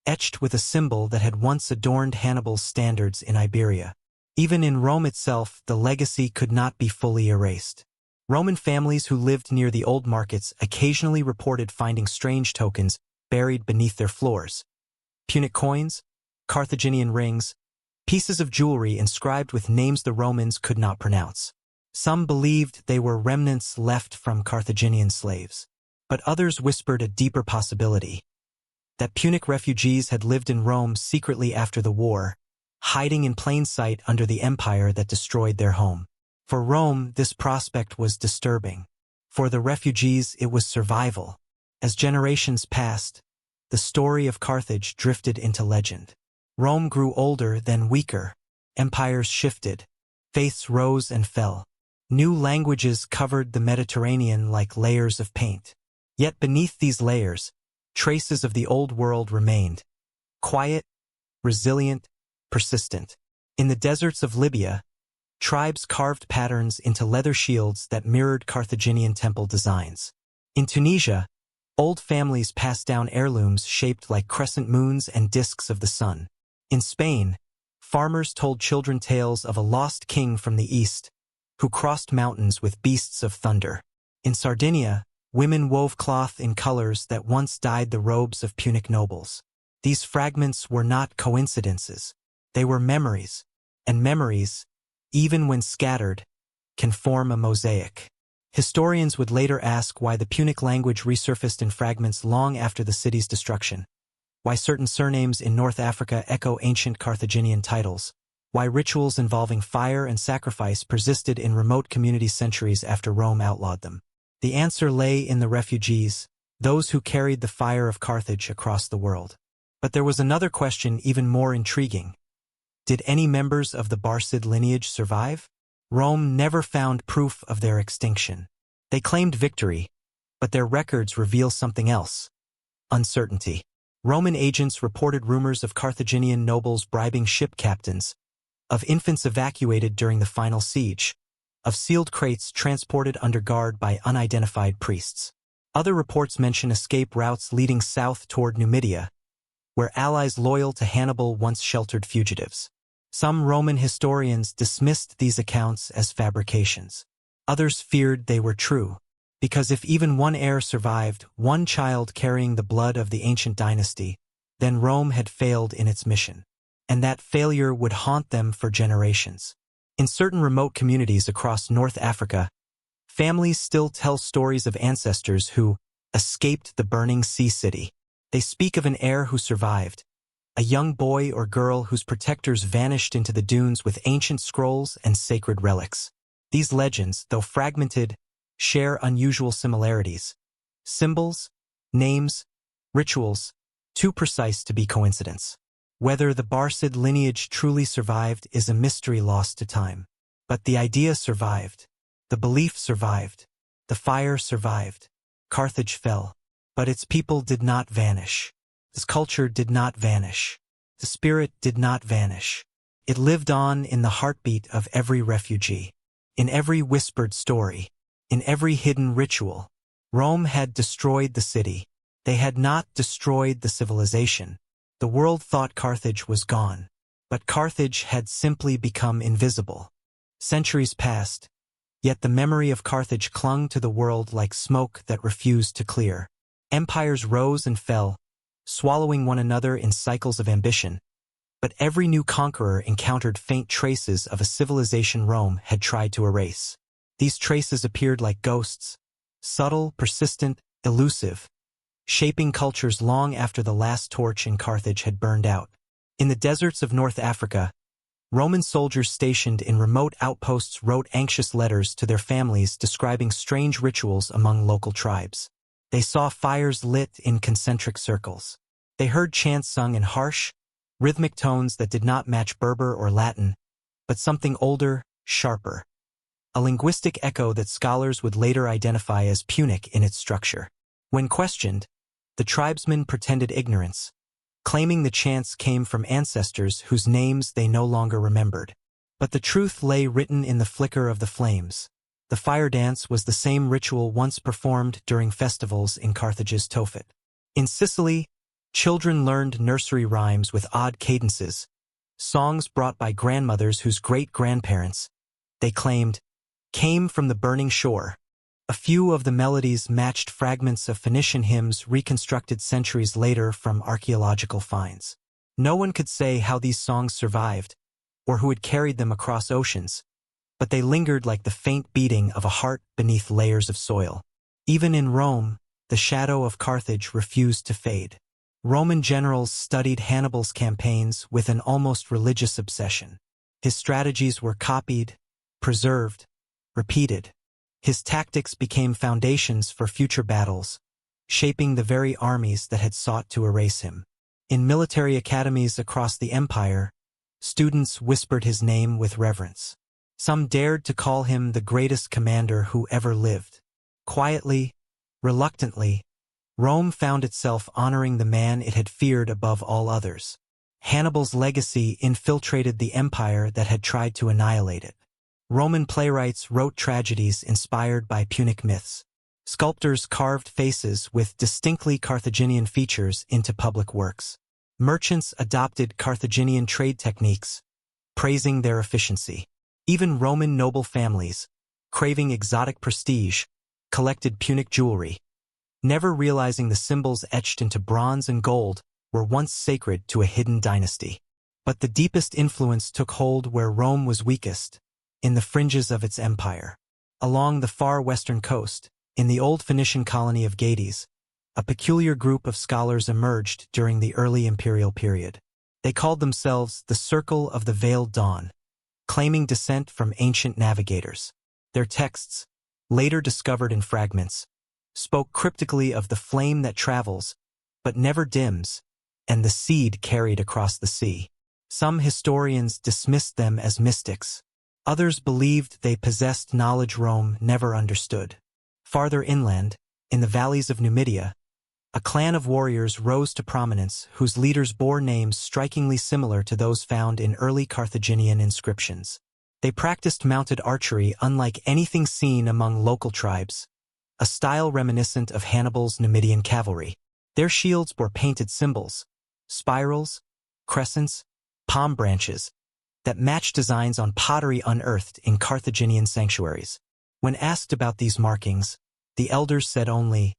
etched with a symbol that had once adorned Hannibal's standards in Iberia. Even in Rome itself, the legacy could not be fully erased. Roman families who lived near the old markets occasionally reported finding strange tokens buried beneath their floors. Punic coins, Carthaginian rings, pieces of jewelry inscribed with names the Romans could not pronounce. Some believed they were remnants left from Carthaginian slaves. But others whispered a deeper possibility, that Punic refugees had lived in Rome secretly after the war, hiding in plain sight under the empire that destroyed their home. For Rome, this prospect was disturbing. For the refugees, it was survival. As generations passed, the story of Carthage drifted into legend. Rome grew older, then weaker. Empires shifted. Faiths rose and fell. New languages covered the Mediterranean like layers of paint. Yet beneath these layers, traces of the old world remained. Quiet, resilient, persistent. In the deserts of Libya, tribes carved patterns into leather shields that mirrored Carthaginian temple designs. In Tunisia, old families passed down heirlooms shaped like crescent moons and discs of the sun. In Spain, farmers told children tales of a lost king from the east, who crossed mountains with beasts of thunder. In Sardinia, women wove cloth in colors that once dyed the robes of Punic nobles. These fragments were not coincidences. They were memories, and memories, even when scattered, can form a mosaic. Historians would later ask why the Punic language resurfaced in fragments long after the city's destruction, why certain surnames in North Africa echo ancient Carthaginian titles, why rituals involving fire and sacrifice persisted in remote communities centuries after Rome outlawed them. The answer lay in the refugees, those who carried the fire of Carthage across the world. But there was another question even more intriguing. Did any members of the Barcid lineage survive? Rome never found proof of their extinction. They claimed victory, but their records reveal something else: uncertainty. Roman agents reported rumors of Carthaginian nobles bribing ship captains, of infants evacuated during the final siege, of sealed crates transported under guard by unidentified priests. Other reports mention escape routes leading south toward Numidia, where allies loyal to Hannibal once sheltered fugitives. Some Roman historians dismissed these accounts as fabrications. Others feared they were true, because if even one heir survived, one child carrying the blood of the ancient dynasty, then Rome had failed in its mission. And that failure would haunt them for generations. In certain remote communities across North Africa, families still tell stories of ancestors who escaped the burning sea city. They speak of an heir who survived, a young boy or girl whose protectors vanished into the dunes with ancient scrolls and sacred relics. These legends, though fragmented, share unusual similarities. Symbols, names, rituals, too precise to be coincidence. Whether the Barcid lineage truly survived is a mystery lost to time. But the idea survived. The belief survived. The fire survived. Carthage fell. But its people did not vanish. Its culture did not vanish. The spirit did not vanish. It lived on in the heartbeat of every refugee, in every whispered story, in every hidden ritual. Rome had destroyed the city. They had not destroyed the civilization. The world thought Carthage was gone, but Carthage had simply become invisible. Centuries passed, yet the memory of Carthage clung to the world like smoke that refused to clear. Empires rose and fell, swallowing one another in cycles of ambition, but every new conqueror encountered faint traces of a civilization Rome had tried to erase. These traces appeared like ghosts, subtle, persistent, elusive, shaping cultures long after the last torch in Carthage had burned out. In the deserts of North Africa, Roman soldiers stationed in remote outposts wrote anxious letters to their families describing strange rituals among local tribes. They saw fires lit in concentric circles. They heard chants sung in harsh, rhythmic tones that did not match Berber or Latin, but something older, sharper. A linguistic echo that scholars would later identify as Punic in its structure. When questioned, the tribesmen pretended ignorance, claiming the chants came from ancestors whose names they no longer remembered. But the truth lay written in the flicker of the flames. The fire dance was the same ritual once performed during festivals in Carthage's Tophet. In Sicily, children learned nursery rhymes with odd cadences, songs brought by grandmothers whose great-grandparents, they claimed, came from the burning shore. A few of the melodies matched fragments of Phoenician hymns reconstructed centuries later from archaeological finds. No one could say how these songs survived, or who had carried them across oceans, but they lingered like the faint beating of a heart beneath layers of soil. Even in Rome, the shadow of Carthage refused to fade. Roman generals studied Hannibal's campaigns with an almost religious obsession. His strategies were copied, preserved, repeated. His tactics became foundations for future battles, shaping the very armies that had sought to erase him. In military academies across the empire, students whispered his name with reverence. Some dared to call him the greatest commander who ever lived. Quietly, reluctantly, Rome found itself honoring the man it had feared above all others. Hannibal's legacy infiltrated the empire that had tried to annihilate it. Roman playwrights wrote tragedies inspired by Punic myths. Sculptors carved faces with distinctly Carthaginian features into public works. Merchants adopted Carthaginian trade techniques, praising their efficiency. Even Roman noble families, craving exotic prestige, collected Punic jewelry, never realizing the symbols etched into bronze and gold were once sacred to a hidden dynasty. But the deepest influence took hold where Rome was weakest, in the fringes of its empire. Along the far western coast, in the old Phoenician colony of Gades, a peculiar group of scholars emerged during the early imperial period. They called themselves the Circle of the Veiled Dawn, claiming descent from ancient navigators. Their texts, later discovered in fragments, spoke cryptically of the flame that travels, but never dims, and the seed carried across the sea. Some historians dismissed them as mystics. Others believed they possessed knowledge Rome never understood. Farther inland, in the valleys of Numidia, a clan of warriors rose to prominence whose leaders bore names strikingly similar to those found in early Carthaginian inscriptions. They practiced mounted archery unlike anything seen among local tribes, a style reminiscent of Hannibal's Numidian cavalry. Their shields bore painted symbols, spirals, crescents, palm branches, that matched designs on pottery unearthed in Carthaginian sanctuaries. When asked about these markings, the elders said only,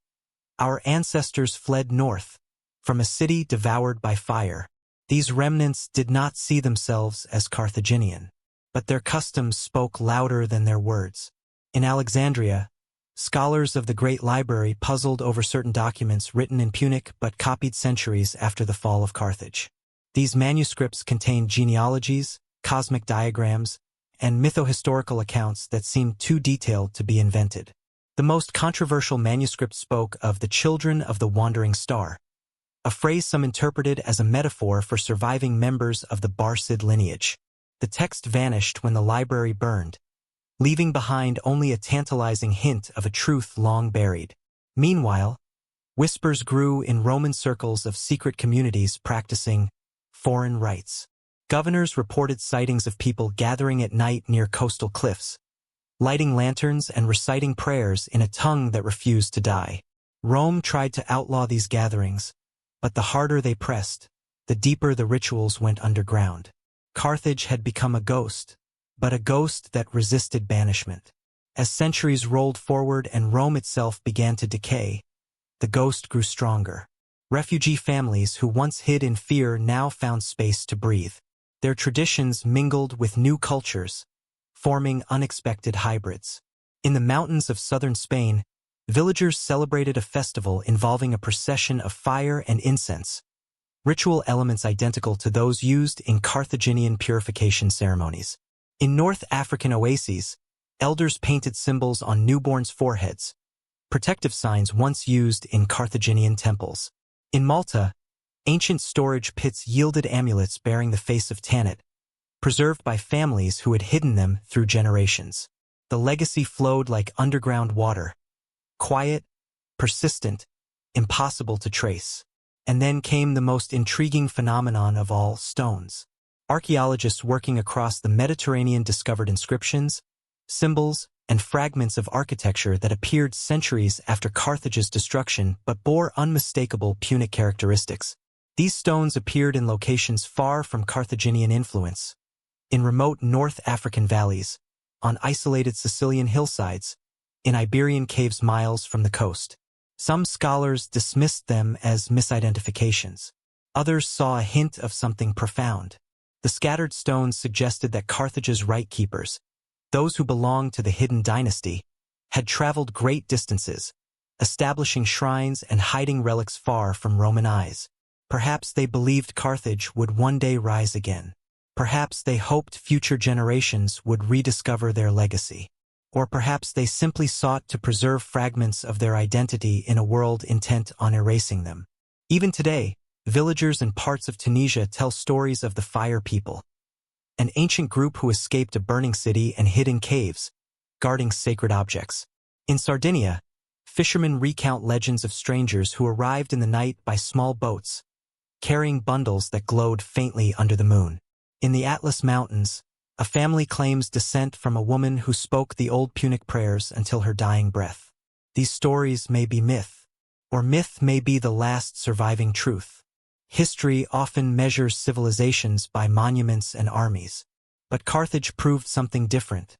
"Our ancestors fled north, from a city devoured by fire." These remnants did not see themselves as Carthaginian, but their customs spoke louder than their words. In Alexandria, scholars of the Great Library puzzled over certain documents written in Punic but copied centuries after the fall of Carthage. These manuscripts contained genealogies, cosmic diagrams, and mytho-historical accounts that seemed too detailed to be invented. The most controversial manuscript spoke of the children of the wandering star, a phrase some interpreted as a metaphor for surviving members of the Barcid lineage. The text vanished when the library burned, leaving behind only a tantalizing hint of a truth long buried. Meanwhile, whispers grew in Roman circles of secret communities practicing foreign rites. Governors reported sightings of people gathering at night near coastal cliffs, lighting lanterns and reciting prayers in a tongue that refused to die. Rome tried to outlaw these gatherings, but the harder they pressed, the deeper the rituals went underground. Carthage had become a ghost, but a ghost that resisted banishment. As centuries rolled forward and Rome itself began to decay, the ghost grew stronger. Refugee families who once hid in fear now found space to breathe. Their traditions mingled with new cultures, forming unexpected hybrids. In the mountains of southern Spain, villagers celebrated a festival involving a procession of fire and incense, ritual elements identical to those used in Carthaginian purification ceremonies. In North African oases, elders painted symbols on newborns' foreheads, protective signs once used in Carthaginian temples. In Malta, ancient storage pits yielded amulets bearing the face of Tanit, preserved by families who had hidden them through generations. The legacy flowed like underground water, quiet, persistent, impossible to trace. And then came the most intriguing phenomenon of all: stones. Archaeologists working across the Mediterranean discovered inscriptions, symbols, and fragments of architecture that appeared centuries after Carthage's destruction but bore unmistakable Punic characteristics. These stones appeared in locations far from Carthaginian influence, in remote North African valleys, on isolated Sicilian hillsides, in Iberian caves miles from the coast. Some scholars dismissed them as misidentifications. Others saw a hint of something profound. The scattered stones suggested that Carthage's right keepers, those who belonged to the Hidden Dynasty, had traveled great distances, establishing shrines and hiding relics far from Roman eyes. Perhaps they believed Carthage would one day rise again. Perhaps they hoped future generations would rediscover their legacy. Or perhaps they simply sought to preserve fragments of their identity in a world intent on erasing them. Even today, villagers in parts of Tunisia tell stories of the Fire People, an ancient group who escaped a burning city and hid in caves, guarding sacred objects. In Sardinia, fishermen recount legends of strangers who arrived in the night by small boats, carrying bundles that glowed faintly under the moon. In the Atlas Mountains, a family claims descent from a woman who spoke the old Punic prayers until her dying breath. These stories may be myth, or myth may be the last surviving truth. History often measures civilizations by monuments and armies. But Carthage proved something different,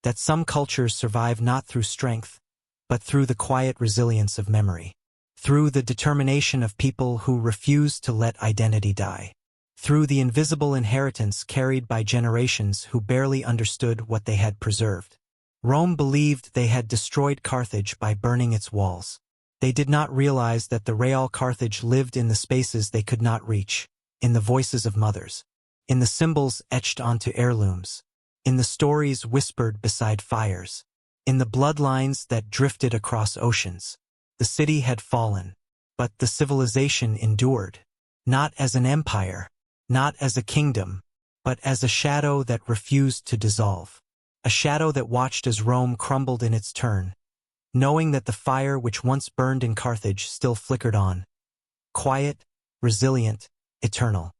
that some cultures survive not through strength, but through the quiet resilience of memory, through the determination of people who refuse to let identity die, through the invisible inheritance carried by generations who barely understood what they had preserved. Rome believed they had destroyed Carthage by burning its walls. They did not realize that the real Carthage lived in the spaces they could not reach, in the voices of mothers, in the symbols etched onto heirlooms, in the stories whispered beside fires, in the bloodlines that drifted across oceans. The city had fallen, but the civilization endured, not as an empire, not as a kingdom, but as a shadow that refused to dissolve. A shadow that watched as Rome crumbled in its turn, knowing that the fire which once burned in Carthage still flickered on. Quiet, resilient, eternal.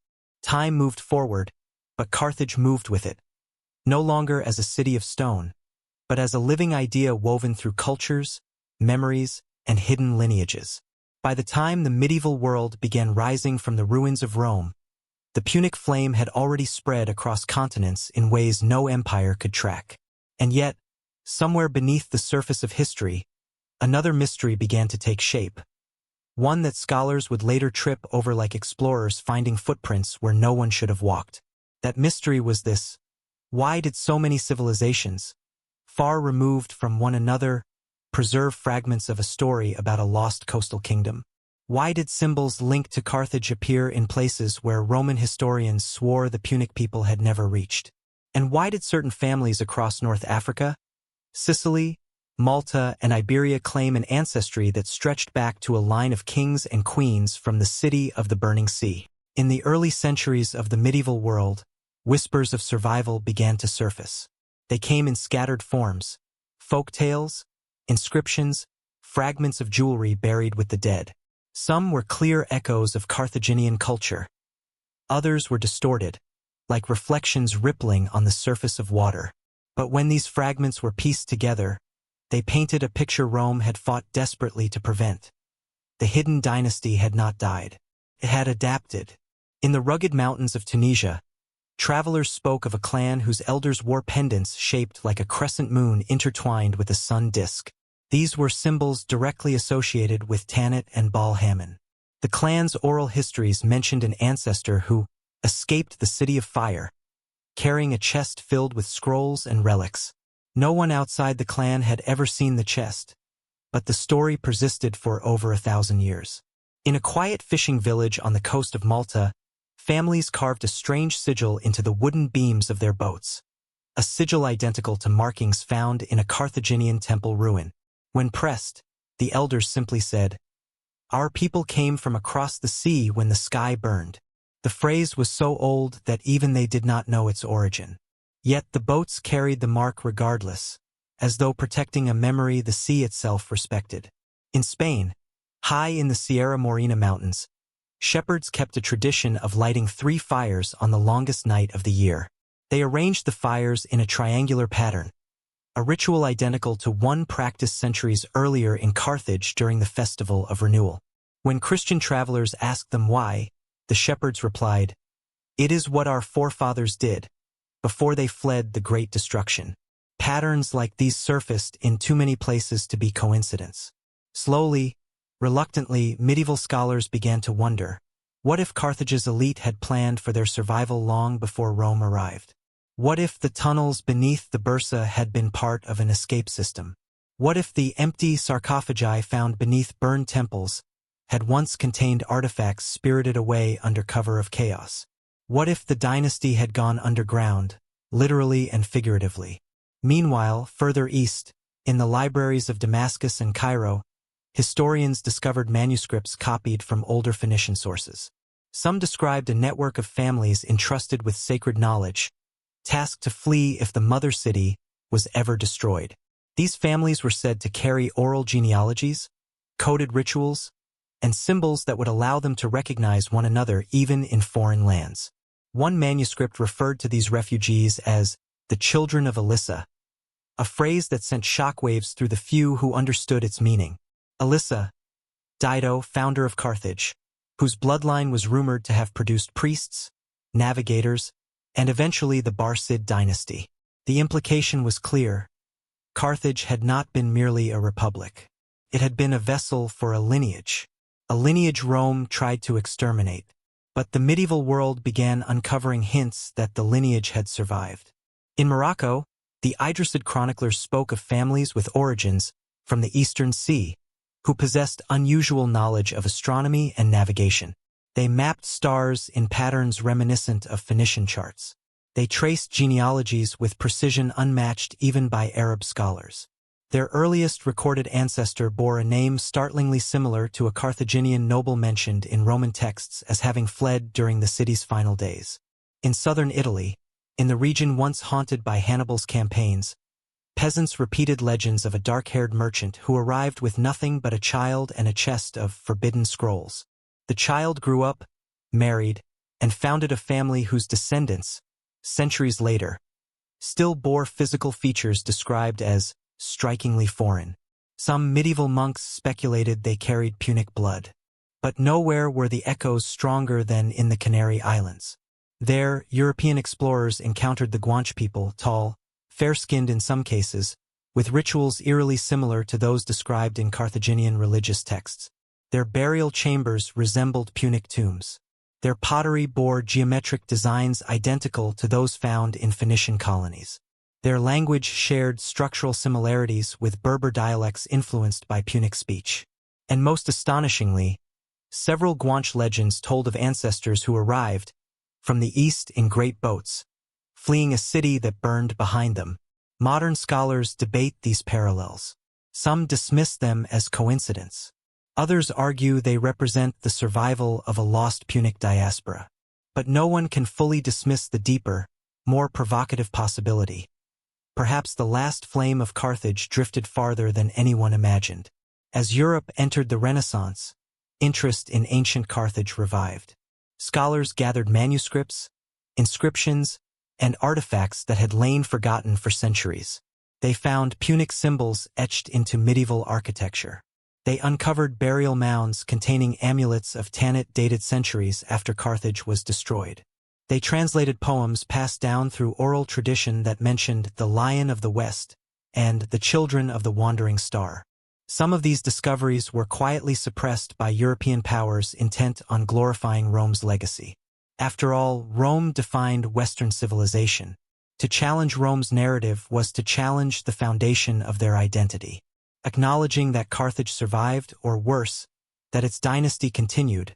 Time moved forward, but Carthage moved with it. No longer as a city of stone, but as a living idea woven through cultures, memories, and hidden lineages. By the time the medieval world began rising from the ruins of Rome, the Punic flame had already spread across continents in ways no empire could track. And yet, somewhere beneath the surface of history, another mystery began to take shape. One that scholars would later trip over like explorers finding footprints where no one should have walked. That mystery was this: why did so many civilizations, far removed from one another, preserve fragments of a story about a lost coastal kingdom? Why did symbols linked to Carthage appear in places where Roman historians swore the Punic people had never reached? And why did certain families across North Africa, Sicily, Malta, and Iberia claim an ancestry that stretched back to a line of kings and queens from the city of the burning sea? In the early centuries of the medieval world, whispers of survival began to surface. They came in scattered forms: folk tales, inscriptions, fragments of jewelry buried with the dead. Some were clear echoes of Carthaginian culture. Others were distorted, like reflections rippling on the surface of water. But when these fragments were pieced together, they painted a picture Rome had fought desperately to prevent. The Hidden Dynasty had not died. It had adapted. In the rugged mountains of Tunisia, travelers spoke of a clan whose elders wore pendants shaped like a crescent moon intertwined with a sun disk. These were symbols directly associated with Tanit and Baal-Hamon. The clan's oral histories mentioned an ancestor who escaped the city of fire, carrying a chest filled with scrolls and relics. No one outside the clan had ever seen the chest, but the story persisted for over 1,000 years. In a quiet fishing village on the coast of Malta, families carved a strange sigil into the wooden beams of their boats, a sigil identical to markings found in a Carthaginian temple ruin. When pressed, the elders simply said, "Our people came from across the sea when the sky burned." The phrase was so old that even they did not know its origin. Yet the boats carried the mark regardless, as though protecting a memory the sea itself respected. In Spain, high in the Sierra Morena mountains, shepherds kept a tradition of lighting 3 fires on the longest night of the year. They arranged the fires in a triangular pattern, a ritual identical to one practiced centuries earlier in Carthage during the Festival of Renewal. When Christian travelers asked them why, the shepherds replied, "It is what our forefathers did before they fled the great destruction." Patterns like these surfaced in too many places to be coincidence. Slowly, reluctantly, medieval scholars began to wonder, what if Carthage's elite had planned for their survival long before Rome arrived? What if the tunnels beneath the Bursa had been part of an escape system? What if the empty sarcophagi found beneath burned temples had once contained artifacts spirited away under cover of chaos? What if the dynasty had gone underground, literally and figuratively? Meanwhile, further east, in the libraries of Damascus and Cairo, historians discovered manuscripts copied from older Phoenician sources. Some described a network of families entrusted with sacred knowledge, tasked to flee if the mother city was ever destroyed. These families were said to carry oral genealogies, coded rituals, and symbols that would allow them to recognize one another even in foreign lands. One manuscript referred to these refugees as the children of Alyssa, a phrase that sent shockwaves through the few who understood its meaning. Alyssa, Dido, founder of Carthage, whose bloodline was rumored to have produced priests, navigators, and eventually the Barcid dynasty. The implication was clear. Carthage had not been merely a republic. It had been a vessel for a lineage Rome tried to exterminate. But the medieval world began uncovering hints that the lineage had survived. In Morocco, the Idrisid chroniclers spoke of families with origins from the Eastern Sea, who possessed unusual knowledge of astronomy and navigation. They mapped stars in patterns reminiscent of Phoenician charts. They traced genealogies with precision unmatched even by Arab scholars. Their earliest recorded ancestor bore a name startlingly similar to a Carthaginian noble mentioned in Roman texts as having fled during the city's final days. In southern Italy, in the region once haunted by Hannibal's campaigns, peasants repeated legends of a dark-haired merchant who arrived with nothing but a child and a chest of forbidden scrolls. The child grew up, married, and founded a family whose descendants, centuries later, still bore physical features described as strikingly foreign. Some medieval monks speculated they carried Punic blood. But nowhere were the echoes stronger than in the Canary Islands. There, European explorers encountered the Guanche people, tall, fair-skinned in some cases, with rituals eerily similar to those described in Carthaginian religious texts. Their burial chambers resembled Punic tombs. Their pottery bore geometric designs identical to those found in Phoenician colonies. Their language shared structural similarities with Berber dialects influenced by Punic speech. And most astonishingly, several Guanche legends told of ancestors who arrived from the east in great boats, fleeing a city that burned behind them. Modern scholars debate these parallels. Some dismiss them as coincidence. Others argue they represent the survival of a lost Punic diaspora. But no one can fully dismiss the deeper, more provocative possibility. Perhaps the last flame of Carthage drifted farther than anyone imagined. As Europe entered the Renaissance, interest in ancient Carthage revived. Scholars gathered manuscripts, inscriptions, and artifacts that had lain forgotten for centuries. They found Punic symbols etched into medieval architecture. They uncovered burial mounds containing amulets of Tanit dated centuries after Carthage was destroyed. They translated poems passed down through oral tradition that mentioned the Lion of the West and the Children of the Wandering Star. Some of these discoveries were quietly suppressed by European powers intent on glorifying Rome's legacy. After all, Rome defined Western civilization. To challenge Rome's narrative was to challenge the foundation of their identity. Acknowledging that Carthage survived, or worse, that its dynasty continued,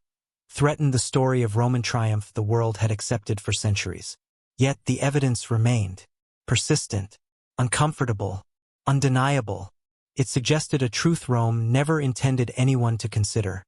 threatened the story of Roman triumph the world had accepted for centuries. Yet the evidence remained. Persistent, uncomfortable, undeniable. It suggested a truth Rome never intended anyone to consider.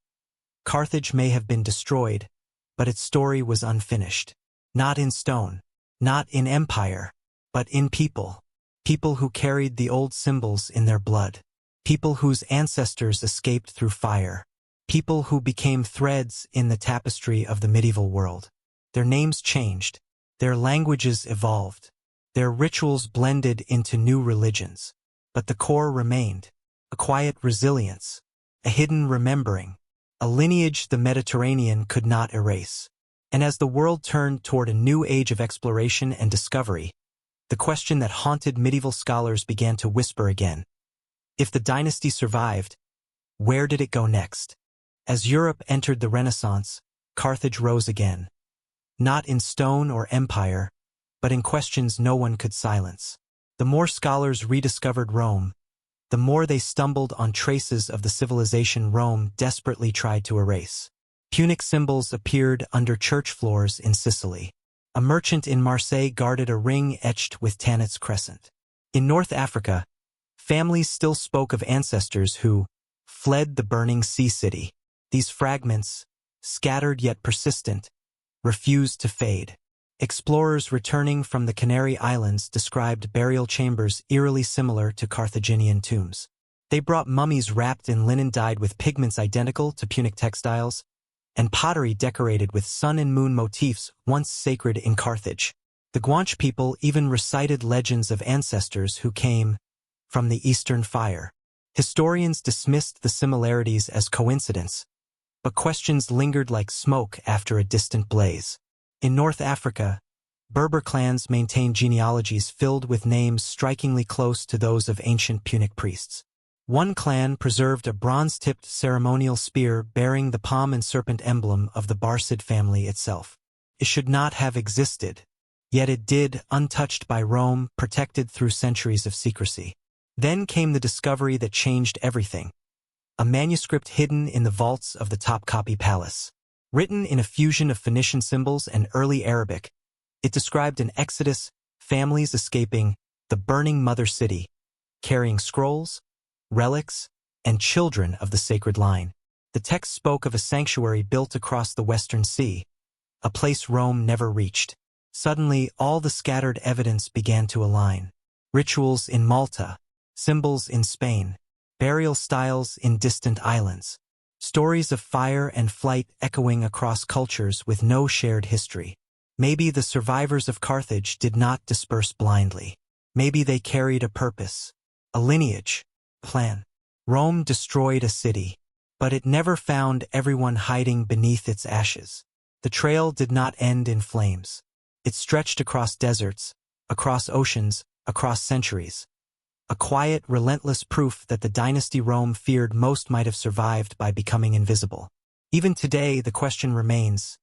Carthage may have been destroyed, but its story was unfinished. Not in stone, not in empire, but in people. People who carried the old symbols in their blood. People whose ancestors escaped through fire. People who became threads in the tapestry of the medieval world. Their names changed. Their languages evolved. Their rituals blended into new religions. But the core remained. A quiet resilience. A hidden remembering. A lineage the Mediterranean could not erase. And as the world turned toward a new age of exploration and discovery, the question that haunted medieval scholars began to whisper again. If the dynasty survived, where did it go next? As Europe entered the Renaissance, Carthage rose again. Not in stone or empire, but in questions no one could silence. The more scholars rediscovered Rome, the more they stumbled on traces of the civilization Rome desperately tried to erase. Punic symbols appeared under church floors in Sicily. A merchant in Marseille guarded a ring etched with Tanit's crescent. In North Africa, families still spoke of ancestors who fled the burning sea city. These fragments, scattered yet persistent, refused to fade. Explorers returning from the Canary Islands described burial chambers eerily similar to Carthaginian tombs. They brought mummies wrapped in linen dyed with pigments identical to Punic textiles, and pottery decorated with sun and moon motifs once sacred in Carthage. The Guanche people even recited legends of ancestors who came from the Eastern Fire. Historians dismissed the similarities as coincidence, but questions lingered like smoke after a distant blaze. In North Africa, Berber clans maintained genealogies filled with names strikingly close to those of ancient Punic priests. One clan preserved a bronze-tipped ceremonial spear bearing the palm and serpent emblem of the Barcid family itself. It should not have existed, yet it did, untouched by Rome, protected through centuries of secrecy. Then came the discovery that changed everything. A manuscript hidden in the vaults of the Topkapi Palace. Written in a fusion of Phoenician symbols and early Arabic, it described an exodus, families escaping the burning mother city, carrying scrolls, relics, and children of the sacred line. The text spoke of a sanctuary built across the Western Sea, a place Rome never reached. Suddenly, all the scattered evidence began to align. Rituals in Malta, symbols in Spain, burial styles in distant islands, stories of fire and flight echoing across cultures with no shared history. Maybe the survivors of Carthage did not disperse blindly. Maybe they carried a purpose, a lineage, plan. Rome destroyed a city, but it never found everyone hiding beneath its ashes. The trail did not end in flames. It stretched across deserts, across oceans, across centuries. A quiet, relentless proof that the dynasty Rome feared most might have survived by becoming invisible. Even today, the question remains,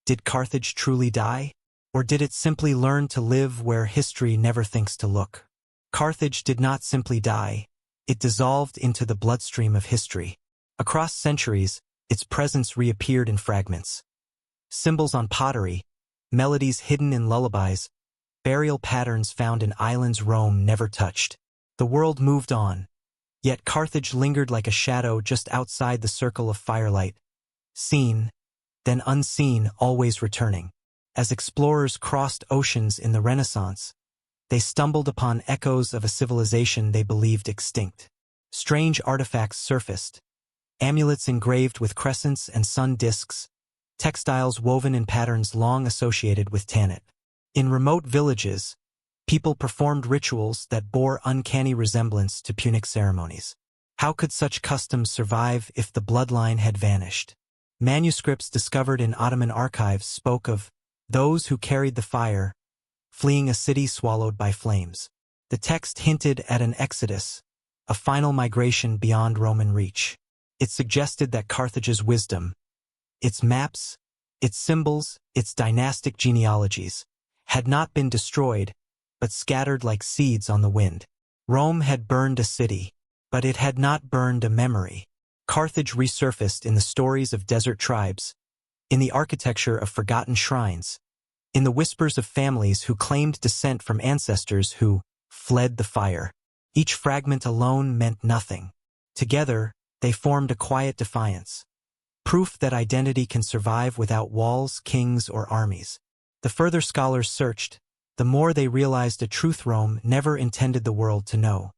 did Carthage truly die? Or did it simply learn to live where history never thinks to look? Carthage did not simply die. It dissolved into the bloodstream of history. Across centuries, its presence reappeared in fragments. Symbols on pottery, melodies hidden in lullabies, burial patterns found in islands Rome never touched. The world moved on, yet Carthage lingered like a shadow just outside the circle of firelight, seen, then unseen, always returning. As explorers crossed oceans in the Renaissance, they stumbled upon echoes of a civilization they believed extinct. Strange artifacts surfaced, amulets engraved with crescents and sun discs, textiles woven in patterns long associated with Tanit. In remote villages, people performed rituals that bore uncanny resemblance to Punic ceremonies. How could such customs survive if the bloodline had vanished? Manuscripts discovered in Ottoman archives spoke of those who carried the fire, fleeing a city swallowed by flames. The text hinted at an exodus, a final migration beyond Roman reach. It suggested that Carthage's wisdom, its maps, its symbols, its dynastic genealogies, had not been destroyed, but scattered like seeds on the wind. Rome had burned a city, but it had not burned a memory. Carthage resurfaced in the stories of desert tribes, in the architecture of forgotten shrines, in the whispers of families who claimed descent from ancestors who fled the fire. Each fragment alone meant nothing. Together, they formed a quiet defiance, proof that identity can survive without walls, kings, or armies. The further scholars searched, the more they realized a truth Rome never intended the world to know.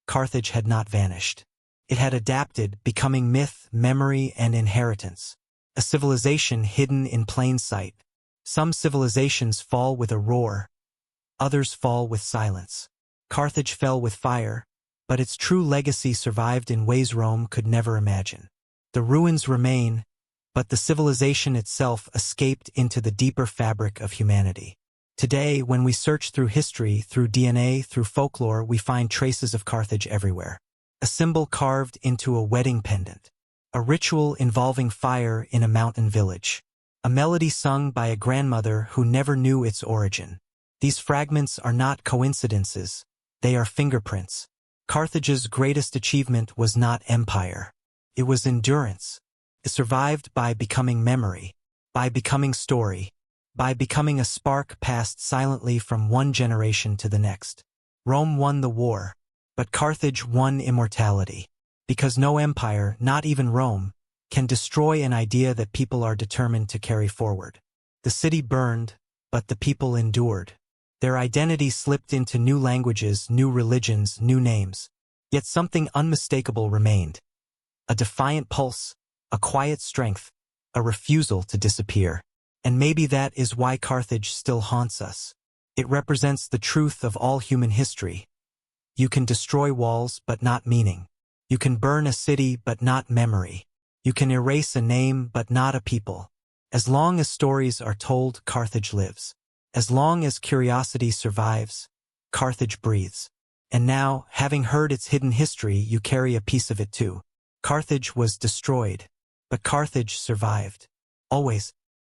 Carthage had not vanished. It had adapted, becoming myth, memory, and inheritance. A civilization hidden in plain sight. Some civilizations fall with a roar. Others fall with silence. Carthage fell with fire, but its true legacy survived in ways Rome could never imagine. The ruins remain, but the civilization itself escaped into the deeper fabric of humanity. Today, when we search through history, through DNA, through folklore, we find traces of Carthage everywhere. A symbol carved into a wedding pendant. A ritual involving fire in a mountain village. A melody sung by a grandmother who never knew its origin. These fragments are not coincidences. They are fingerprints. Carthage's greatest achievement was not empire. It was endurance. It survived by becoming memory, by becoming story, by becoming a spark passed silently from one generation to the next. Rome won the war, but Carthage won immortality. Because no empire, not even Rome, can destroy an idea that people are determined to carry forward. The city burned, but the people endured. Their identity slipped into new languages, new religions, new names. Yet something unmistakable remained. A defiant pulse, a quiet strength, a refusal to disappear. And maybe that is why Carthage still haunts us. It represents the truth of all human history. You can destroy walls, but not meaning. You can burn a city, but not memory. You can erase a name, but not a people. As long as stories are told, Carthage lives. As long as curiosity survives, Carthage breathes. And now, having heard its hidden history, you carry a piece of it too. Carthage was destroyed, but Carthage survived. Always.